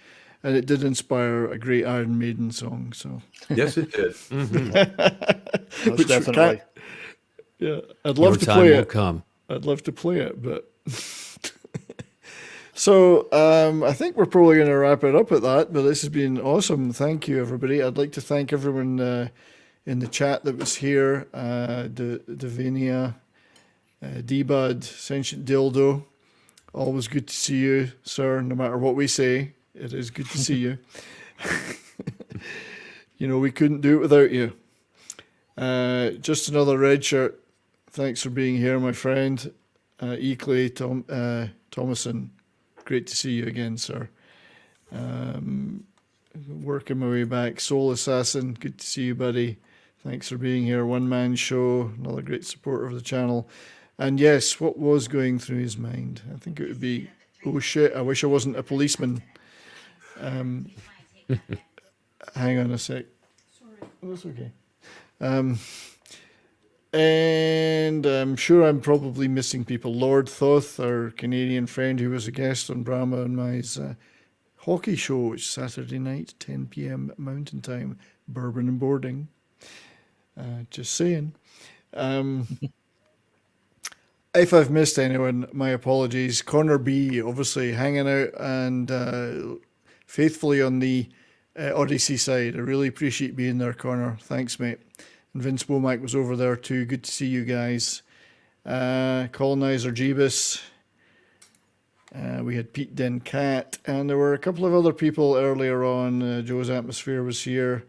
it did inspire a great Iron Maiden song. So yes, it did. Most definitely. Yeah, I'd love to play Your time will it. come. I'd love to play it, but. So I think we're probably going to wrap it up at that, but this has been awesome. Thank you, everybody. I'd like to thank everyone in the chat that was here, Davinia, D-Bud, Sentient Dildo. Always good to see you, sir, no matter what we say. It is good to see you. We couldn't do it without you. Just another red shirt. Thanks for being here, my friend. Clay Thomason. Great to see you again, sir. Working my way back. Soul Assassin, good to see you, buddy. Thanks for being here. One Man Show, another great supporter of the channel. And yes, what was going through his mind? I think it would be, oh shit, I wish I wasn't a policeman. Hang on a sec. Sorry. That's okay. And I'm sure I'm probably missing people. Lord Thoth, our Canadian friend who was a guest on Brahma and Mai's hockey show, which is Saturday night, 10 p.m. Mountain Time, bourbon and boarding. Just saying. If I've missed anyone, my apologies. Connor B, obviously hanging out and faithfully on the Odyssey side. I really appreciate being there, Connor. Thanks, mate. And Vince Womack was over there too. Good to see you guys. Colonizer Jeebus. We had Pete Dencat. And there were a couple of other people earlier on. Joe's Atmosphere was here.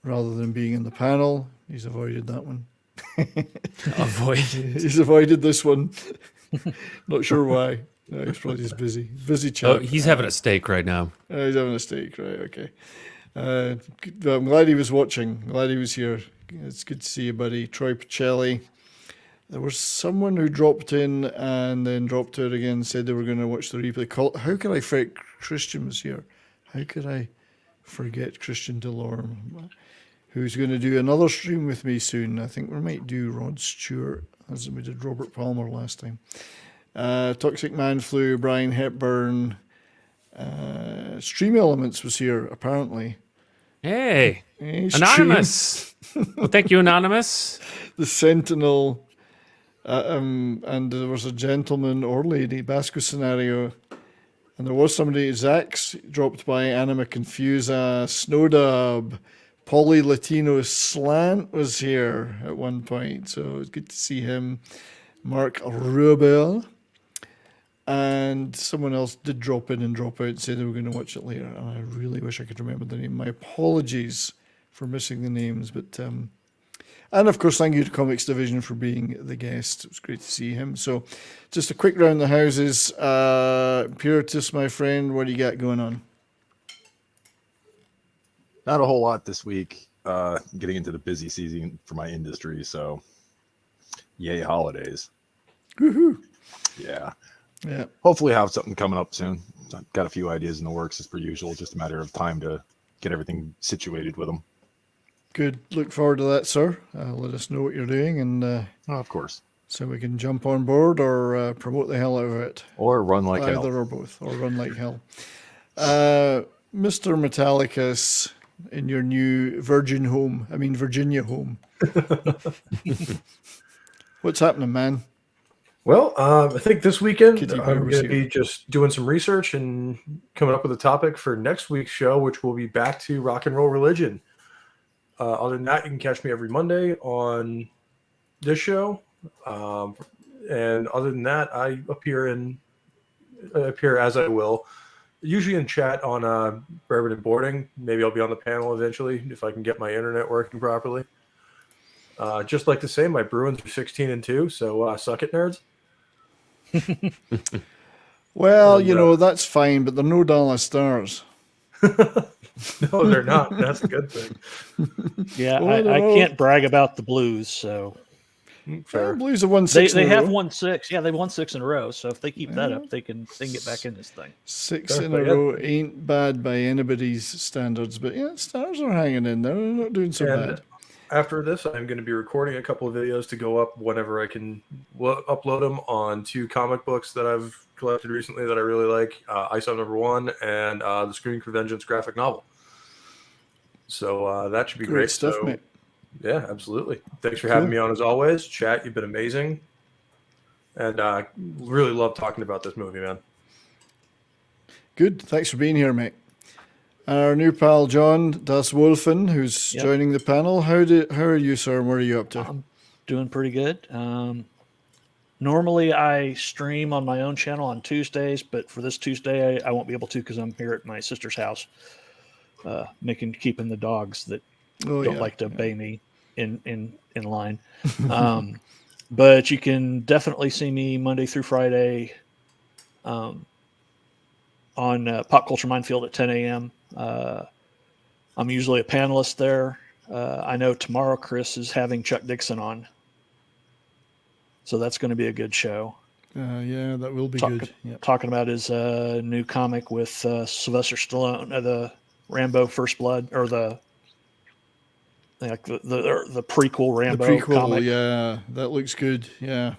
Rather than being in the panel. He's avoided that one. He's avoided this one. Not sure why. No, he's probably just busy. Busy chat. Oh, he's having a steak right now. He's having a steak, right? Okay. I'm glad he was watching. Glad he was here. It's good to see you, buddy. Troy Pacelli. There was someone who dropped in and then dropped out again. Said they were going to watch the replay. How could I forget Christian was here? How could I forget Christian Delorme, who's going to do another stream with me soon? I think we might do Rod Stewart, as we did Robert Palmer last time. Toxic Man Flu, Brian Hepburn. Stream Elements was here, apparently. Hey, Anonymous. Well, thank you, Anonymous. The Sentinel. And there was a gentleman or lady, Basco Scenario. And there was somebody, Zax dropped by, Anima Confusa, Snowdub, Poly Latino Slant was here at one point. So it was good to see him. Mark Rubel. And someone else did drop in and drop out and say they were going to watch it later. And I really wish I could remember the name. My apologies for missing the names. But and of course, thank you to Comix Division for being the guest. It was great to see him. So just a quick round the houses. Puritus, my friend, what do you got going on? Not a whole lot this week. Getting into the busy season for my industry. So yay, holidays. Woohoo. Yeah. Yeah. Hopefully have something coming up soon. I've got a few ideas in the works as per usual. Just a matter of time to get everything situated with them. Good. Look forward to that, sir. Let us know what you're doing, and of course, so we can jump on board or promote the hell out of it, or run like hell. Either or both, or run like hell. Mr. Metallicus, in your new Virginia home. What's happening, man? Well, I think this weekend Kitty I'm Bear going was to here. be just doing some research and coming up with a topic for next week's show, which will be back to rock and roll religion. Other than that, you can catch me every Monday on this show. And other than that, I appear as I will, usually in chat on Bourbon and Boarding. Maybe I'll be on the panel eventually if I can get my internet working properly. Just like to say, my Bruins are 16-2, so suck it, nerds. Well, that's fine, but they're no Dallas Stars. No, they're not. That's a good thing. Yeah, I can't brag about the Blues, so. Fair. Well, Blues have won 6 They in a have row. won 6. Yeah, they won 6 in a row. So if they keep that up, they can get back in this thing. 6 in a row ain't bad by anybody's standards, but yeah, Stars are hanging in there. They're not doing so bad. After this, I'm going to be recording a couple of videos to go up whenever I can upload them on 2 comic books that I've collected recently that I really like, ISO #1 and the Screaming for Vengeance graphic novel. So that should be great stuff, mate. Yeah, absolutely. Thanks for having me on as always. Chat, you've been amazing. And really love talking about this movie, man. Good. Thanks for being here, mate. Our new pal, John Das Wolfen, who's joining the panel. How are you, sir? What are you up to? I'm doing pretty good. Normally, I stream on my own channel on Tuesdays, but for this Tuesday, I won't be able to because I'm here at my sister's house, keeping the dogs that don't like to obey me in line. But you can definitely see me Monday through Friday on Pop Culture Minefield at 10 a.m. I'm usually a panelist there. I know tomorrow Chris is having Chuck Dixon on. So that's going to be a good show. Yeah, that will be good. Yep. Talking about his new comic with Sylvester Stallone, the Rambo First Blood, or the prequel Rambo the prequel, comic. Yeah, that looks good. Yeah.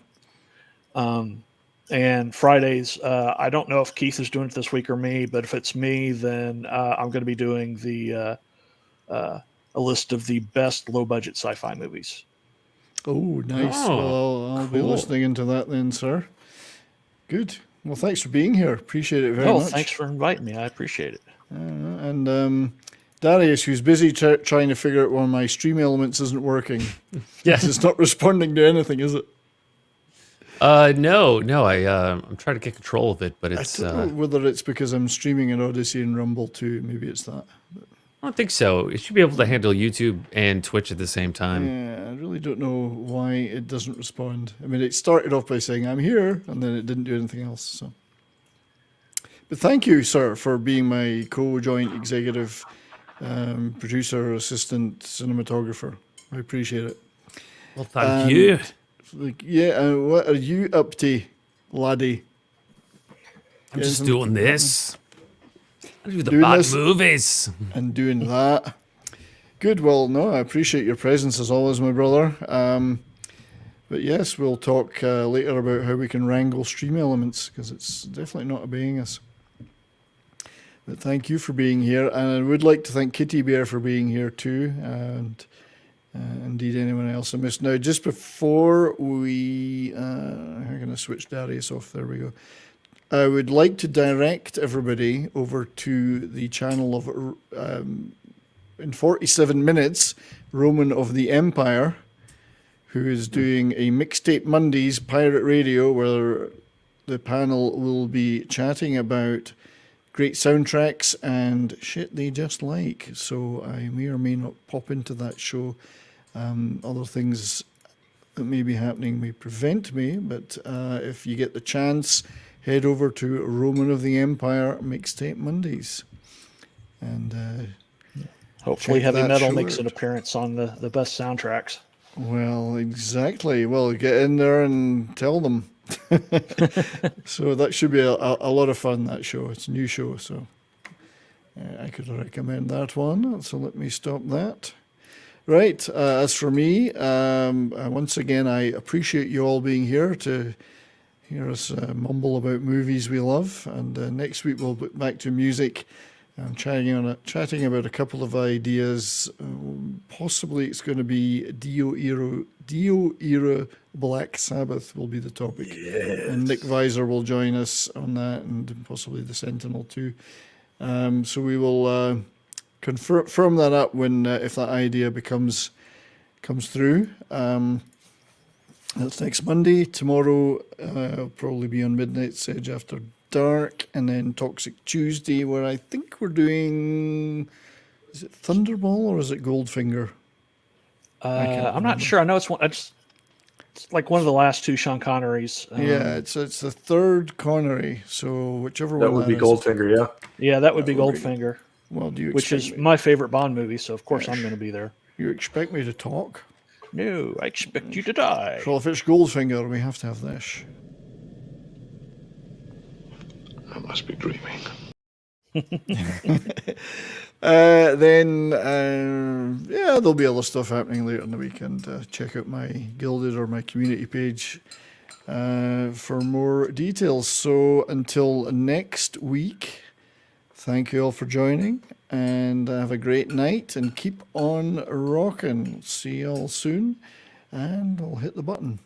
And Fridays, I don't know if Keith is doing it this week or me, but if it's me, then I'm going to be doing a list of the best low-budget sci-fi movies. Oh, nice. Well, I'll be listening into that then, sir. Good. Well, thanks for being here. Appreciate it very much. Thanks for inviting me. I appreciate it. And Darius, who's busy trying to figure out why my stream elements isn't working. Yes. It's not responding to anything, is it? No. I'm trying to get control of it, but it's. I don't know whether it's because I'm streaming in Odyssey and Rumble too. Maybe it's that. But I don't think so. It should be able to handle YouTube and Twitch at the same time. Yeah, I really don't know why it doesn't respond. I mean, it started off by saying I'm here, and then it didn't do anything else. So, but thank you, sir, for being my co-joint executive producer, assistant, cinematographer. I appreciate it. Well, thank you. What are you up to, laddie? I'm just doing this. I do the bad movies. And doing that. Good. Well, no, I appreciate your presence as always, my brother. But yes, we'll talk later about how we can wrangle stream elements, because it's definitely not obeying us. But thank you for being here. And I would like to thank Kitty Bear for being here too. And indeed anyone else I missed. Now, just before we... I'm going to switch Darius off. There we go. I would like to direct everybody over to the channel of, in 47 minutes, Roman of the Empire, who is doing a Mixtape Mondays pirate radio where the panel will be chatting about great soundtracks and shit they just like. So I may or may not pop into that show. Other things that may be happening may prevent me, but if you get the chance, head over to Roman of the Empire Mixtape Mondays. And hopefully Heavy Metal makes an appearance on the best soundtracks. Well, exactly. Well, get in there and tell them. So that should be a lot of fun, that show. It's a new show, so I could recommend that one. So let me stop that. Right. As for me, once again, I appreciate you all being here to hear us mumble about movies we love. And next week we'll be back to music. Chatting about a couple of ideas, possibly it's going to be Dio era Black Sabbath will be the topic. Yes. And Nick Visor will join us on that, and possibly the Sentinel too. So we will confirm that up when if that idea comes through. That's next Monday. Tomorrow will probably be on Midnight's Edge After Dark, and then Toxic Tuesday, where I think we're doing. Is it Thunderball or is it Goldfinger? I'm not sure. I know it's one. It's like one of the last two Sean Connerys. Yeah, it's the third Connery. So whichever That one would be is. Goldfinger, yeah. Yeah, that would be Goldfinger. Well, do you which is expect my favorite Bond movie, so of course I'm going to be there. You expect me to talk? No, I expect you to die. Well, if it's Goldfinger, we have to have this. I must be dreaming. Then, there'll be other stuff happening later in the weekend. Check out my Gilded or my community page for more details. So until next week, thank you all for joining, and have a great night, and keep on rocking. See you all soon, and I'll hit the button.